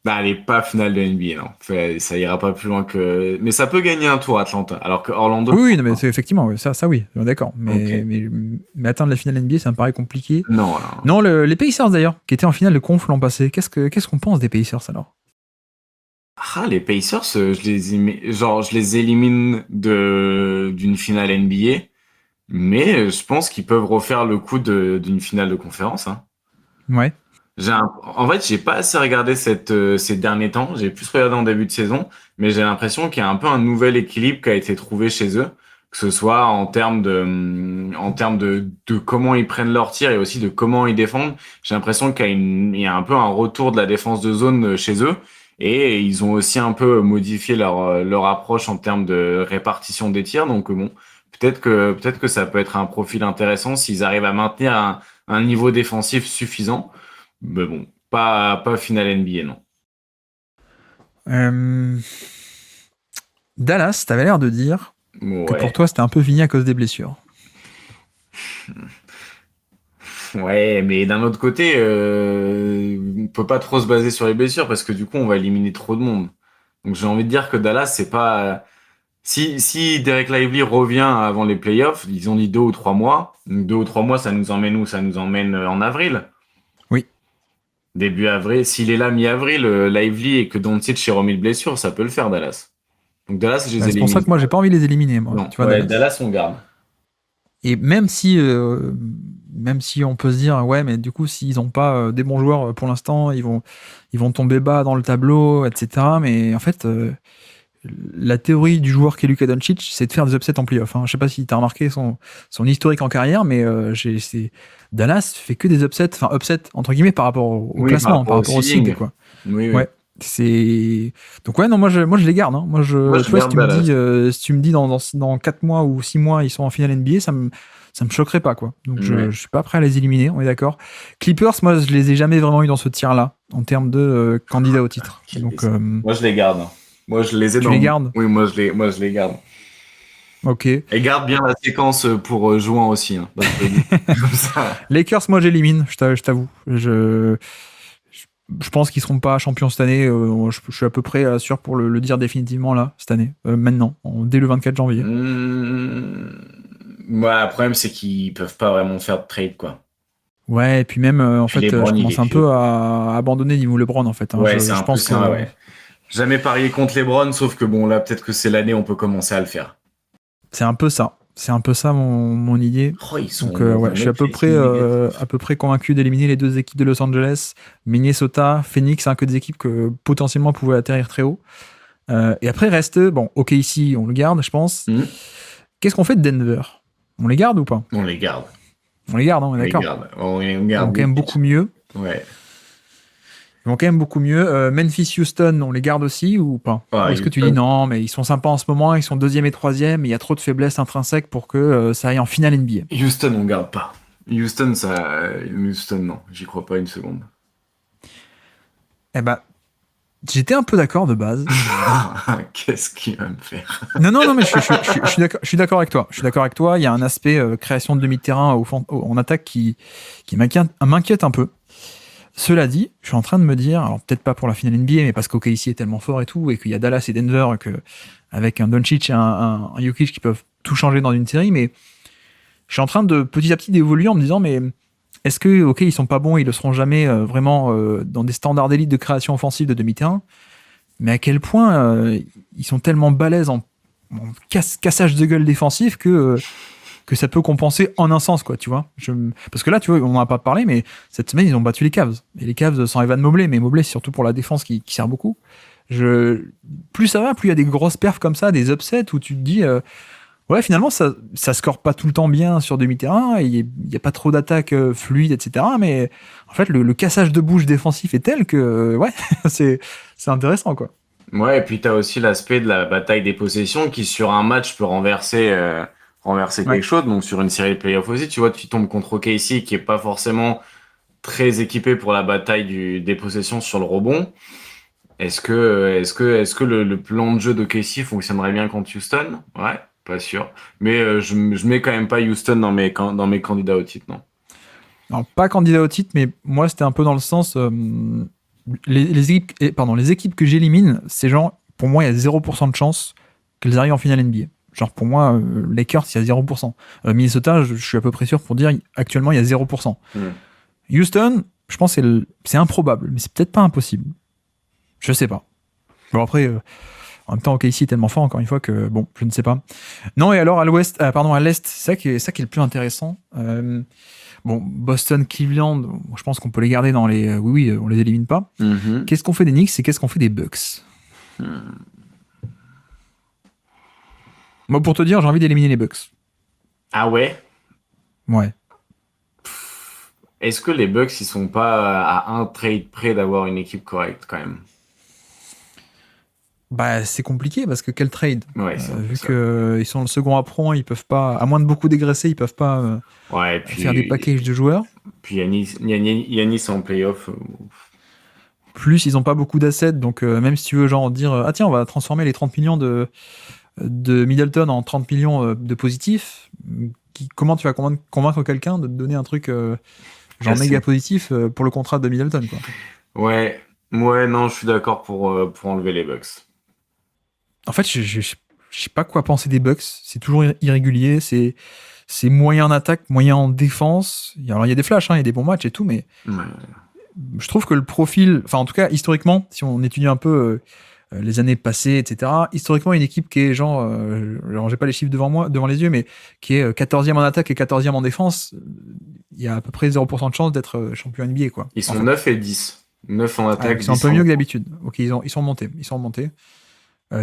Bah, elle est pas finale de NBA, non. Ça ira pas plus loin que. Mais ça peut gagner un tour, Atlanta. Alors que Orlando, je Oui, oui, pense non, mais pas. c'est effectivement, ouais, ça oui, d'accord. Ok. Mais atteindre la finale NBA, ça me paraît compliqué. Non, non. Non, les Pacers d'ailleurs, qui étaient en finale de conf l'an passé, qu'est-ce qu'on pense des Pacers alors? Ah, les Pacers, je les élimine d'une finale NBA, mais je pense qu'ils peuvent refaire le coup d'une finale de conférence, hein. Ouais. En fait, j'ai pas assez regardé ces derniers temps. J'ai plus regardé en début de saison, mais j'ai l'impression qu'il y a un peu un nouvel équilibre qui a été trouvé chez eux, que ce soit en termes de comment ils prennent leurs tirs et aussi de comment ils défendent. J'ai l'impression il y a un peu un retour de la défense de zone chez eux, et ils ont aussi un peu modifié leur approche en termes de répartition des tirs. Donc bon, peut-être que ça peut être un profil intéressant s'ils arrivent à maintenir un niveau défensif suffisant. Mais bon, pas finale NBA, non. Euh, Dallas, t'avais l'air de dire que pour Ouais, toi c'était un peu fini à cause des blessures. ouais, mais d'un autre côté, on peut pas trop se baser sur les blessures parce que du coup, on va éliminer trop de monde. Donc j'ai envie de dire que Dallas, c'est pas. Si Derek Lively revient avant les playoffs, ils ont dit 2 ou 3 mois. Donc 2 ou 3 mois, ça nous emmène où? Ça nous emmène en avril. Oui. Début avril. S'il est là mi-avril, Lively et que Doncic s'est remis de blessure, ça peut le faire, Dallas. Donc Dallas, je les C'est pour ça élimine que moi pas. j'ai pas envie de les éliminer, moi, Non, tu vois, ouais, Dallas. Dallas, on garde. Et même si on peut se dire, ouais, mais du coup, s'ils n'ont pas des bons joueurs pour l'instant, ils vont tomber bas dans le tableau, etc. Mais en fait, la théorie du joueur qu'est Luka Doncic, c'est de faire des upsets en playoff. Je sais pas si tu as remarqué son historique en carrière, mais Dallas fait que des upsets, enfin upsets entre guillemets par rapport au Oui, par classement, rapport par au rapport au seed, seeding. quoi. Oui, oui. Ouais. C'est donc ouais non moi je les garde hein. Moi, Tu je vois garde Dallas. si tu me dis dans 4 mois ou 6 mois ils sont en finale NBA, ça me choquerait pas quoi. Donc Ouais. je suis pas prêt à les éliminer, on est d'accord. Clippers, moi je les ai jamais vraiment eu dans ce tir là en termes de candidats au titre. Quel Donc décès. Moi, je les garde, hein. Moi, je les ai tu les dans. gardes. Oui, moi, je les garde. OK. Et garde bien la séquence pour Jouan aussi, hein. Donc, je le dis. Comme ça. Lakers, moi j'élimine, je t'avoue. Je pense qu'ils seront pas champions cette année. Je suis à peu près sûr pour le dire définitivement là, cette année. Maintenant, dès le 24 janvier. Ouais, le problème, c'est qu'ils peuvent pas vraiment faire de trade, quoi. Ouais, et puis même, en Puis fait, je LeBron, il est commence un vieux. peu à abandonner niveau LeBron, en fait. Ouais, c'est Je un peu pense ça, que ouais. Jamais parié contre LeBron, sauf que bon, là, peut-être que c'est l'année où on peut commencer à le faire. c'est un peu ça. C'est un peu ça mon idée. Oh, ils sont Donc, dans ouais, un je suis upsetting négatif. à peu près convaincu d'éliminer les deux équipes de Los Angeles, Minnesota, Phoenix, que des équipes que potentiellement pouvaient atterrir très haut. Et après, reste, bon, ok, ici, on le garde, je pense. Hmm. Qu'est-ce qu'on fait de Denver? On les garde ou pas? On les garde. On les garde, hein, on On est les d'accord. garde. On les Ils vont garde. quand même beaucoup mieux. Ouais. Ils vont quand même beaucoup mieux. Memphis, Houston, on les garde aussi ou pas? Ah, Ou est-ce que tu dis Houston. non, mais ils sont sympas en ce moment, ils sont deuxième et troisième, il y a trop de faiblesses intrinsèques pour que ça aille en finale NBA. Houston, on garde pas. Houston, non, j'y crois pas une seconde. Eh ben, j'étais un peu d'accord de base. Qu'est-ce qu'il va me faire? Non, mais je suis d'accord avec toi. Je suis d'accord avec toi. Il y a un aspect création de demi-terrain en attaque qui m'inquiète un peu. Cela dit, je suis en train de me dire, alors peut-être pas pour la finale NBA, mais parce qu'OKC est tellement fort et tout, et qu'il y a Dallas et Denver, avec un Doncic et un Jokic qui peuvent tout changer dans une série, mais je suis en train de petit à petit d'évoluer en me disant, mais est-ce que, ok, ils sont pas bons, ils le seront jamais vraiment dans des standards d'élite de création offensive de demi-terrain, mais à quel point ils sont tellement balèzes en cassage de gueule défensif que ça peut compenser en un sens, quoi, tu vois. Parce que là, tu vois, on n'en a pas parlé, mais cette semaine, ils ont battu les Cavs. Et les Cavs sans Evan Mobley, mais Mobley, c'est surtout pour la défense qui sert beaucoup. Plus ça va, plus il y a des grosses perfs comme ça, des upsets où tu te dis, ouais, finalement, ça score pas tout le temps bien sur demi-terrain, il n'y a pas trop d'attaques fluides, etc. Mais en fait, le cassage de bouche défensif est tel que, ouais, c'est intéressant, quoi. Ouais, et puis t'as aussi l'aspect de la bataille des possessions qui, sur un match, peut renverser Ouais. quelque chose. Donc, sur une série de playoffs aussi, tu vois, tu tombes contre OKC qui est pas forcément très équipé pour la bataille des possessions sur le rebond. Est-ce que le plan de jeu de Casey fonctionnerait bien contre Houston? Ouais, pas sûr. Mais je mets quand même pas Houston dans mes candidats au titre, non. Alors, pas candidat au titre, mais moi, c'était un peu dans le sens. Les équipes que j'élimine, c'est genre, pour moi, il y a 0% de chance qu'elles arrivent en finale NBA. Genre, pour moi, Lakers, il y a 0%. Minnesota, je suis à peu près sûr pour dire, actuellement, il y a 0%. Houston, je pense que c'est improbable, mais c'est peut-être pas impossible. Je sais pas. Bon, après, en même temps, OKC est tellement fort, encore une fois, que bon, je ne sais pas. Non, et alors, à l'Est, c'est ça qui est le plus intéressant. Bon, Boston, Cleveland, je pense qu'on peut les garder dans les. Oui, on les élimine pas. Qu'est-ce qu'on fait des Knicks et qu'est-ce qu'on fait des Bucks? Moi, pour te dire, j'ai envie d'éliminer les Bucks. Ah ouais? Ouais. Est-ce que les Bucks, ils sont pas à un trade près d'avoir une équipe correcte quand même? Bah, c'est compliqué parce que quel trade? Ouais, c'est un peu Vu ça. qu'ils sont le second apron, ils peuvent pas, à moins de beaucoup dégraisser, ils peuvent pas Ouais, faire des packages de joueurs. puis Yanis en playoff. Plus, ils ont pas beaucoup d'assets, donc même si tu veux genre dire ah tiens, on va transformer les 30 millions de Middleton en 30 millions de positifs, comment tu vas convaincre quelqu'un de te donner un truc genre méga positif pour le contrat de Middleton, quoi. Ouais, non, je suis d'accord pour enlever les Bucks. En fait, je sais pas quoi penser des Bucks. C'est toujours irrégulier. C'est moyen en attaque, moyen en défense. Alors, il y a des flashs, il y a des bons matchs et tout, mais Ouais. je trouve que le profil, enfin, en tout cas, historiquement, si on étudie un peu les années passées, etc., historiquement, une équipe qui est genre j'ai pas les chiffres devant les yeux, mais qui est 14e en attaque et 14e en défense, il y a à peu près 0% de chance d'être champion NBA, quoi. Ils sont 9 et 10. 9 en attaque, c'est un 10 peu en mieux que d'habitude. Ok, ils sont remontés.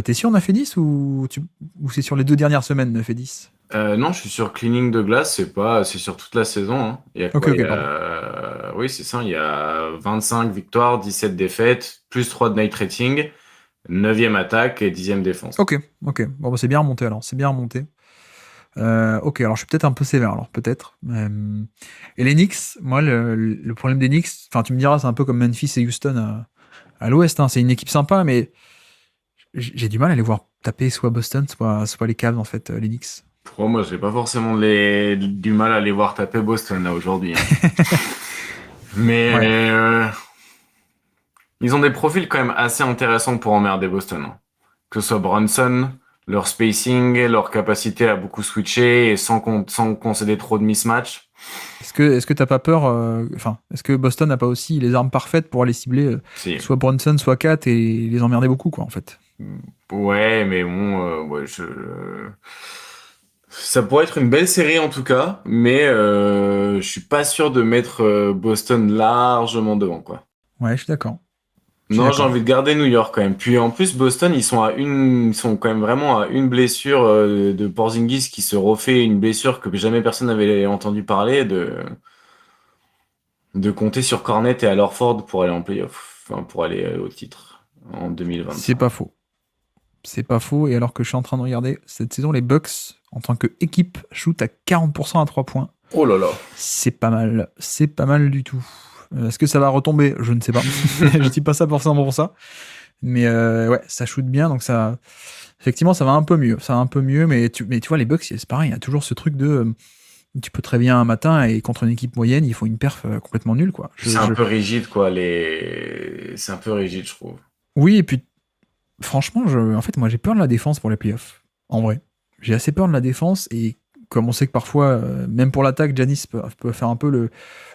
T'es sûr on a fait 10 ou c'est sur les 2 dernières semaines 9 et 10? Non, je suis sur cleaning de glace, c'est sur toute la saison, hein. Il y a Ok, quoi? pardon. Oui, c'est ça, il y a 25 victoires, 17 défaites, plus 3 de night rating, 9e attaque et 10e défense. Ok. Bon, bah, c'est bien remonté alors. C'est bien remonté. Ok, alors je suis peut-être un peu sévère alors, peut-être. Et les Knicks, moi, le problème des Knicks, enfin, tu me diras, c'est un peu comme Memphis et Houston à l'ouest, hein. C'est une équipe sympa, mais j'ai du mal à les voir taper soit Boston, soit les Cavs, en fait, les Knicks. Moi, j'ai pas forcément du mal à les voir taper Boston là aujourd'hui, hein. Mais Ouais. ils ont des profils quand même assez intéressants pour emmerder Boston, hein. Que ce soit Brunson, leur spacing, leur capacité à beaucoup switcher et sans concéder trop de mismatch. Est-ce que t'as pas peur, enfin, est-ce que Boston n'a pas aussi les armes parfaites pour aller cibler Si. soit Brunson, soit Kat et les emmerder beaucoup, quoi, en fait? Ouais, mais bon, ça pourrait être une belle série en tout cas, mais je suis pas sûr de mettre Boston largement devant, quoi. Ouais, je suis d'accord. Je suis Non, j'ai d'accord. envie de garder New York quand même. Puis en plus, Boston, ils sont quand même vraiment à une blessure de Porzingis qui se refait une blessure que jamais personne n'avait entendu parler de compter sur Cornet et Al Horford pour aller en playoff, enfin pour aller au titre en C'est 2025. pas faux. C'est pas faux. Et alors que je suis en train de regarder cette saison, les Bucks, en tant qu'équipe, shootent à 40% à 3 points. Oh là là. C'est pas mal. C'est pas mal du tout. Est-ce que ça va retomber? Je ne sais pas. Je dis pas ça forcément pour ça. Mais ouais, ça shoot bien. Donc ça. Effectivement, ça va un peu mieux. Ça va un peu mieux. Mais tu vois, les Bucks, c'est pareil. Il y a toujours ce truc de. Tu peux te réveiller un matin et contre une équipe moyenne, il faut une perf complètement nulle, quoi. C'est un peu rigide, quoi. C'est un peu rigide, je trouve. Oui, et puis franchement, en fait, moi, j'ai peur de la défense pour les playoffs. En vrai. J'ai assez peur de la défense et comme on sait que parfois, même pour l'attaque, Giannis peut faire un peu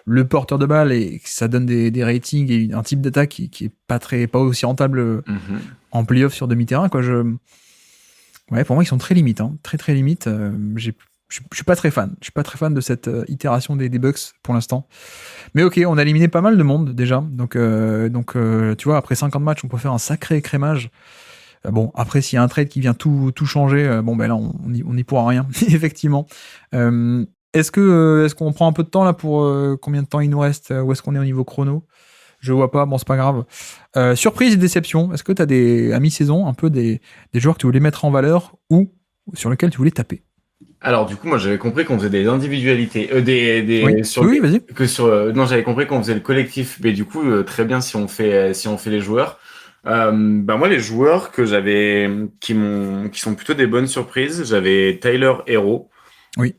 le porteur de balle et que ça donne des ratings et un type d'attaque qui est pas aussi rentable en playoff sur demi-terrain, quoi. Ouais, pour moi, ils sont très limites, hein. Très, très limites. Je suis pas très fan. Je suis pas très fan de cette itération des Bucks pour l'instant. Mais ok, on a éliminé pas mal de monde déjà. Donc, tu vois, après 50 matchs, on peut faire un sacré écrémage. Bon, après, s'il y a un trade qui vient tout changer, bon, ben là, on y pourra rien, effectivement. Est-ce qu'on prend un peu de temps là pour combien de temps il nous reste? Où est-ce qu'on est au niveau chrono? Je vois pas, bon, c'est pas grave. Surprise et déception, est-ce que tu as à mi-saison un peu des joueurs que tu voulais mettre en valeur ou sur lesquels tu voulais taper? Alors du coup, moi j'avais compris qu'on faisait des individualités, Oui, oui, vas-y. non, j'avais compris qu'on faisait le collectif. Mais du coup, très bien si on fait les joueurs. Moi, les joueurs que j'avais, qui sont plutôt des bonnes surprises, j'avais Tyler Hero. Oui.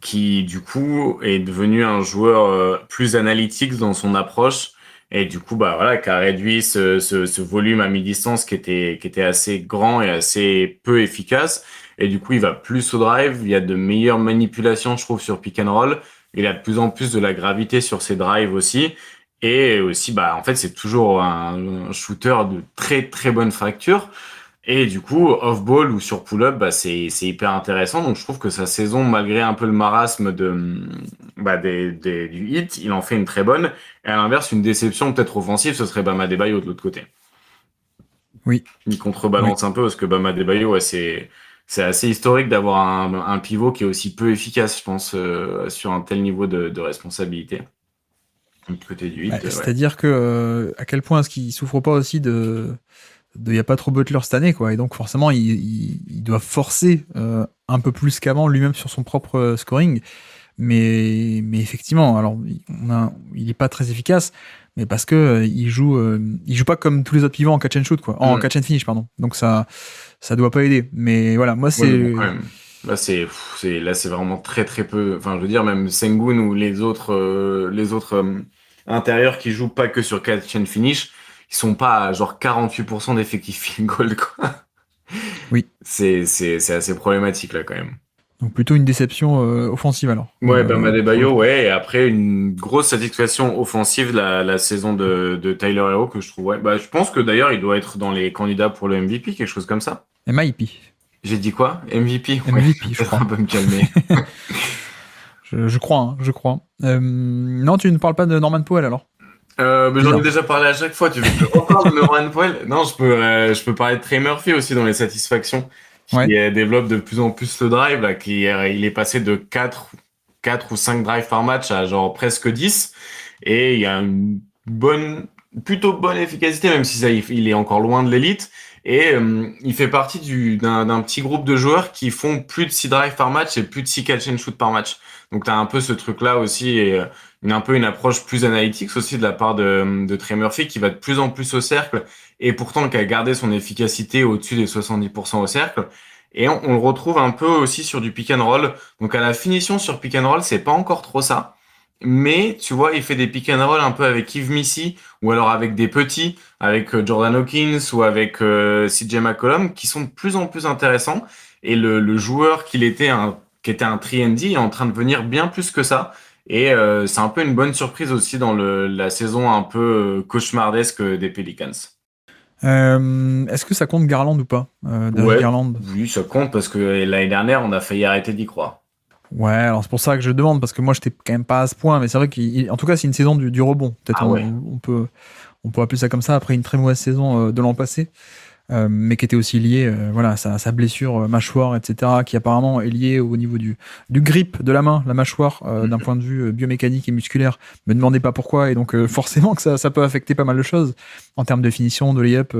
qui du coup est devenu un joueur plus analytique dans son approche et du coup bah voilà qui a réduit ce volume à mi-distance qui était assez grand et assez peu efficace et du coup il va plus au drive, il y a de meilleures manipulations je trouve sur pick and roll, il a de plus en plus de la gravité sur ses drives aussi et aussi bah en fait c'est toujours un shooter de très très bonne fracture. Et du coup, off-ball ou sur pull-up, bah, c'est hyper intéressant. Donc, je trouve que sa saison, malgré un peu le marasme du hit, il en fait une très bonne. Et à l'inverse, une déception peut-être offensive, ce serait Bam Adebayo de l'autre côté. Oui. Il contrebalance un peu parce que Bam Adebayo, ouais, c'est assez historique d'avoir un pivot qui est aussi peu efficace, je pense, sur un tel niveau de responsabilité. Du côté du hit, ouais. C'est-à-dire que à quel point est-ce qu'il souffre pas aussi il n'y a pas trop Butler cette année, quoi. Et donc, forcément, il doit forcer un peu plus qu'avant lui-même sur son propre scoring. Mais effectivement, alors, il n'est pas très efficace, mais parce que il joue pas comme tous les autres pivots en catch and shoot, quoi. En catch and finish, pardon. Donc, ça doit pas aider. Mais voilà, moi, c'est. Ouais, bon, quand même. Là, c'est vraiment très très peu. Enfin, je veux dire, même Sengun ou les autres intérieurs qui jouent pas que sur catch and finish, ils sont pas à genre 48% d'effectif field goal, quoi. Oui. C'est assez problématique, là, quand même. Donc, plutôt une déception offensive, alors. Ouais, Bam Adebayo, ouais. Et après, une grosse satisfaction offensive, la saison de Tyler Hero, que je trouve, ouais. Bah, je pense que d'ailleurs, il doit être dans les candidats pour le MVP, quelque chose comme ça. MIP. J'ai dit quoi? MVP? MVP, ouais, je crois. Un peu me calmer. je crois, hein, je crois. Non, tu ne parles pas de Norman Powell, alors? Mais j'en ai déjà parlé à chaque fois. Tu veux que je reparle de Norman Powell? Non, je peux parler de Trey Murphy aussi dans les satisfactions, qui développe de plus en plus le drive, là, il est passé de 4 ou 5 drives par match à genre presque 10. Et il y a une plutôt bonne efficacité, même si il est encore loin de l'élite. Et il fait partie d'un petit groupe de joueurs qui font plus de 6 drives par match et plus de 6 catch and shoot par match. Donc, tu as un peu ce truc-là aussi et un peu une approche plus analytique aussi de la part de Trey Murphy qui va de plus en plus au cercle et pourtant qui a gardé son efficacité au-dessus des 70% au cercle. Et on le retrouve un peu aussi sur du pick and roll. Donc, à la finition sur pick and roll, c'est pas encore trop ça. Mais tu vois, il fait des pick and roll un peu avec Yves Missy ou alors avec des petits, avec Jordan Hawkins ou avec CJ McCollum qui sont de plus en plus intéressants. Et le joueur qui était un 3&D est en train de venir bien plus que ça. Et c'est un peu une bonne surprise aussi dans la saison un peu cauchemardesque des Pelicans. Est-ce que ça compte Garland ou pas Garland. Oui, ça compte parce que l'année dernière, on a failli arrêter d'y croire. Ouais, alors c'est pour ça que je demande, parce que moi, j'étais quand même pas à ce point, mais c'est vrai qu'en tout cas, c'est une saison du rebond. Peut-être on peut appeler ça comme ça, après une très mauvaise saison de l'an passé, mais qui était aussi liée à sa blessure mâchoire, etc., qui apparemment est liée au niveau du grip de la main, la mâchoire, d'un point de vue biomécanique et musculaire. Me demandez pas pourquoi, et donc forcément que ça peut affecter pas mal de choses, en termes de finition, de layup,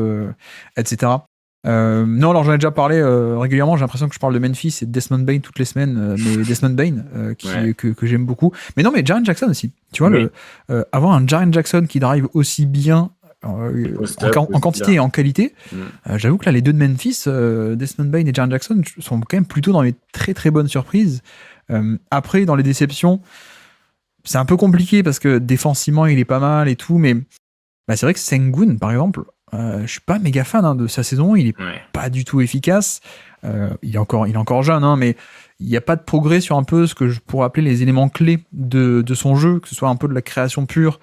etc. Non, alors j'en ai déjà parlé régulièrement. J'ai l'impression que je parle de Memphis et de Desmond Bane toutes les semaines, mais Desmond Bane que j'aime beaucoup. Mais non, mais Jaren Jackson aussi. Tu vois, avoir un Jaren Jackson qui drive aussi bien en quantité et en qualité. J'avoue que là, les deux de Memphis, Desmond Bane et Jaren Jackson, sont quand même plutôt dans les très très bonnes surprises. Après, dans les déceptions, c'est un peu compliqué parce que défensivement, il est pas mal et tout, mais c'est vrai que Sengun, par exemple. Je suis pas méga fan de sa saison, il est pas du tout efficace. Il est encore jeune, mais il n'y a pas de progrès sur un peu ce que je pourrais appeler les éléments clés de son jeu, que ce soit un peu de la création pure,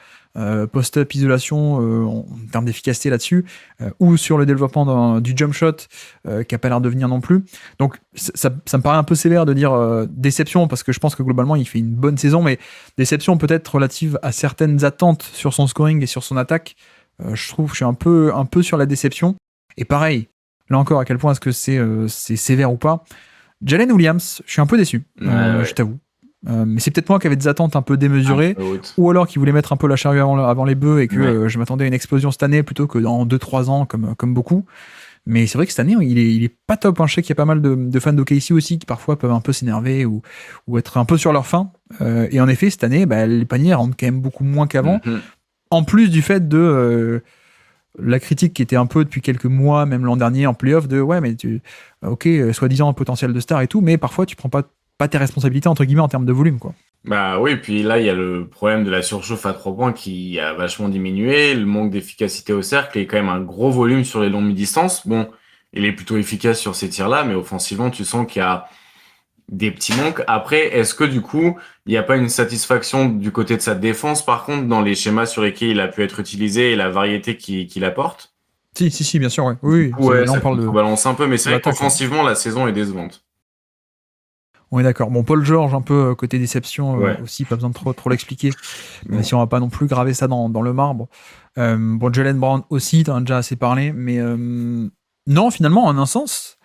post-up, isolation, en termes d'efficacité là-dessus, ou sur le développement du jump shot, qui n'a pas l'air de venir non plus. Donc ça me paraît un peu sévère de dire déception, parce que je pense que globalement il fait une bonne saison, mais déception peut-être relative à certaines attentes sur son scoring et sur son attaque. Je trouve que je suis un peu sur la déception. Et pareil, là encore, à quel point est-ce que c'est sévère ou pas. Jalen Williams, je suis un peu déçu, je t'avoue. Mais c'est peut-être moi qui avais des attentes un peu démesurées, ou alors qui voulait mettre un peu la charrue avant les bœufs et que je m'attendais à une explosion cette année plutôt que dans 2-3 ans comme beaucoup. Mais c'est vrai que cette année, il est pas top. Je sais qu'il y a pas mal de fans d'OKC aussi qui parfois peuvent un peu s'énerver ou être un peu sur leur faim. Et en effet, cette année, les paniers rentrent quand même beaucoup moins qu'avant. En plus du fait de la critique qui était un peu depuis quelques mois, même l'an dernier en playoff, de mais soi-disant un potentiel de star et tout, mais parfois tu prends pas pas tes responsabilités entre guillemets en termes de volume, quoi. Bah oui, puis là, il y a le problème de la surchauffe à 3 points qui a vachement diminué, le manque d'efficacité au cercle et quand même un gros volume sur les longues mi-distances. Bon, il est plutôt efficace sur ces tirs-là, mais offensivement, tu sens qu'il y a des petits manques. Après, est-ce que du coup, il n'y a pas une satisfaction du côté de sa défense, par contre, dans les schémas sur lesquels il a pu être utilisé et la variété qu'il apporte? Si, bien sûr, ouais. Oui, Ouais, là on ça parle de contrebalance un peu, mais c'est vrai l'attaque. qu'offensivement, la saison est décevante. On est d'accord. Bon, Paul George, un peu côté déception Ouais. aussi, pas besoin de trop l'expliquer, Bon. même si on va pas non plus graver ça dans le marbre. Bon, Jalen Brown aussi, t'en as déjà assez parlé, mais non, finalement, en un sens,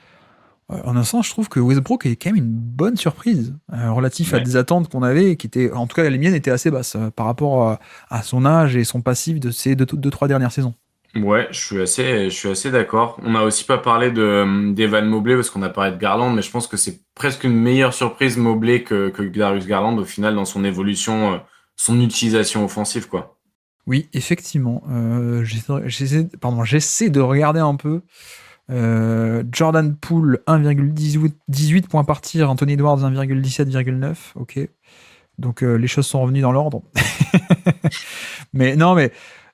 je trouve que Westbrook est quand même une bonne surprise relatif à Ouais. des attentes qu'on avait, qui étaient, en tout cas, les miennes étaient assez basses par rapport à son âge et son passif de ces 2-3 dernières saisons. Ouais, je suis assez d'accord. On n'a aussi pas parlé d'Evan Mobley parce qu'on a parlé de Garland, mais je pense que c'est presque une meilleure surprise Mobley que Darius Garland au final dans son évolution, son utilisation offensive, quoi. Oui, effectivement. J'essaie de regarder un peu. Jordan Poole 1,18 points par tir, Anthony Edwards 1,17,9. Ok. Donc les choses sont revenues dans l'ordre. mais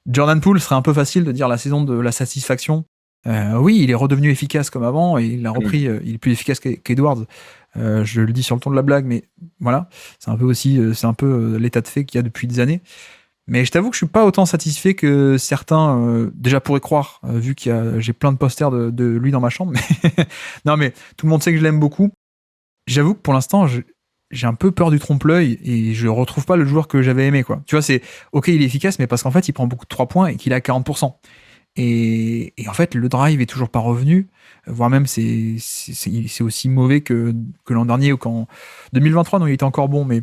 Jordan Poole serait un peu facile de dire la saison de la satisfaction. Oui, il est redevenu efficace comme avant et il a repris. Il est plus efficace qu'Edwards. Je le dis sur le ton de la blague, mais voilà, c'est un peu l'état de fait qu'il y a depuis des années. Mais je t'avoue que je suis pas autant satisfait que certains déjà pourraient croire, vu j'ai plein de posters de lui dans ma chambre. Mais non, mais tout le monde sait que je l'aime beaucoup. J'avoue que pour l'instant, j'ai un peu peur du trompe-l'œil et je retrouve pas le joueur que j'avais aimé, quoi. Tu vois, c'est ok, il est efficace, mais parce qu'en fait, il prend beaucoup de 3 points et qu'il est à 40%. Et en fait, le drive est toujours pas revenu, voire même c'est aussi mauvais que l'an dernier ou qu'en 2023, donc il était encore bon, mais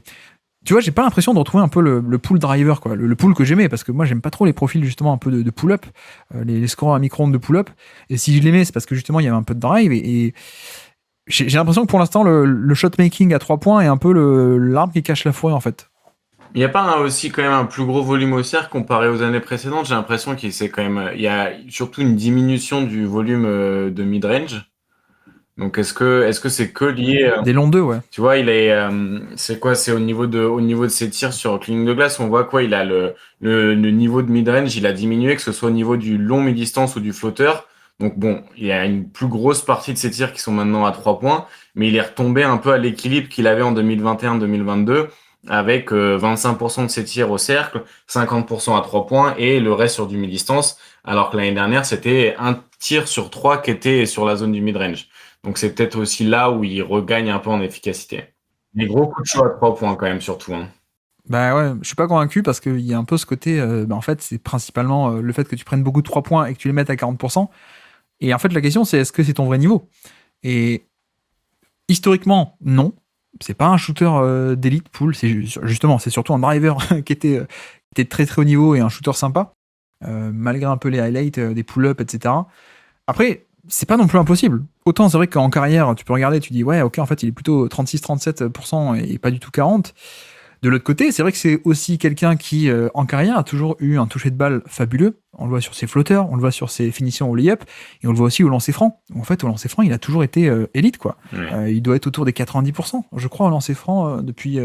tu vois, j'ai pas l'impression de retrouver un peu le pull driver, quoi, le pull que j'aimais, parce que moi j'aime pas trop les profils justement un peu de pull-up, les scores à micro-ondes de pull-up, et si je l'aimais, c'est parce que justement il y avait un peu de drive, et j'ai l'impression que pour l'instant le shot-making à 3 points est un peu l'arbre qui cache la forêt en fait. Il n'y a pas aussi quand même un plus gros volume au cercle comparé aux années précédentes. J'ai l'impression il y a surtout une diminution du volume de mid-range. Donc est-ce que c'est que lié Des longs deux, ouais. tu vois, c'est quoi? C'est au niveau de ses tirs sur cleaning de glace, on voit quoi? Il a le niveau de mid-range, il a diminué, que ce soit au niveau du long mi-distance ou du flotteur. Donc bon, il y a une plus grosse partie de ses tirs qui sont maintenant à 3 points, mais il est retombé un peu à l'équilibre qu'il avait en 2021-2022, avec 25% de ses tirs au cercle, 50% à 3 points et le reste sur du mi-distance, alors que l'année dernière, c'était un tir sur 3 qui était sur la zone du mid-range. Donc c'est peut-être aussi là où il regagne un peu en efficacité. Des gros coups de chaud à 3 points quand même surtout. Hein. Bah ouais, je suis pas convaincu parce qu'il y a un peu ce côté, en fait, c'est principalement le fait que tu prennes beaucoup de 3 points et que tu les mettes à 40%. Et en fait, la question, c'est est-ce que c'est ton vrai niveau? Et historiquement, non. C'est pas un shooter d'élite pool, c'est surtout un driver qui était très très haut niveau et un shooter sympa, malgré un peu les highlights, des pull-ups, etc. Après, c'est pas non plus impossible. Autant c'est vrai qu'en carrière, tu peux regarder, tu dis ouais, ok, en fait, il est plutôt 36-37% et pas du tout 40%. De l'autre côté, c'est vrai que c'est aussi quelqu'un qui, en carrière, a toujours eu un toucher de balle fabuleux. On le voit sur ses flotteurs, on le voit sur ses finitions au lay-up, et on le voit aussi au lancer franc. En fait, au lancer franc, il a toujours été élite, quoi. Ouais. Il doit être autour des 90%, je crois, au lancer franc depuis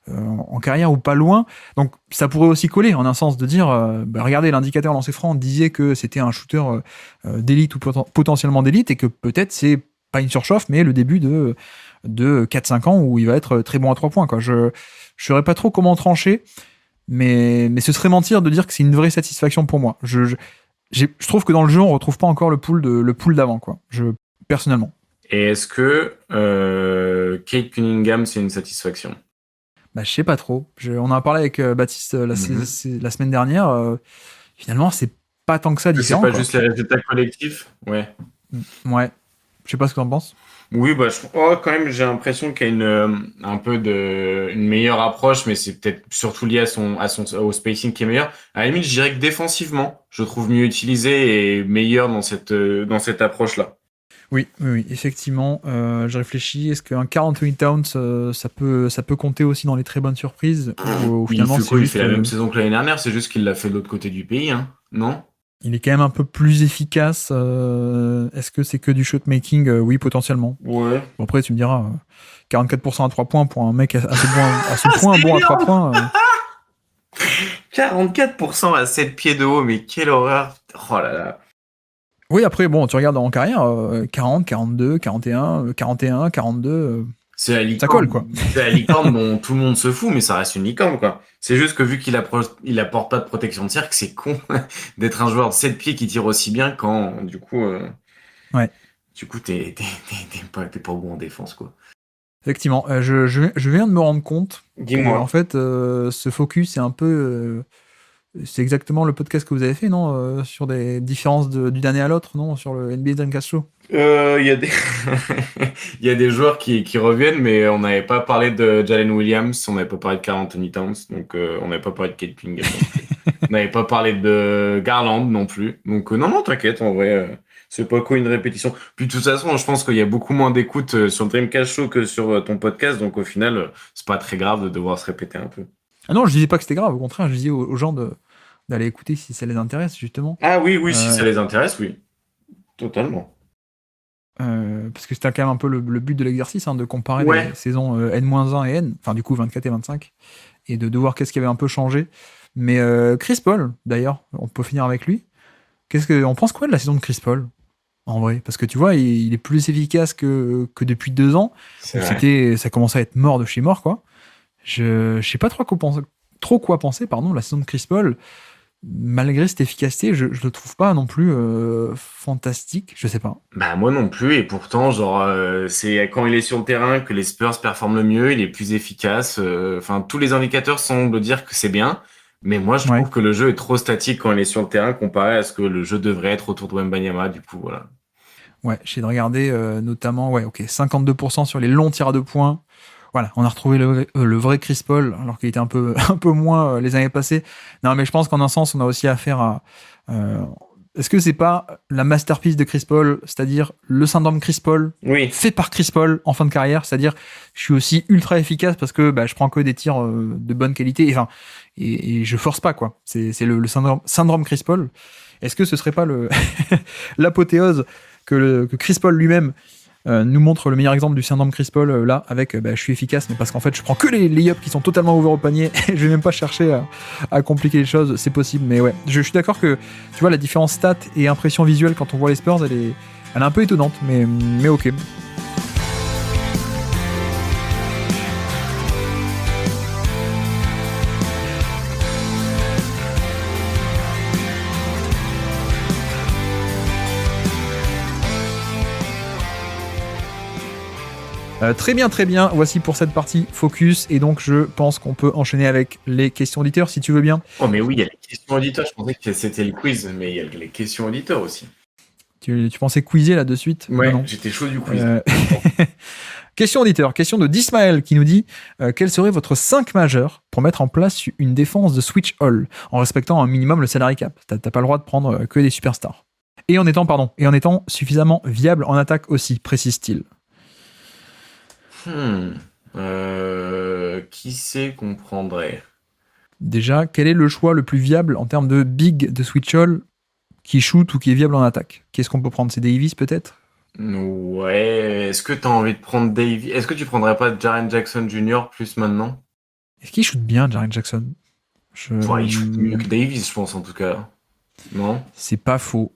en carrière ou pas loin. Donc, ça pourrait aussi coller en un sens de dire, regardez, l'indicateur lancer franc disait que c'était un shooter d'élite ou potentiellement d'élite, et que peut-être c'est pas une surchauffe, mais le début de 4-5 ans où il va être très bon à 3 points, quoi. Je saurais pas trop comment trancher, mais ce serait mentir de dire que c'est une vraie satisfaction pour moi. Je trouve que dans le jeu, on retrouve pas encore le pool d'avant, quoi. Personnellement. Et est-ce que Kate Cunningham c'est une satisfaction? Bah, je sais pas trop. On en a parlé avec Baptiste la semaine dernière. Finalement, c'est pas tant que ça différent. C'est pas quoi. juste les résultats collectifs? Ouais. Ouais. Je sais pas ce que t'en penses. Oui, bah, quand même, j'ai l'impression qu'il y a un peu une meilleure approche, mais c'est peut-être surtout lié au spacing qui est meilleur. À la limite, je dirais que défensivement, je trouve mieux utilisé et meilleur dans cette approche-là. Oui, effectivement. Je réfléchis. Est-ce qu'un Karl Anthony Towns, ça peut compter aussi dans les très bonnes surprises ou finalement, Il fait la même saison que l'année dernière, c'est juste qu'il l'a fait de l'autre côté du pays, hein, non? Il est quand même un peu plus efficace. Est-ce que c'est que du shot-making? Oui, potentiellement. Ouais. Bon, après, tu me diras, 44% à 3 points pour un mec à ce point C'est bon à 3 énorme. points. 44% à 7 pieds de haut, mais quelle horreur. Oh là là. Oui, après, bon, tu regardes en carrière, 40, 42, 41, 41, 42, C'est la ça colle, licorne. quoi. C'est la licorne dont tout le monde se fout, mais ça reste une licorne, quoi. C'est juste que vu il apporte pas de protection de tir, que c'est con d'être un joueur de 7 pieds qui tire aussi bien quand, Ouais, t'es pas bon en défense, quoi. effectivement. Je viens de me rendre compte que, en Dis-moi. fait, ce focus, c'est un peu. C'est exactement le podcast que vous avez fait, non? Sur des différences d'une année à l'autre, non? Sur le NBA Duncast Show. Il y a des, il y a des joueurs qui reviennent, mais on n'avait pas parlé de Jalen Williams, on n'avait pas parlé de Karl Anthony Towns, donc on n'avait pas parlé de Kate Cunningham non plus. On n'avait pas parlé de Garland non plus. Donc non, t'inquiète, en vrai, c'est pas quoi une répétition. Puis de toute façon, je pense qu'il y a beaucoup moins d'écoute sur le Dreamcast Show que sur ton podcast, donc au final, c'est pas très grave de devoir se répéter un peu. Ah non, je disais pas que c'était grave, au contraire, je disais aux gens d'aller écouter si ça les intéresse, justement. Ah oui, si Euh, ça les intéresse, oui. Totalement. Parce que c'était quand même un peu le but de l'exercice, hein, de comparer Ouais. les saisons N-1 et N, enfin du coup 24 et 25, et de voir qu'est-ce qui avait un peu changé. Mais Chris Paul, d'ailleurs, on peut finir avec lui. On pense quoi de la saison de Chris Paul, en vrai? Parce que tu vois, il est plus efficace que depuis 2 ans, C'est où vrai. ça commençait à être mort de chez mort, quoi. Je sais pas trop quoi penser, pardon, de la saison de Chris Paul. Malgré cette efficacité, je le trouve pas non plus fantastique, je sais pas. Bah moi non plus, et pourtant genre c'est quand il est sur le terrain que les Spurs performent le mieux, il est plus efficace. Enfin tous les indicateurs semblent dire que c'est bien, mais moi je Ouais. trouve que le jeu est trop statique quand il est sur le terrain comparé à ce que le jeu devrait être autour de Wembanyama. Du coup voilà. Ouais, j'ai de regarder notamment, ouais, ok, 52% sur les longs tirs à 2 points. Voilà, on a retrouvé le vrai Chris Paul, alors qu'il était un peu moins les années passées. Non, mais je pense qu'en un sens, on a aussi affaire à. euh, Est-ce que c'est pas la masterpiece de Chris Paul, c'est-à-dire le syndrome Chris Paul Oui, fait par Chris Paul en fin de carrière, c'est-à-dire je suis aussi ultra efficace parce que bah, je prends que des tirs de bonne qualité, enfin, et je force pas quoi. C'est le syndrome Chris Paul. Est-ce que ce serait pas l'apothéose que Chris Paul lui-même nous montre le meilleur exemple du syndrome Chris Paul là avec bah, je suis efficace mais parce qu'en fait je prends que les layups qui sont totalement ouverts au panier et je vais même pas chercher à compliquer les choses, c'est possible, mais ouais, je suis d'accord que tu vois la différence stats et impression visuelle quand on voit les Spurs, elle est un peu étonnante, mais ok. Très bien, très bien. Voici pour cette partie focus. Et donc, je pense qu'on peut enchaîner avec les questions auditeurs, si tu veux bien. oh mais oui, il y a les questions auditeurs, je pensais que c'était le quiz, mais il y a les questions auditeurs aussi. Tu pensais quizer là de suite? Bah Ouais, non. j'étais chaud du quiz. Question auditeur, question de Dismael qui nous dit quel serait votre 5 majeur pour mettre en place une défense de switch all en respectant un minimum le salary cap. T'as pas le droit de prendre que des superstars. Et en étant suffisamment viable en attaque aussi, précise-t-il. Qui c'est qu'on prendrait? Déjà, quel est le choix le plus viable en termes de big de switch all qui shoot ou qui est viable en attaque? Qu'est-ce qu'on peut prendre? C'est Davis peut-être? Ouais, est-ce que t'as envie de prendre Davy? Est-ce que tu prendrais pas Jaren Jackson Jr. plus maintenant? Est-ce qu'il shoot bien, Jaren Jackson? Ouais, il shoot mieux que Davis, je pense en tout cas. Non? C'est pas faux.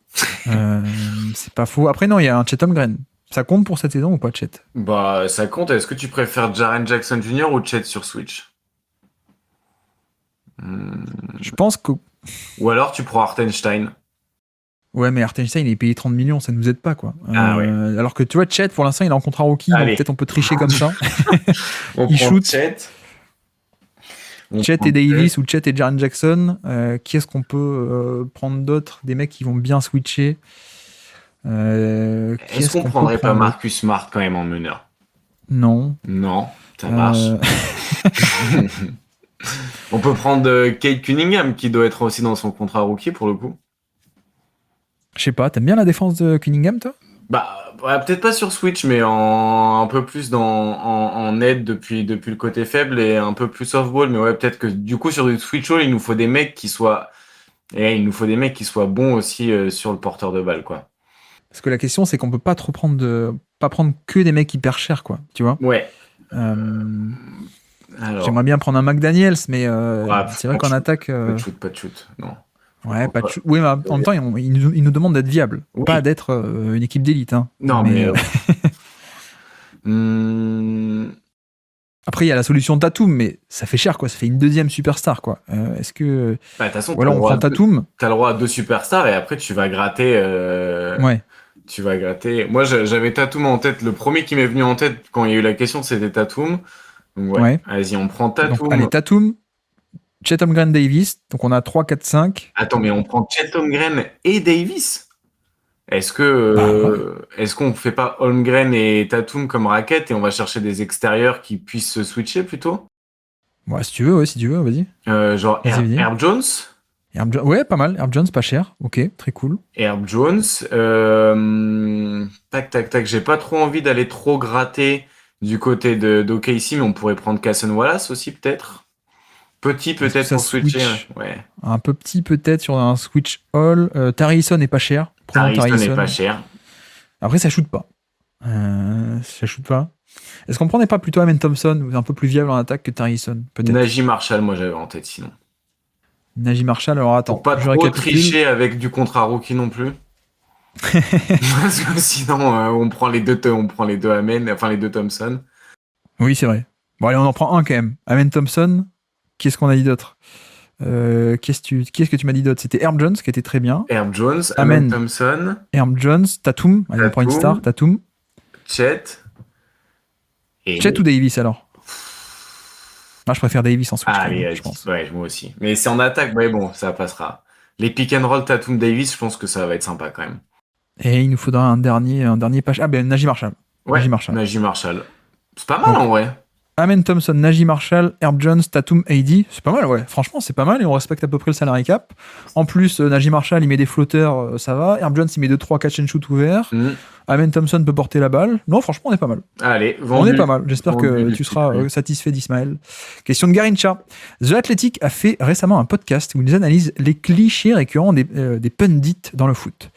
C'est pas faux. Après, non, il y a un Chet Holmgren. Ça compte pour cette saison ou pas, Chet? Bah, ça compte. Est-ce que tu préfères Jaren Jackson Jr. ou Chet sur Switch? Je pense que. Ou alors tu prends Hartenstein. Ouais, mais Hartenstein, il est payé 30 millions, ça nous aide pas, quoi. Ah ouais. Alors que tu vois, Chet, pour l'instant, il est en contrat rookie, donc Allez. peut-être on peut tricher comme ça. On Il prend shoot. Chet. On Chet prend et Davis ou Chet et Jaren Jackson. Qui est-ce qu'on peut prendre d'autres? Des mecs qui vont bien switcher. Est-ce qu'on prendrait pas Marcus Smart quand même en meneur? Non. Non, ça marche. On peut prendre Kate Cunningham qui doit être aussi dans son contrat rookie pour le coup. Je sais pas, t'aimes bien la défense de Cunningham, toi? Bah, ouais, peut-être pas sur Switch, mais un peu plus en aide depuis le côté faible et un peu plus off-ball. Mais ouais, peut-être que du coup, sur du Switch All, il nous faut des mecs qui soient Et il nous faut des mecs qui soient bons aussi sur le porteur de balle, quoi. Parce que la question, c'est qu'on peut pas trop pas prendre que des mecs hyper chers, quoi. Tu vois. Ouais. J'aimerais bien prendre un McDaniels, mais c'est vrai qu'en attaque. Pas de shoot, non. Ouais, pas de shoot. Oui, mais en même temps, il nous demande d'être viable, pas d'être une équipe d'élite. Hein. Non, mais. Après, il y a la solution Tatum, mais ça fait cher, quoi. Ça fait une deuxième superstar, quoi. Est-ce que. Bah, de toute façon, ou alors on prend Tatum. T'as le droit à 2 superstars et après tu vas gratter. Ouais. Tu vas gratter. Moi, j'avais Tatum en tête. Le premier qui m'est venu en tête quand il y a eu la question, c'était Tatum. Donc, ouais. Vas-y, on prend Tatum. Donc, allez, Tatum, Chet Holmgren Davis. Donc, on a 3, 4, 5. Attends, mais on prend Chet Holmgren et Davis? Est-ce que est-ce qu'on fait pas Holmgren et Tatum comme raquette et on va chercher des extérieurs qui puissent se switcher plutôt? Ouais, si tu veux, vas-y. Genre Herb Jones? Ouais, pas mal. Herb Jones, pas cher. Ok, très cool. Herb Jones. Tac. J'ai pas trop envie d'aller trop gratter du côté d'OKC, mais on pourrait prendre Cason Wallace aussi, peut-être. Petit, peut-être, pour switcher. Ouais. Un peu petit, peut-être, sur un switch all. Tarison n'est pas cher. Tarison n'est pas cher. Après, ça shoot pas. Est-ce qu'on prenait pas plutôt Amen Thompson, un peu plus viable en attaque que Tarison, peut-être? Najee Marshall, moi, j'avais en tête, sinon. Najee Marshall, alors attends. Pour pas trop tricher avec du contrat rookie non plus. Parce que sinon, on prend les deux Amen, enfin les deux Thompson. Oui, c'est vrai. Bon, allez, on en prend un quand même. Amen Thompson. Qu'est-ce qu'on a dit d'autre? Qu'est-ce que tu m'as dit d'autre? C'était Herb Jones qui était très bien. Herb Jones, Amen Thompson. Herb Jones, Tatum. Allez, on prend une star, Tatum. Chet. Chet ou Davis alors? Moi, je préfère Davis en switch. Allez, je pense. Ouais, moi aussi. Mais c'est en attaque, ouais, bon, ça passera. Les pick and roll Tatum Davis, je pense que ça va être sympa quand même. Et il nous faudra un dernier page. Ah ben Najee Marshall. Ouais, Najee Marshall. C'est pas mal en vrai. Amen Thompson, Najee Marshall, Herb Jones, Tatum, AD. C'est pas mal, ouais. Franchement, c'est pas mal et on respecte à peu près le salary cap. En plus, Najee Marshall, il met des flotteurs, ça va. Herb Jones, il met 2-3 catch and shoot ouverts. Amen Thompson peut porter la balle. Non, franchement, on est pas mal. Allez, on est pas mal. J'espère que tu seras satisfait d'Ismaël. Question de Garincha. The Athletic a fait récemment un podcast où ils analysent les clichés récurrents des pundits dans le foot.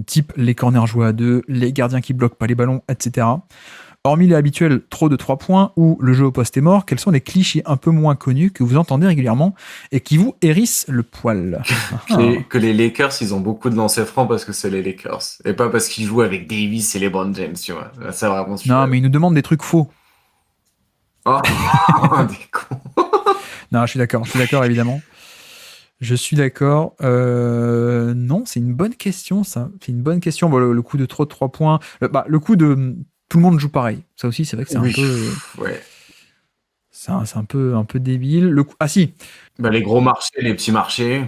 Type les corners joués à 2, les gardiens qui bloquent pas les ballons, etc. Hormis les habituels trop de 3 points ou le jeu au poste est mort, quels sont les clichés un peu moins connus que vous entendez régulièrement et qui vous hérissent le poil? Que les Lakers, ils ont beaucoup de lancers francs parce que c'est les Lakers. Et pas parce qu'ils jouent avec Davis et LeBron James, tu vois. Ça vraiment non, mais ils nous demandent des trucs faux. Oh, des cons. Non, je suis d'accord, évidemment. Je suis d'accord. Non, c'est une bonne question, ça. C'est une bonne question. Bon, le coup de trop de 3 points. Le coup de... Tout le monde joue pareil. Ça aussi, c'est vrai que c'est un peu... Ouais. C'est un peu débile. Ah si. Les gros marchés, les petits marchés.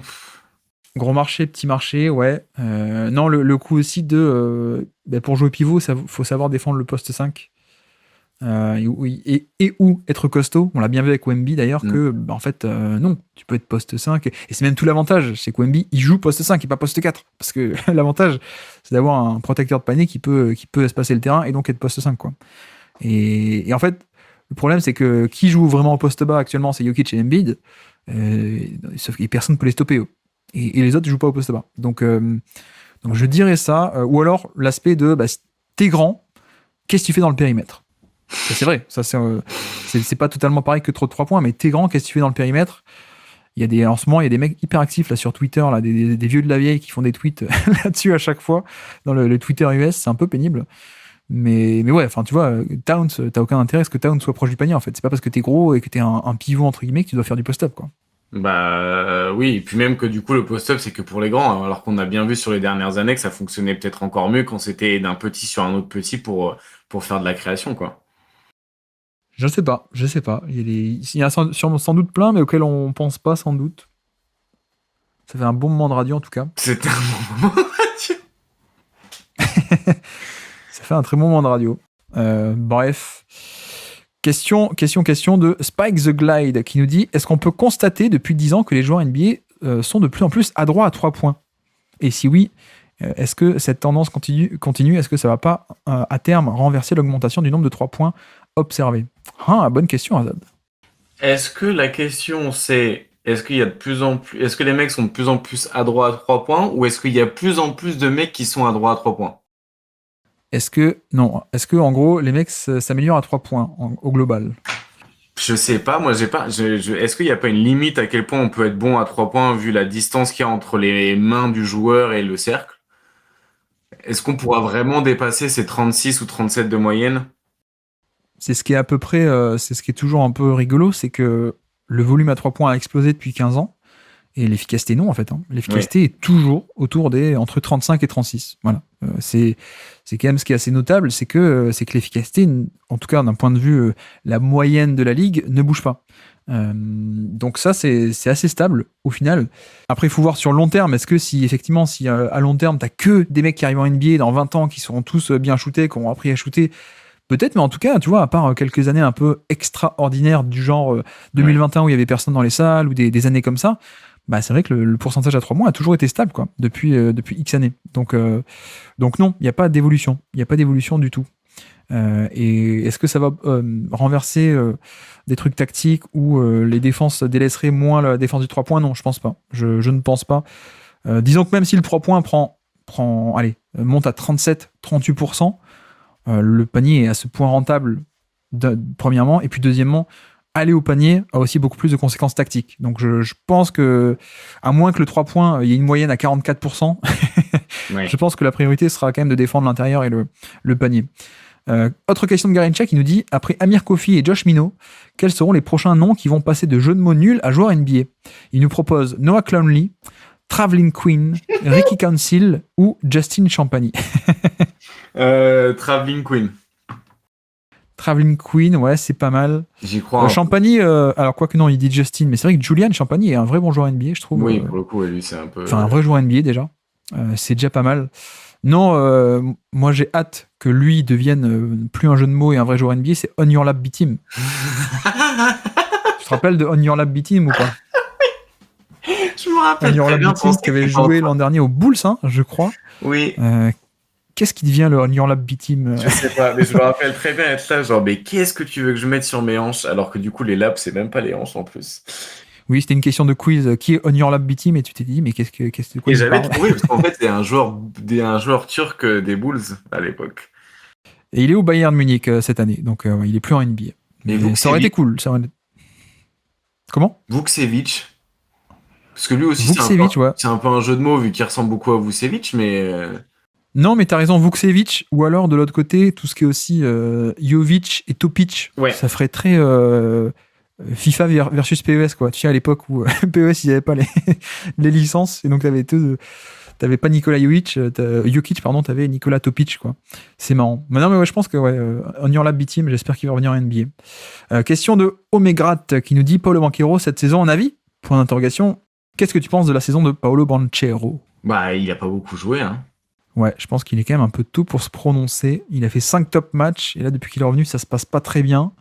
Gros marché, petit marché, ouais. Non, le coup aussi de... pour jouer pivot, il faut savoir défendre le poste 5. Et où être costaud. On l'a bien vu avec Wemby d'ailleurs, que en fait, non, tu peux être poste 5. Et c'est même tout l'avantage, c'est que Wemby, il joue poste 5 et pas poste 4. Parce que l'avantage, c'est d'avoir un protecteur de panier qui peut espacer le terrain et donc être poste 5, quoi. Et en fait, le problème, c'est que qui joue vraiment au poste bas actuellement, c'est Jokic et Embiid. Sauf que personne ne peut les stopper. Et les autres ne jouent pas au poste bas. Donc je dirais ça. Ou alors l'aspect de, t'es grand, qu'est-ce que tu fais dans le périmètre? Ça, c'est vrai, ça c'est pas totalement pareil que trop de 3 points, mais t'es grand, qu'est-ce que tu fais dans le périmètre? En ce moment, il y a des mecs hyper actifs là, sur Twitter, là, des vieux de la vieille qui font des tweets là-dessus à chaque fois, dans le Twitter US, c'est un peu pénible. Mais ouais, enfin tu vois, Towns, t'as aucun intérêt à ce que Towns soit proche du panier en fait. C'est pas parce que t'es gros et que t'es un pivot entre guillemets que tu dois faire du post-up, quoi. Oui, et puis même que du coup le post-up c'est que pour les grands, alors qu'on a bien vu sur les dernières années que ça fonctionnait peut-être encore mieux quand c'était d'un petit sur un autre petit pour faire de la création, quoi. Je sais pas. Il y a sans doute plein, mais auxquels on pense pas sans doute. Ça fait un bon moment de radio en tout cas. C'était un bon moment de radio. Ça fait un très bon moment de radio. Bref. Question de Spike the Glide qui nous dit: est-ce qu'on peut constater depuis 10 ans que les joueurs NBA sont de plus en plus adroits à 3 points? Et si oui, est-ce que cette tendance continue? Est-ce que ça va pas à terme renverser l'augmentation du nombre de 3 points observés? Bonne question, Azad. Est-ce que la question c'est est-ce qu'il y a de plus en plus, est-ce que les mecs sont de plus en plus adroits à 3 points ou est-ce qu'il y a de plus en plus de mecs qui sont adroits à 3 points? Est-ce que en gros les mecs s'améliorent à 3 points au global? Je sais pas, moi j'ai pas. Est-ce qu'il n'y a pas une limite à quel point on peut être bon à 3 points vu la distance qu'il y a entre les mains du joueur et le cercle? Est-ce qu'on pourra vraiment dépasser ces 36 ou 37 de moyenne? C'est ce qui est à peu près, c'est ce qui est toujours un peu rigolo, c'est que le volume à 3 points a explosé depuis 15 ans, et l'efficacité non en fait. L'efficacité est toujours autour des entre 35 et 36. Voilà. C'est quand même ce qui est assez notable, c'est que l'efficacité, en tout cas d'un point de vue la moyenne de la ligue, ne bouge pas. Donc ça c'est assez stable au final. Après il faut voir sur le long terme, est-ce que si effectivement si à long terme t'as que des mecs qui arrivent en NBA dans 20 ans qui seront tous bien shootés, qui ont appris à shooter, peut-être, mais en tout cas, tu vois, à part quelques années un peu extraordinaires du genre 2021 où il y avait personne dans les salles ou des années comme ça, bah c'est vrai que le pourcentage à 3 mois a toujours été stable quoi, depuis X années. Donc non, il n'y a pas d'évolution. Il n'y a pas d'évolution du tout. Et est-ce que ça va renverser des trucs tactiques où les défenses délaisseraient moins la défense du 3 points? Non, je pense pas. Je ne pense pas. Disons que même si le 3 points monte à 37-38%, le panier est à ce point rentable, premièrement, et puis deuxièmement, aller au panier a aussi beaucoup plus de conséquences tactiques. Donc je pense que, à moins que le 3 points, il y ait une moyenne à 44%, Ouais. je pense que la priorité sera quand même de défendre l'intérieur et le panier. Autre question de Garincha qui nous dit, après Amir Kofi et Josh Mino, quels seront les prochains noms qui vont passer de jeux de mots nuls à joueurs NBA? Il nous propose Noah Clowney, Traveling Queen, Ricky Council ou Justin Champagny. Traveling Queen. Traveling Queen, ouais, c'est pas mal. J'y crois. Champagny, alors quoique non, il dit Justin, mais c'est vrai que Julian Champagny est un vrai bon joueur NBA, je trouve. Oui, pour le coup, lui, c'est un peu. Enfin, un vrai joueur NBA déjà. C'est déjà pas mal. Non, moi j'ai hâte que lui devienne plus un jeu de mots et un vrai joueur NBA, c'est On Your Lap B-Team. Tu te rappelles de On Your Lap B-Team ou pas? Je me rappelle. On Your très Lap bien B-Team qui avait joué l'an dernier aux Bulls, hein, je crois. Oui. Qu'est-ce qui devient le On Your Lap B-Team? Je sais pas, mais je me rappelle très bien être là, genre, mais qu'est-ce que tu veux que je mette sur mes hanches? Alors que du coup, les laps, c'est même pas les hanches en plus. Oui, c'était une question de quiz. Qui est On Your Lap B-Team? Et tu t'es dit, mais qu'est-ce de quoi Et il j'avais parle? trouvé, parce qu'en fait, c'est un joueur turc des Bulls à l'époque. Et il est au Bayern Munich cette année, donc il est plus en NBA. Mais ça aurait été cool. Comment? Vukcevic. Parce que lui aussi, Vukcevic, ouais. c'est un peu un jeu de mots vu qu'il ressemble beaucoup à Vucevic, mais. Non, mais t'as raison, Vukcevic, ou alors de l'autre côté, tout ce qui est aussi Jovic et Topic, Ouais. ça ferait très FIFA versus PES, quoi. Tu sais, à l'époque où PES, ils n'avaient pas les licences, et donc t'avais pas Nikola Jokic, pardon, t'avais Nikola Topic, quoi. C'est marrant. Mais non, mais ouais, je pense que, ouais, On Your Lap B-Team, j'espère qu'il va revenir en NBA. Question de Omegrat qui nous dit Paolo Banchero, cette saison, en avis? Point d'interrogation. Qu'est-ce que tu penses de la saison de Paolo Banchero? Bah, il a pas beaucoup joué, hein. Ouais, je pense qu'il est quand même un peu tôt pour se prononcer. Il a fait 5 top matchs, et là, depuis qu'il est revenu, ça se passe pas très bien.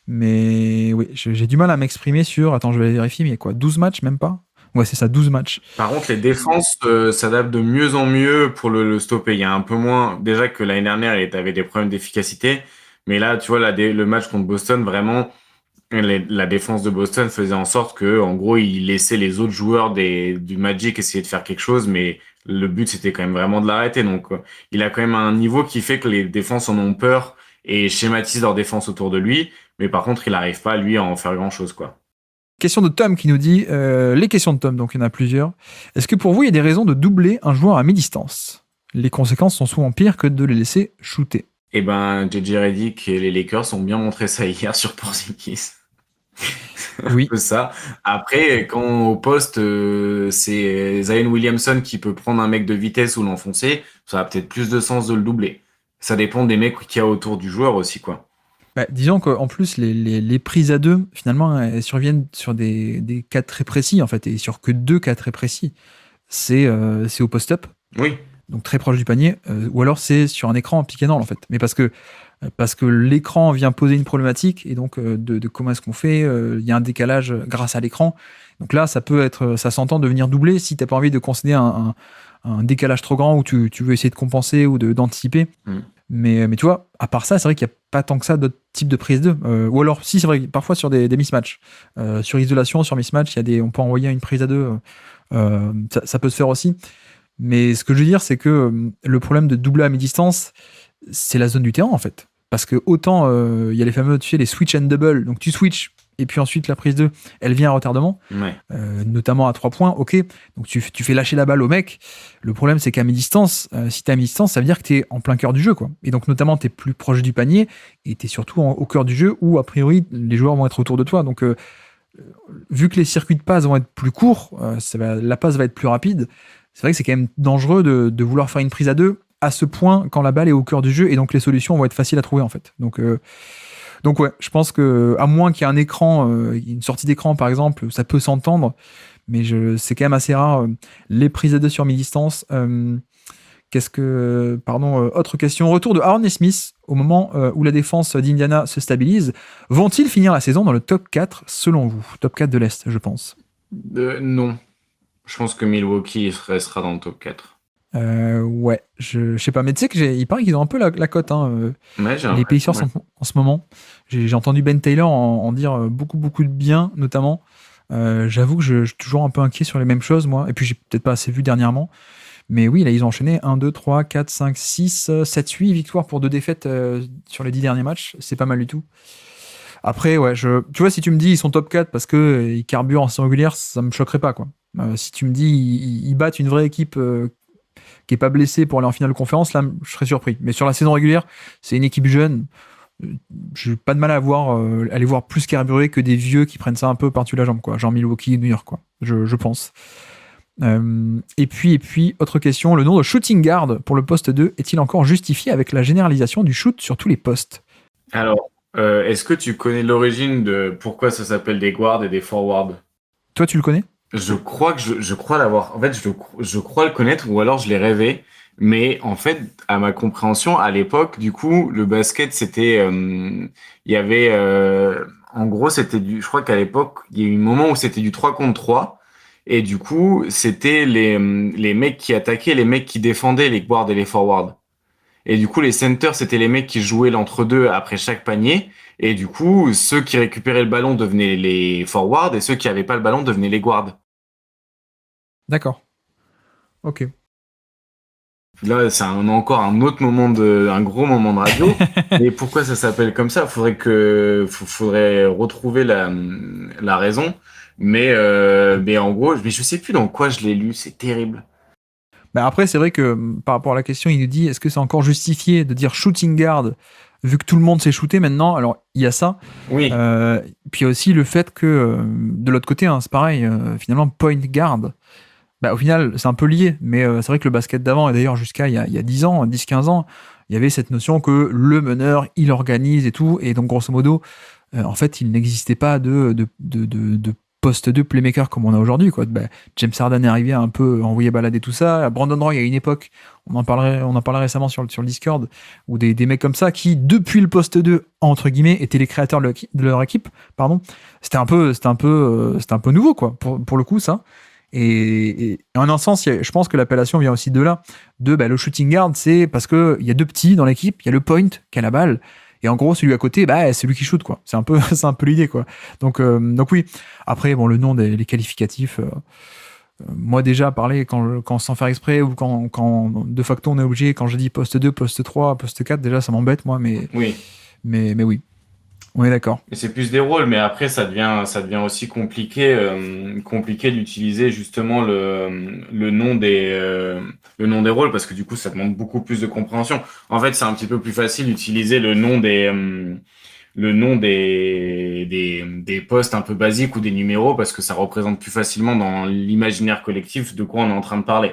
Mais oui, j'ai du mal à m'exprimer sur... Attends, je vais vérifier, mais il y a quoi, 12 matchs, même pas? Ouais, c'est ça, 12 matchs. Par contre, les défenses s'adaptent de mieux en mieux pour le stopper. Il y a un peu moins... Déjà que l'année dernière, il avait des problèmes d'efficacité. Mais là, tu vois, le match contre Boston, vraiment, la défense de Boston faisait en sorte que, en gros, il laissait les autres joueurs du Magic essayer de faire quelque chose, mais le but, c'était quand même vraiment de l'arrêter. Donc, il a quand même un niveau qui fait que les défenses en ont peur et schématisent leur défense autour de lui. Mais par contre, il n'arrive pas, lui, à en faire grand-chose, quoi. Question de Tom qui nous dit... les questions de Tom, donc il y en a plusieurs. Est-ce que pour vous, il y a des raisons de doubler un joueur à mi-distance? Les conséquences sont souvent pires que de les laisser shooter. Eh ben, JJ Redick et les Lakers ont bien montré ça hier sur Porzingis. Oui. Un peu ça. Après, quand au poste, c'est Zion Williamson qui peut prendre un mec de vitesse ou l'enfoncer, ça a peut-être plus de sens de le doubler. Ça dépend des mecs qu'il y a autour du joueur aussi, quoi. Bah, disons qu'en plus, les prises à deux, finalement, elles surviennent sur des cas très précis, en fait, et sur que 2 cas très précis. C'est au post-up, Oui. donc très proche du panier, ou alors c'est sur un écran pick and roll, en fait. Mais parce que l'écran vient poser une problématique, et donc de comment est-ce qu'on fait, il y a un décalage grâce à l'écran. Donc là, ça s'entend de venir doubler si t'as pas envie de concéder un décalage trop grand où tu veux essayer de compenser ou d'anticiper. Mais tu vois, à part ça, c'est vrai qu'il y a pas tant que ça d'autres types de prise 2. Ou alors, si c'est vrai, parfois sur des mismatchs. Sur isolation, sur mismatch, on peut envoyer une prise à 2. Ça peut se faire aussi. Mais ce que je veux dire, c'est que le problème de doubler à mi-distance, c'est la zone du terrain en fait. Parce que autant il y a les fameux, tu sais, les switch and double, donc tu switches et puis ensuite la prise 2, elle vient à retardement, notamment à 3 points, ok, donc tu fais lâcher la balle au mec. Le problème c'est qu'à mi-distance, si t'es à mi-distance, ça veut dire que t'es en plein cœur du jeu, quoi. Et donc notamment t'es plus proche du panier et t'es surtout au cœur du jeu où a priori les joueurs vont être autour de toi. Donc vu que les circuits de passe vont être plus courts, la passe va être plus rapide. C'est vrai que c'est quand même dangereux de vouloir faire une prise à 2 à ce point quand la balle est au cœur du jeu et donc les solutions vont être faciles à trouver en fait. Donc ouais, je pense que à moins qu'il y ait un écran, une sortie d'écran par exemple, ça peut s'entendre, mais c'est quand même assez rare les prises à 2 sur mi-distance. Autre question. Retour de Aaron Smith au moment où la défense d'Indiana se stabilise. Vont-ils finir la saison dans le top 4 selon vous? Top 4 de l'Est, je pense. Non. Je pense que Milwaukee restera dans le top 4. Ouais, je sais pas, mais tu sais qu'il paraît qu'ils ont un peu la cote, les Pacers en ce moment. J'ai entendu Ben Taylor en dire beaucoup de bien, notamment. J'avoue que je suis toujours un peu inquiet sur les mêmes choses, moi, et puis j'ai peut-être pas assez vu dernièrement. Mais oui, là, ils ont enchaîné 1, 2, 3, 4, 5, 6, 7, 8 victoires pour 2 défaites sur les 10 derniers matchs. C'est pas mal du tout. Après, ouais, tu vois, si tu me dis ils sont top 4 parce qu'ils carburent en saison régulière, ça me choquerait pas, quoi. Si tu me dis ils battent une vraie équipe qui est pas blessée pour aller en finale de conférence, là, je serais surpris. Mais sur la saison régulière, c'est une équipe jeune. J'ai pas de mal à aller voir plus carburé que des vieux qui prennent ça un peu par-dessus la jambe, quoi. Genre Milwaukee, New York, quoi. Je pense. Et puis, autre question, le nom de shooting guard pour le poste 2 est-il encore justifié avec la généralisation du shoot sur tous les postes? Alors, est-ce que tu connais l'origine de pourquoi ça s'appelle des guards et des forwards? Toi, tu le connais? Je crois que je crois l'avoir. En fait, je crois le connaître ou alors je l'ai rêvé. Mais en fait, à ma compréhension, à l'époque, du coup, le basket, c'était, il y avait, en gros, je crois qu'à l'époque, il y a eu un moment où c'était du 3 contre 3. Et du coup, c'était les mecs qui attaquaient, les mecs qui défendaient, les guards et les forwards. Et du coup, les centers, c'était les mecs qui jouaient l'entre-deux après chaque panier. Et du coup, ceux qui récupéraient le ballon devenaient les forwards et ceux qui avaient pas le ballon devenaient les guards. D'accord. Ok. Là, c'est encore un autre un gros moment de radio. Et pourquoi ça s'appelle comme ça? Faudrait retrouver la raison. Mais en gros, je sais plus dans quoi je l'ai lu. C'est terrible. Bah après, c'est vrai que par rapport à la question, il nous dit est-ce que c'est encore justifié de dire shooting guard vu que tout le monde s'est shooté maintenant? Alors, il y a ça. Oui. Puis il y a aussi le fait que de l'autre côté, c'est pareil, finalement, point guard. Bah, au final, c'est un peu lié, mais c'est vrai que le basket d'avant, et d'ailleurs jusqu'à il y a 10 ans, 10-15 ans, il y avait cette notion que le meneur, il organise et tout, et donc grosso modo, en fait, il n'existait pas de poste de playmaker comme on a aujourd'hui, quoi. Bah, James Harden est arrivé à un peu envoyer balader tout ça. Brandon Roy, il y a une époque, on en parlait récemment sur le Discord, où des mecs comme ça, qui, depuis le poste 2, entre guillemets, étaient les créateurs de leur équipe, pardon, c'était un peu nouveau, quoi, pour le coup, ça. Et en un sens, je pense que l'appellation vient aussi de là. Le shooting guard, c'est parce qu'il y a deux petits dans l'équipe, il y a le point qui a la balle, et en gros, celui à côté, c'est lui qui shoot, quoi. C'est un peu l'idée, quoi. Donc oui. Après, bon, le nom les qualificatifs, moi déjà, parler quand sans faire exprès, ou quand de facto on est obligé, quand je dis poste 2, poste 3, poste 4, déjà ça m'embête, moi, mais oui. Mais oui. On est d'accord. Et c'est plus des rôles, mais après ça devient aussi compliqué d'utiliser justement le nom des rôles parce que du coup ça demande beaucoup plus de compréhension. En fait, c'est un petit peu plus facile d'utiliser le nom des postes un peu basiques ou des numéros parce que ça représente plus facilement dans l'imaginaire collectif de quoi on est en train de parler.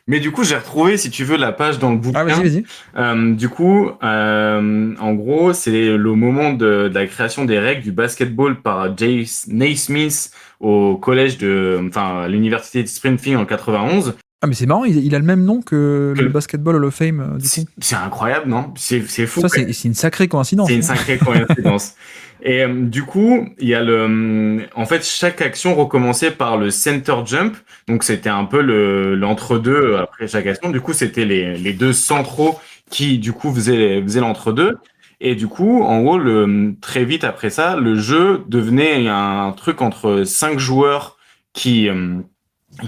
Mais du coup, j'ai retrouvé, si tu veux, la page dans le bouquin. Ah, vas-y. En gros, c'est le moment de la création des règles du basketball par Jay Naismith au collège à l'université de Springfield en 91. Ah, mais c'est marrant, il a le même nom que le Basketball Hall of Fame, du coup. C'est incroyable, non? C'est fou. Ça, c'est une sacrée coïncidence. C'est une sacrée coïncidence. Et du coup, il y a en fait, chaque action recommençait par le center jump. Donc, c'était un peu l'entre-deux après chaque action. Du coup, c'était les deux centraux qui, du coup, faisaient l'entre-deux. Et du coup, en gros, très vite après ça, le jeu devenait un truc entre 5 joueurs qui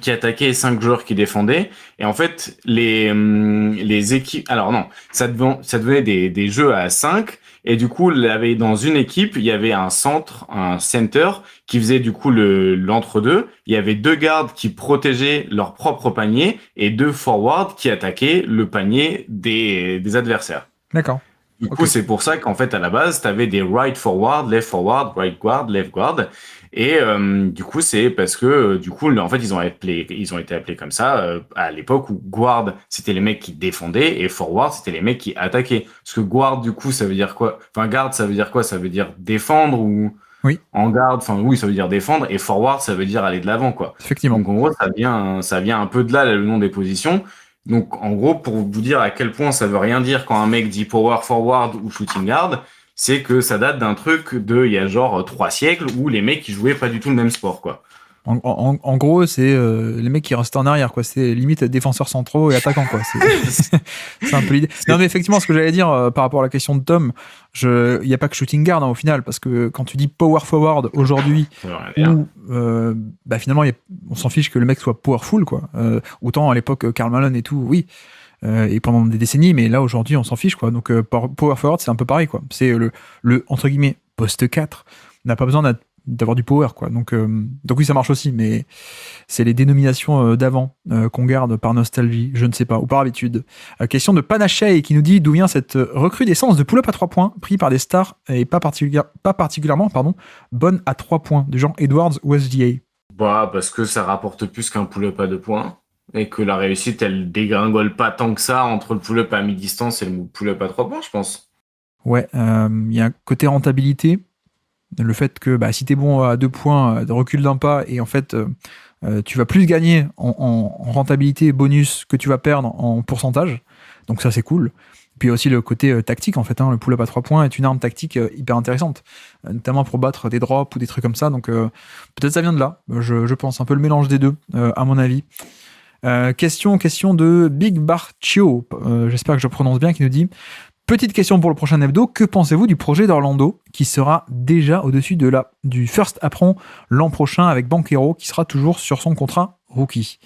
attaquaient et 5 joueurs qui défendaient. Et en fait, les équipes... Alors non, ça devenait des jeux à 5. Et du coup, dans une équipe, il y avait un center, qui faisait du coup l'entre-deux. Il y avait 2 gardes qui protégeaient leur propre panier et 2 forwards qui attaquaient le panier des adversaires. D'accord. Du coup, c'est pour ça qu'en fait, à la base, tu avais des right forward, left forward, right guard, left guard. Et du coup, c'est parce que du coup, en fait, ils ont été appelés comme ça à l'époque où guard, c'était les mecs qui défendaient et forward, c'était les mecs qui attaquaient. Parce que guard, du coup, ça veut dire quoi? Enfin, guard, ça veut dire quoi? Ça veut dire défendre ou Oui. en garde? Enfin, oui, ça veut dire défendre. Et forward, ça veut dire aller de l'avant, quoi. Effectivement. Donc, en gros, ça vient un peu de là, le nom des positions. Donc, en gros, pour vous dire à quel point ça veut rien dire quand un mec dit power forward ou shooting guard, c'est que ça date d'un truc il y a genre 3 siècles où les mecs, ils jouaient pas du tout le même sport, quoi. En gros, c'est les mecs qui restent en arrière, quoi. C'est limite défenseurs centraux et attaquants, quoi. C'est un peu l'idée. Non, mais effectivement, ce que j'allais dire par rapport à la question de Tom, il n'y a pas que shooting guard au final, parce que quand tu dis power forward aujourd'hui, finalement, on s'en fiche que le mec soit powerful, quoi. Autant à l'époque, Karl Malone et tout, oui. Et pendant des décennies, mais là aujourd'hui, on s'en fiche, quoi. Donc, power forward, c'est un peu pareil, quoi. C'est le entre guillemets poste 4 n'a pas besoin d'avoir du power, quoi. Donc oui, ça marche aussi, mais c'est les dénominations d'avant qu'on garde par nostalgie, je ne sais pas, ou par habitude. Question de Panaché qui nous dit d'où vient cette recrudescence de pull-up à 3 points pris par des stars et pas particulièrement bonne à 3 points, du genre Edwards ou SGA. Bah, parce que ça rapporte plus qu'un pull-up à 2 points. Et que la réussite, elle dégringole pas tant que ça entre le pull-up à mi-distance et le pull-up à 3 points, je pense. Ouais, il y a un côté rentabilité. Le fait que si t'es bon à 2 points, recule d'un pas, et en fait, tu vas plus gagner en rentabilité bonus que tu vas perdre en pourcentage. Donc ça, c'est cool. Puis il y a aussi le côté tactique, en fait. Le pull-up à 3 points est une arme tactique hyper intéressante, notamment pour battre des drops ou des trucs comme ça. Donc peut-être ça vient de là. Je pense un peu le mélange des deux, à mon avis. Question de Big Barchio, j'espère que je prononce bien, qui nous dit: petite question pour le prochain hebdo, que pensez-vous du projet d'Orlando qui sera déjà au-dessus du first apron l'an prochain avec Banchero qui sera toujours sur son contrat rookie?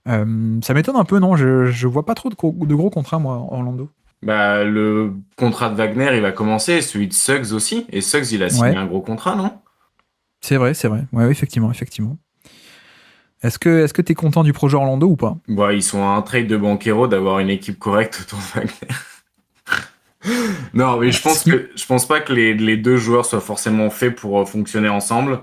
Ça m'étonne un peu, non? Je vois pas trop de gros contrats, moi, Orlando. Bah, le contrat de Wagner, il va commencer, celui de Suggs aussi, et Suggs, il a signé un gros contrat, non? C'est vrai. Ouais, effectivement. Est-ce que t'es content du projet Orlando ou pas? Bah, ils sont à un trade de Banchero d'avoir une équipe correcte autour de Wagner. Non, mais je pense pas que les 2 joueurs soient forcément faits pour fonctionner ensemble.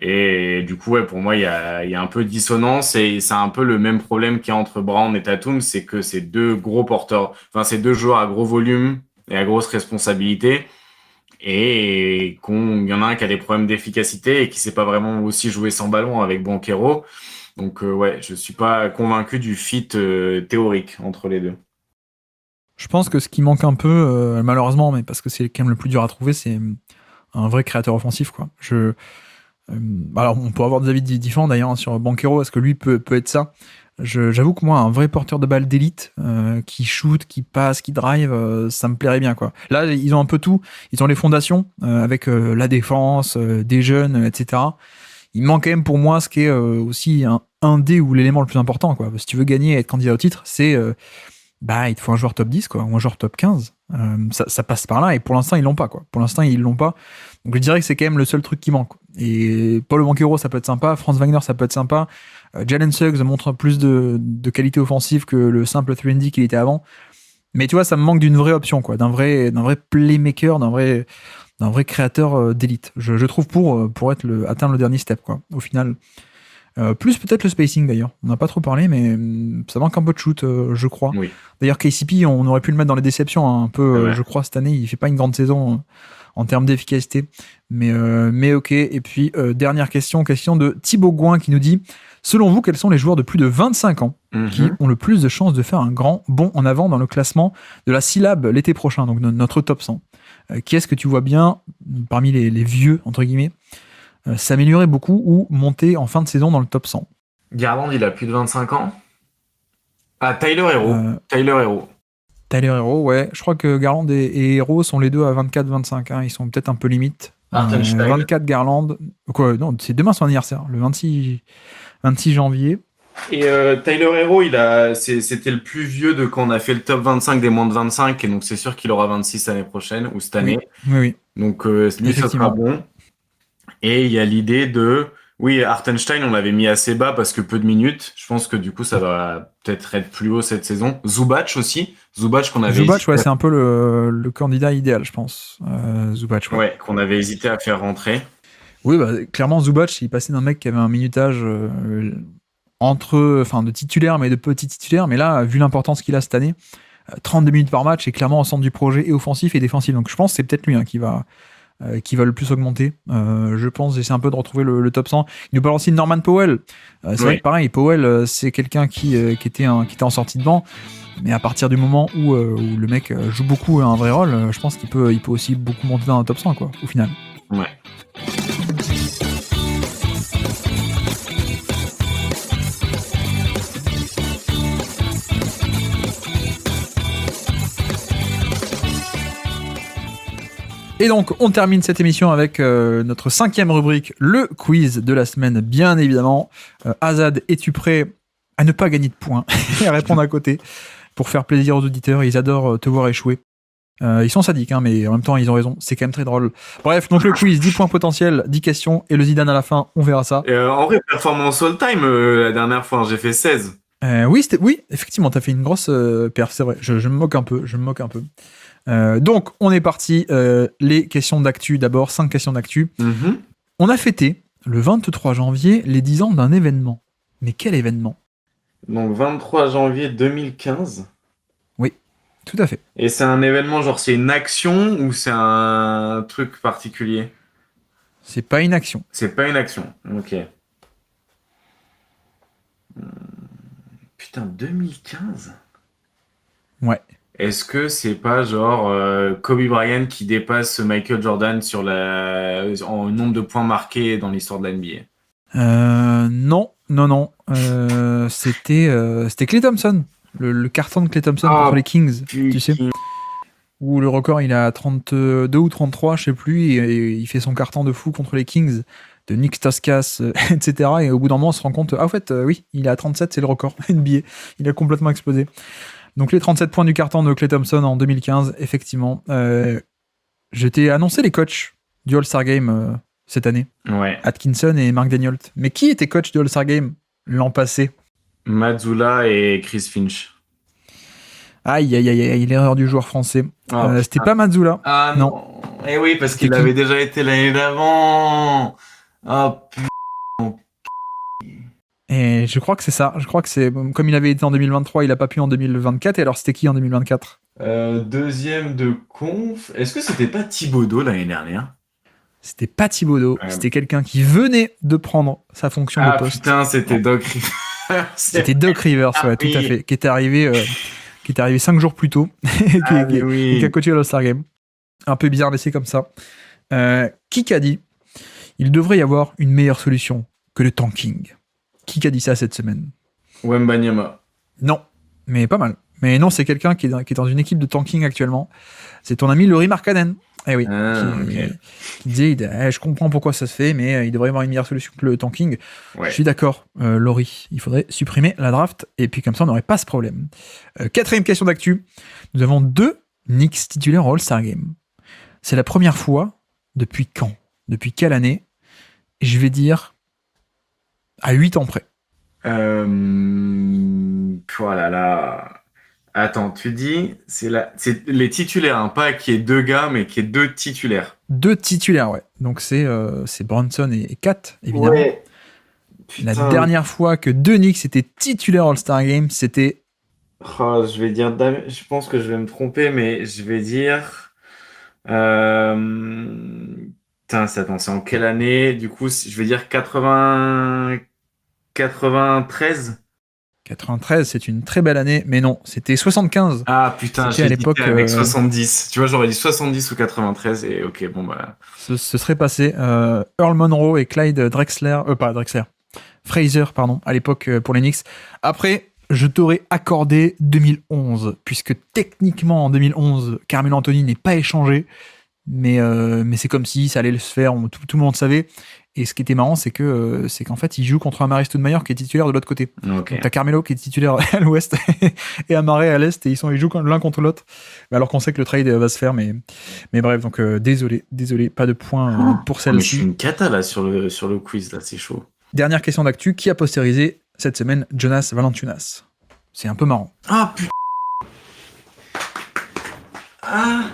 Et du coup, ouais, pour moi, il y a un peu de dissonance, et c'est un peu le même problème qu'il y a entre Brown et Tatum, c'est que c'est 2 gros porteurs, enfin, c'est 2 joueurs à gros volume et à grosse responsabilité. Et il y en a un qui a des problèmes d'efficacité et qui sait pas vraiment aussi jouer sans ballon avec Banchero. Donc ouais, je suis pas convaincu du fit théorique entre les deux. Je pense que ce qui manque un peu, malheureusement, mais parce que c'est quand même le plus dur à trouver, c'est un vrai créateur offensif, quoi. Alors, on peut avoir des avis différents d'ailleurs sur Banchero. Est-ce que lui peut être ça? J'avoue que moi, un vrai porteur de balle d'élite qui shoot, qui passe, qui drive, ça me plairait bien, quoi. Là, ils ont un peu tout. Ils ont les fondations avec la défense, des jeunes, etc. Il manque quand même pour moi ce qui est aussi un dé ou l'élément le plus important, quoi. Si tu veux gagner et être candidat au titre, c'est il te faut un joueur top 10, quoi, ou un joueur top 15. Ça passe par là, et pour l'instant, ils l'ont pas, quoi. Donc je dirais que c'est quand même le seul truc qui manque. Et Paul Banchero, ça peut être sympa. Franz Wagner, ça peut être sympa. Jalen Suggs montre plus de qualité offensive que le simple 3&D qu'il était avant. Mais tu vois, ça me manque d'une vraie option, quoi, d'un vrai playmaker, d'un vrai créateur d'élite. Je trouve pour atteindre le dernier step, quoi, au final. Plus peut-être le spacing, d'ailleurs. On n'a pas trop parlé, mais ça manque un peu de shoot, je crois. Oui. D'ailleurs, KCP, on aurait pu le mettre dans les déceptions, un peu, Ouais. je crois, cette année. Il fait pas une grande saison en termes d'efficacité. Mais ok. Et puis, dernière question de Thibaut Gouin qui nous dit: selon vous, quels sont les joueurs de plus de 25 ans qui ont le plus de chances de faire un grand bond en avant dans le classement de la syllabe l'été prochain, donc notre top 100? Qui est-ce que tu vois bien, parmi les vieux, entre guillemets, s'améliorer beaucoup ou monter en fin de saison dans le top 100? Garland, il a plus de 25 ans. Ah, Tyler Hero. Tyler Hero, ouais. Je crois que Garland et Hero sont les deux à 24-25. Hein. Ils sont peut-être un peu limite. Hartenstein. 24 Garland. Quoi, non, c'est demain son anniversaire, le 26 janvier. Et Tyler Hero, c'était le plus vieux de quand on a fait le top 25 des moins de 25, et donc c'est sûr qu'il aura 26 l'année prochaine, ou cette année. Oui. Donc lui, ça sera bon. Et il y a l'idée de... Oui, Hartenstein, on l'avait mis assez bas parce que peu de minutes. Je pense que du coup, ça va peut-être être plus haut cette saison. Zubac aussi. Zubac qu'on avait ouais, c'est un peu le candidat idéal, je pense. Zubac, ouais. Ouais, qu'on avait hésité à faire rentrer. Oui, bah, clairement, Zubac, il passait d'un mec qui avait un minutage de titulaire, mais de petit titulaire. Mais là, vu l'importance qu'il a cette année, 32 minutes par match est clairement au centre du projet, et offensif et défensif. Donc je pense que c'est peut-être lui qui va le plus augmenter. Je pense, j'essaie un peu de retrouver le top 100. Il nous parle aussi de Norman Powell. C'est vrai que pareil, Powell, c'est quelqu'un qui était en sortie de banc. Mais à partir du moment où le mec joue beaucoup un vrai rôle, je pense qu'il peut aussi beaucoup monter dans un top 100, quoi, au final. Ouais. Et donc, on termine cette émission avec notre 5e rubrique, le quiz de la semaine, bien évidemment. Azad, es-tu prêt à ne pas gagner de points et à répondre à côté pour faire plaisir aux auditeurs? Ils adorent te voir échouer. Ils sont sadiques, hein, mais en même temps, ils ont raison. C'est quand même très drôle. Bref, donc le quiz, 10 points potentiels, 10 questions, et le Zidane à la fin, on verra ça. En vrai, performance all-time, la dernière fois, j'ai fait 16. Oui, effectivement, t'as fait une grosse perf, c'est vrai. Je me moque un peu. Donc, on est parti. Les questions d'actu d'abord, 5 questions d'actu. Mm-hmm. On a fêté, le 23 janvier, les 10 ans d'un événement. Mais quel événement? Donc, 23 janvier 2015. Oui, tout à fait. Et c'est un événement, genre c'est une action ou c'est un truc particulier? C'est pas une action. C'est pas une action, ok. Putain, 2015? Ouais. Est-ce que c'est pas genre Kobe Bryant qui dépasse Michael Jordan en nombre de points marqués dans l'histoire de la NBA? Non. C'était Klay Thompson. Le carton de Klay Thompson contre les Kings, tu sais. Où le record, il a 32 ou 33, je sais plus, et il fait son carton de fou contre les Kings, de Nick Stauskas, etc. Et au bout d'un moment, on se rend compte, oui, il est à 37, c'est le record NBA. Il a complètement explosé. Donc les 37 points du carton de Klay Thompson en 2015, effectivement. Je t'ai annoncé les coachs du All-Star Game cette année. Ouais. Atkinson et Mark Daigneault. Mais qui était coach du All-Star Game l'an passé? Mazzulla et Chris Finch. Aïe, l'erreur du joueur français. C'était pas Mazzulla. Ah non. Eh oui, parce qu'il avait déjà été l'année d'avant. Oh putain. Et je crois que c'est ça. Je crois que c'est comme il avait été en 2023, il a pas pu en 2024. Et alors c'était qui en 2024? Deuxième de conf. Est-ce que c'était pas Thibodeau l'année dernière? C'était pas Thibodeau. C'était quelqu'un qui venait de prendre sa fonction de poste. Putain, c'était Doc Rivers. C'était Doc Rivers, ouais, tout à fait, qui était arrivé 5 jours plus tôt, qui a coaché l'All-Star Game. Un peu bizarre laissé comme ça. Qui a dit il devrait y avoir une meilleure solution que le tanking? Qui a dit ça cette semaine? Wembanyama. Non, mais pas mal. Mais non, c'est quelqu'un qui est dans une équipe de tanking actuellement. C'est ton ami Lauri Markkanen. Eh oui, qui disait je comprends pourquoi ça se fait, mais il devrait y avoir une meilleure solution que le tanking. Ouais. Je suis d'accord, Lauri. Il faudrait supprimer la draft, et puis comme ça, on n'aurait pas ce problème. 4e question d'actu. Nous avons 2 Knicks titulaires au All-Star Game. C'est la première fois depuis quand? Depuis quelle année? Je vais dire à 8 ans près. Oh là là. Attends, tu dis, c'est les titulaires, hein, pas qu'il y ait 2 gars, mais qu'il y ait 2 titulaires. 2 titulaires, ouais. Donc c'est Bronson et Kat, évidemment. Ouais. La dernière fois que 2 Knicks étaient titulaires All-Star Game, c'était... je pense que je vais me tromper, mais je vais dire... Attends, c'est en quelle année? Du coup, je vais dire 93. 93, c'est une très belle année, mais non, c'était 75. Ah putain, j'ai à l'époque avec 70. Tu vois, j'aurais dit 70 ou 93, et ok, bon bah... Ce serait passé. Earl Monroe et Clyde Fraser, pardon, à l'époque pour les Knicks. Après, je t'aurais accordé 2011, puisque techniquement en 2011, Carmelo Anthony n'est pas échangé, mais c'est comme si ça allait se faire, tout le monde savait. Et ce qui était marrant, c'est qu'en fait, il joue contre Amare Stoudemire qui est titulaire de l'autre côté. Ok. Donc t'as Carmelo qui est titulaire à l'ouest et Amare à l'est, et ils jouent l'un contre l'autre. Alors qu'on sait que le trade va se faire, mais bref, donc désolé, pas de points pour Mais je celle-ci. suis une cata là sur le quiz, là, c'est chaud. Dernière question d'actu, qui a postérisé cette semaine Jonas Valanciunas? C'est un peu marrant. Ah putain. Ah,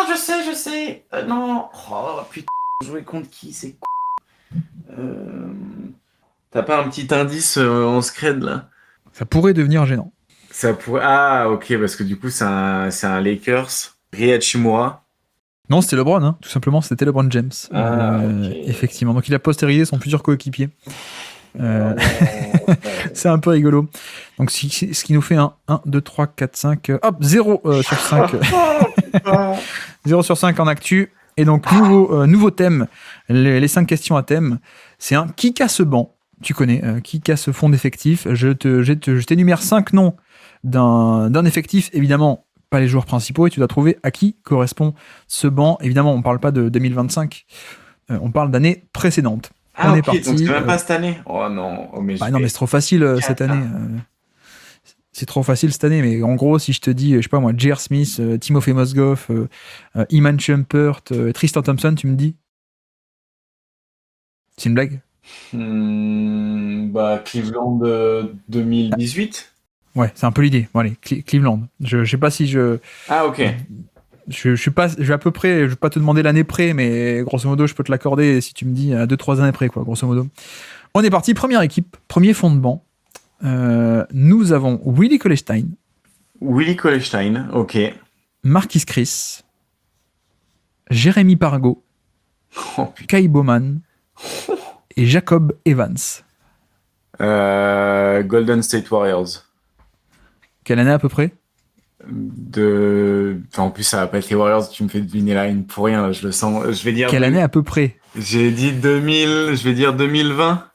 je sais. Non. Oh putain, jouer contre qui, c'est T'as pas un petit indice en scred là? Ça pourrait devenir gênant. Ça pourrait. Ah ok, parce que du coup c'est un Lakers. Rui Hachimura. Non, c'était LeBron, hein. Tout simplement, c'était LeBron James. Ok. Effectivement. Donc il a postérisé son futur coéquipier. C'est un peu rigolo. Donc ce qui nous fait un 1, 2, 3, 4, 5. Hop, 0 sur 5. 0 sur 5 en actu. Et donc, nouveau thème. Les 5 questions à thème. C'est un qui casse ce banc. Tu connais, qui casse ce fond d'effectif. Je t'énumère 5 noms d'un effectif, évidemment, pas les joueurs principaux, et tu dois trouver à qui correspond ce banc. Évidemment, on ne parle pas de 2025, on parle d'années précédentes. Ah, on est ok, parti. donc c'est même pas cette année. Oh non, non, mais c'est trop facile cette année. C'est trop facile cette année, mais en gros, si je te dis, je sais pas moi, J.R. Smith, Timofey Mozgov, Iman Shumpert, Tristan Thompson, tu me dis? C'est une blague? Cleveland 2018. Ouais, c'est un peu l'idée. Bon, allez, Cleveland. Je sais pas si je. Ah, ok. Je suis pas. Je vais à peu près. Je vais pas te demander l'année près, mais grosso modo, je peux te l'accorder si tu me dis à 2-3 années près, quoi, grosso modo. On est parti. Première équipe, premier fond de banc. Nous avons Willie Cauley-Stein. Willie Cauley-Stein, ok. Marquis Chris. Jérémy Pargo. Oh, putain. Kai Bowman. Et Jacob Evans. Golden State Warriors. Quelle année à peu près? En plus, ça va pas être les Warriors, tu me fais deviner la ligne pour rien, là, je le sens. Je vais dire. Quelle année à peu près? J'ai dit 2000, je vais dire 2020.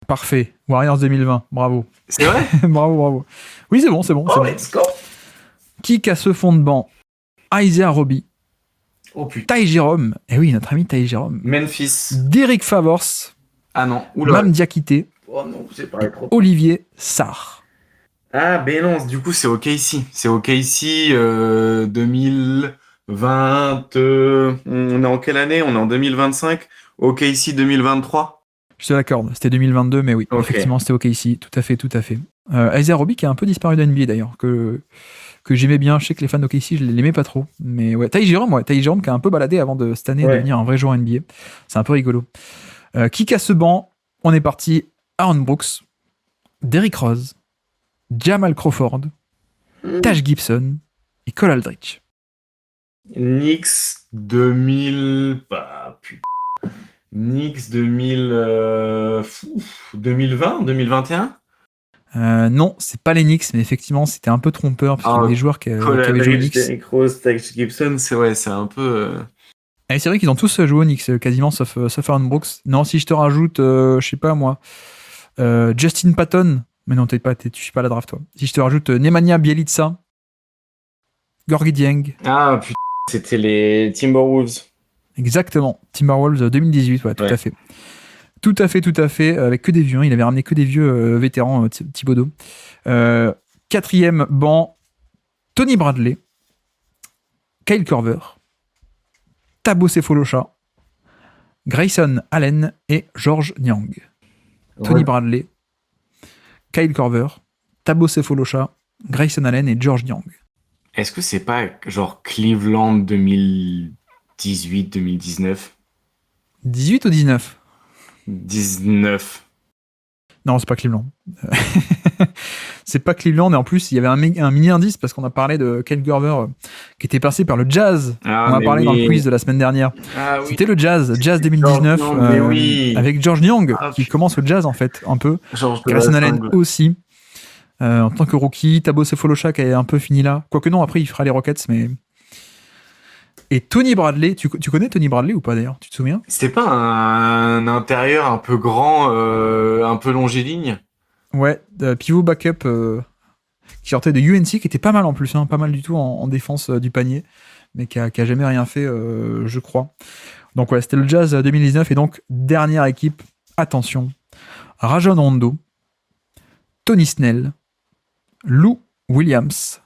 Parfait. Warriors 2020. Bravo. C'est vrai? bravo. Oui, c'est bon. Oh, let's go. Qui casse ce fond de banc? Isaiah Roby. Oh putain. Ty Jerome. Eh oui, notre ami Ty Jerome. Memphis. Derek Favors. Ah non. Oula. Mam Diakité. Oh non, c'est pas trop. Olivier Sarr. Ah, ben non, du coup, c'est OKC. C'est OKC 2020. On est en quelle année? On est en 2025. OKC 2023. Je te l'accorde, c'était 2022, mais oui, Ok. effectivement, c'était OKC. Tout à fait. Isaiah Roby qui a un peu disparu de NBA d'ailleurs, que j'aimais bien. Je sais que les fans d'OKC, je l'aimais pas trop. Mais ouais, Ty Jerome qui a un peu baladé avant de cette année devenir un vrai joueur NBA. C'est un peu rigolo. Qui casse ce banc? On est parti. Aaron Brooks, Derrick Rose, Jamal Crawford, Taj Gibson et Cole Aldrich. Knicks 2000. Bah, putain. Knicks 2020, 2021. Non, c'est pas les Knicks, mais effectivement, c'était un peu trompeur parce qu'il y avait des joueurs qui avaient joué aux Knicks. Derrick Rose, Taj Gibson, c'est un peu. Et c'est vrai qu'ils ont tous joué aux Knicks, quasiment, sauf Aaron Brooks. Non, si je te rajoute, je sais pas moi, Justin Patton, mais non, tu suis pas à la draft, toi. Si je te rajoute Nemanja Bjelica, Gorgui Dieng. Ah putain, c'était les Timberwolves. Exactement, Timberwolves 2018, ouais, tout à fait. Tout à fait, avec que des vieux. Il avait ramené que des vieux vétérans, Thibodeau. Quatrième banc, Tony Bradley, Kyle Korver, Thabo Sefolosha, Grayson Allen et George Niang. Tony Bradley, Kyle Korver, Thabo Sefolosha, Grayson Allen et George Niang. Est-ce que c'est pas genre Cleveland 2018-2019? 18 ou 19? 19. Non, c'est pas Cleveland. C'est pas Cleveland, et en plus, il y avait un mini indice parce qu'on a parlé de Kyle Korver qui était passé par le Jazz. On a parlé dans le quiz de la semaine dernière. Ah, oui. C'était le Jazz 2019, avec George Niang qui commence le Jazz en fait, un peu. Grayson Allen aussi. En tant que rookie, Thabo Sefolosha qui est un peu fini là. Quoique non, après il fera les Rockets, mais. Et Tony Bradley, tu connais Tony Bradley ou pas d'ailleurs? Tu te souviens? C'était pas un intérieur un peu grand, un peu longiligne? Ouais, pivot backup qui sortait de UNC, qui était pas mal en plus, hein, pas mal du tout en défense du panier, mais qui a jamais rien fait, je crois. Donc ouais, c'était le Jazz 2019, et donc dernière équipe, attention, Rajon Rondo, Tony Snell, Lou Williams,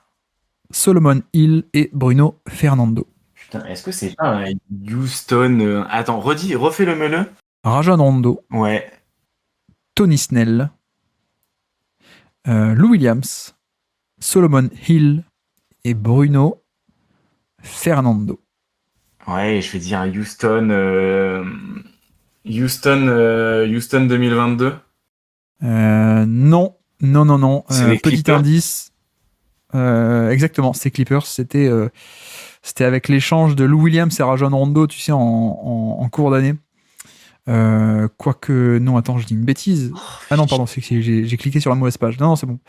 Solomon Hill et Bruno Fernando. Putain, est-ce que c'est pas un Houston Attends, refais-le-le. Rajon Rondo, Ouais. Tony Snell, Lou Williams, Solomon Hill et Bruno Fernando. Ouais, je vais dire un Houston 2022. Non. C'est les Petit Clippers. indice. Exactement, c'est Clippers. C'était avec l'échange de Lou Williams et Rajon Rondo, tu sais, en cours d'année. Quoique, non, attends, je dis une bêtise. Ah non, pardon, c'est que j'ai cliqué sur la mauvaise page. Non, c'est bon.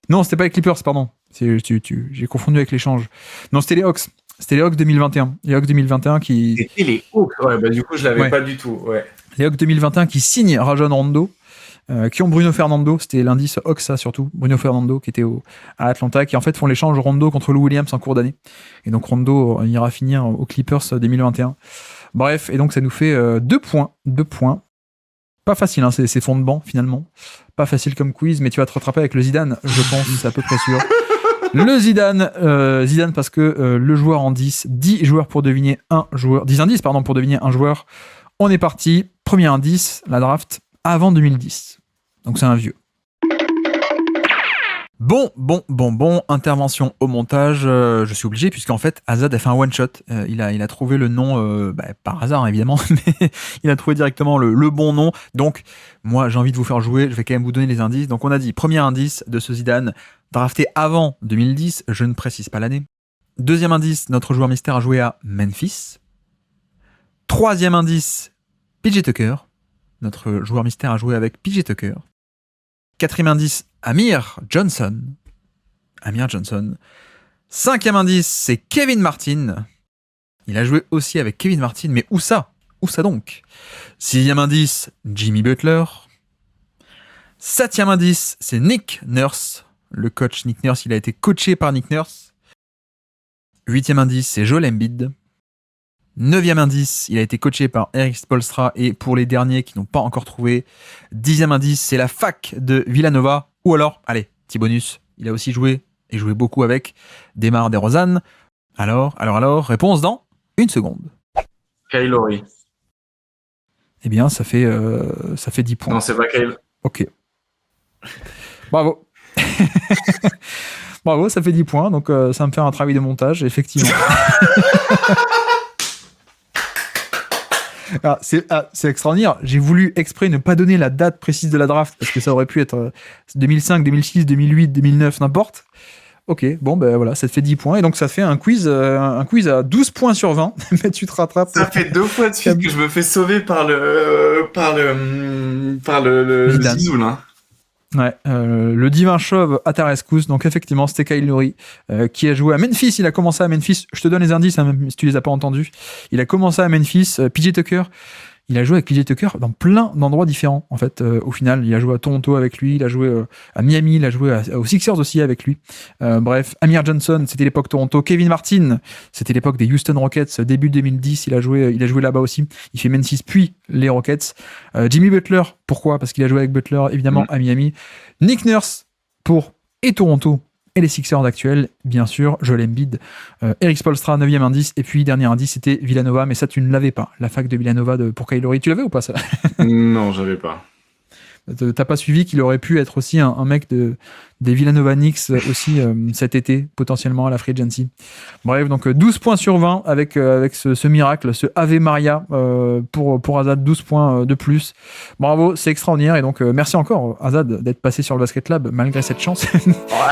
Non, c'était pas les Clippers, pardon. J'ai confondu avec l'échange. Non, c'était les Hawks. C'était les Hawks 2021. Les Hawks 2021 qui... C'était les Hawks. Ouais, bah du coup, je l'avais Ouais. pas du tout. Ouais. Les Hawks 2021 qui signent Rajon Rondo, qui ont Bruno Fernando, c'était l'indice Hawks, ça surtout, Bruno Fernando qui était à Atlanta, qui en fait font l'échange Rondo contre Lou Williams en cours d'année. Et donc Rondo ira finir aux Clippers 2021. Bref, et donc ça nous fait 2 points. 2 points. Pas facile, hein, c'est fond de banc finalement. Pas facile comme quiz, mais tu vas te rattraper avec le Zidane, je pense, c'est à peu près sûr. Le Zidane parce que le joueur en 10 joueurs pour deviner un joueur, 10 indices pardon pour deviner un joueur. On est parti, premier indice, la draft avant 2010. Donc c'est un vieux. Bon, intervention au montage, je suis obligé puisqu'en fait Azad a fait un one shot, il a trouvé le nom, par hasard hein, évidemment, mais il a trouvé directement le bon nom, donc moi j'ai envie de vous faire jouer, je vais quand même vous donner les indices. Donc on a dit, premier indice de ce Zidane, drafté avant 2010, je ne précise pas l'année. Deuxième indice, notre joueur mystère a joué à Memphis. Troisième indice, PJ Tucker, notre joueur mystère a joué avec PJ Tucker. Quatrième indice, Amir Johnson. Cinquième indice, c'est Kevin Martin. Il a joué aussi avec Kevin Martin, mais où ça donc? Sixième indice, Jimmy Butler. Septième indice, c'est Nick Nurse. Le coach Nick Nurse, il a été coaché par Nick Nurse. Huitième indice, c'est Joel Embiid. Neuvième indice, il a été coaché par Eric Spoelstra. Et pour les derniers qui n'ont pas encore trouvé, dixième indice, c'est la fac de Villanova. Ou alors, allez, petit bonus, il a aussi joué, et joué beaucoup avec Demar DeRozan. Alors, réponse dans 1 seconde. Kyle Lowry. Eh bien, ça fait 10 points. Non, c'est pas Kyle. Ok. Bravo. Bravo, ça fait 10 points, donc ça va me faire un travail de montage, effectivement. Alors, c'est extraordinaire. J'ai voulu exprès ne pas donner la date précise de la draft parce que ça aurait pu être 2005, 2006, 2008, 2009, n'importe. Ok, bon, ben voilà, ça te fait 10 points. Et donc, ça fait un quiz à 12 points sur 20. Mais tu te rattrapes. Ça fait 2 fois de suite que je me fais sauver par le Zidane. Zizou, là. Ouais, le divin chauve à ta rescousse. Donc, effectivement, c'était Kyle Lowry qui a joué à Memphis. Il a commencé à Memphis. Je te donne les indices, hein, même si tu les as pas entendus. Il a commencé à Memphis. PJ Tucker. Il a joué avec PJ Tucker dans plein d'endroits différents, en fait, au final. Il a joué à Toronto avec lui, il a joué à Miami, il a joué aux Sixers aussi avec lui. Bref, Amir Johnson, c'était l'époque Toronto. Kevin Martin, c'était l'époque des Houston Rockets, début 2010, il a joué là-bas aussi. Il fait Memphis, puis les Rockets. Jimmy Butler, pourquoi? Parce qu'il a joué avec Butler, évidemment, à Miami. Nick Nurse, pour et Toronto, et les Sixers actuels, bien sûr, Joel Embiid, Eric Spoelstra, 9e indice, et puis dernier indice, c'était Villanova, mais ça, tu ne l'avais pas, la fac de Villanova pour Kyle Lowry. Tu l'avais ou pas, ça? Non, j'avais pas. T'as pas suivi qu'il aurait pu être aussi un mec des Villanova Knicks aussi cet été, potentiellement à la Free Agency. Bref, donc 12 points sur 20 avec ce miracle, ce Ave Maria pour Azad, 12 points de plus. Bravo, c'est extraordinaire. Et donc merci encore Azad d'être passé sur le Basket Lab malgré cette chance.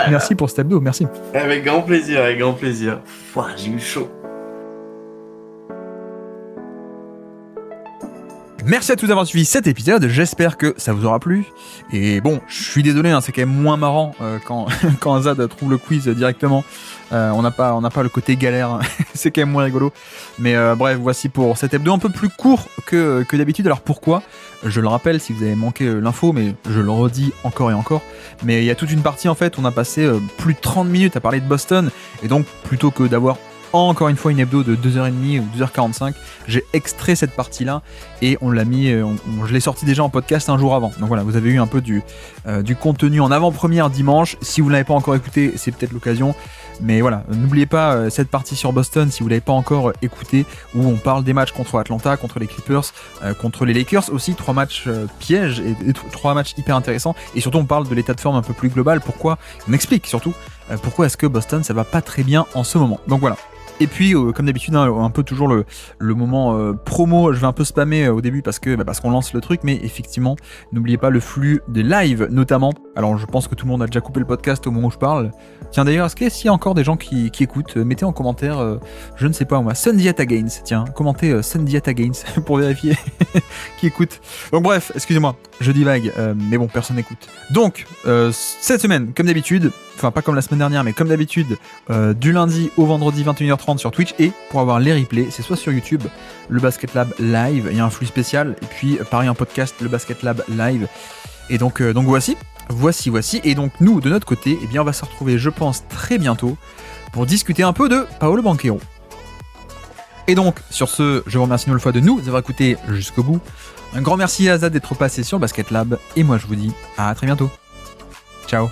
Merci pour cet hebdo, merci. Avec grand plaisir, avec grand plaisir. Ouah, j'ai eu chaud. Merci à tous d'avoir suivi cet épisode, j'espère que ça vous aura plu. Et bon, je suis désolé, hein, c'est quand même moins marrant quand Azad trouve le quiz directement. On n'a pas le côté galère, hein. C'est quand même moins rigolo. Mais bref, voici pour cet hebdo un peu plus court que d'habitude. Alors pourquoi ? Je le rappelle si vous avez manqué l'info, mais je le redis encore et encore. Mais il y a toute une partie en fait, on a passé plus de 30 minutes à parler de Boston. Et donc plutôt que d'avoir encore une fois une hebdo de 2h30 ou 2h45, j'ai extrait cette partie-là et on l'a mis, je l'ai sorti déjà en podcast un jour avant. Donc voilà, vous avez eu un peu du contenu en avant-première dimanche. Si vous ne l'avez pas encore écouté, c'est peut-être l'occasion. Mais voilà, n'oubliez pas cette partie sur Boston si vous ne l'avez pas encore écouté, où on parle des matchs contre Atlanta, contre les Clippers, contre les Lakers aussi, 3 matchs pièges et 3 matchs hyper intéressants. Et surtout on parle de l'état de forme un peu plus global, pourquoi, on explique surtout pourquoi est-ce que Boston ça va pas très bien en ce moment. Donc voilà. Et puis, comme d'habitude, hein, un peu toujours le moment promo, je vais un peu spammer au début parce qu'on lance le truc, mais effectivement, n'oubliez pas le flux des lives notamment. Alors, je pense que tout le monde a déjà coupé le podcast au moment où je parle. Tiens, d'ailleurs, est-ce qu'il y a encore des gens qui écoutent ? Mettez en commentaire, je ne sais pas moi, Sunday at Against. Tiens, commentez Sunday at Against pour vérifier qui écoute. Donc bref, excusez-moi, je divague, mais bon, personne n'écoute. Donc, cette semaine, comme d'habitude, enfin pas comme la semaine dernière, mais comme d'habitude, du lundi au vendredi 21h30 sur Twitch, et pour avoir les replays, c'est soit sur YouTube, le Basket Lab Live, il y a un flux spécial, et puis pareil un podcast, le Basket Lab Live. Et donc voici. Et donc nous, de notre côté, eh bien on va se retrouver, je pense, très bientôt pour discuter un peu de Paolo Banchero. Et donc, sur ce, je vous remercie une nouvelle fois de nous avoir écouté jusqu'au bout. Un grand merci à Azad d'être passé sur le Basket Lab, et moi je vous dis à très bientôt. Ciao.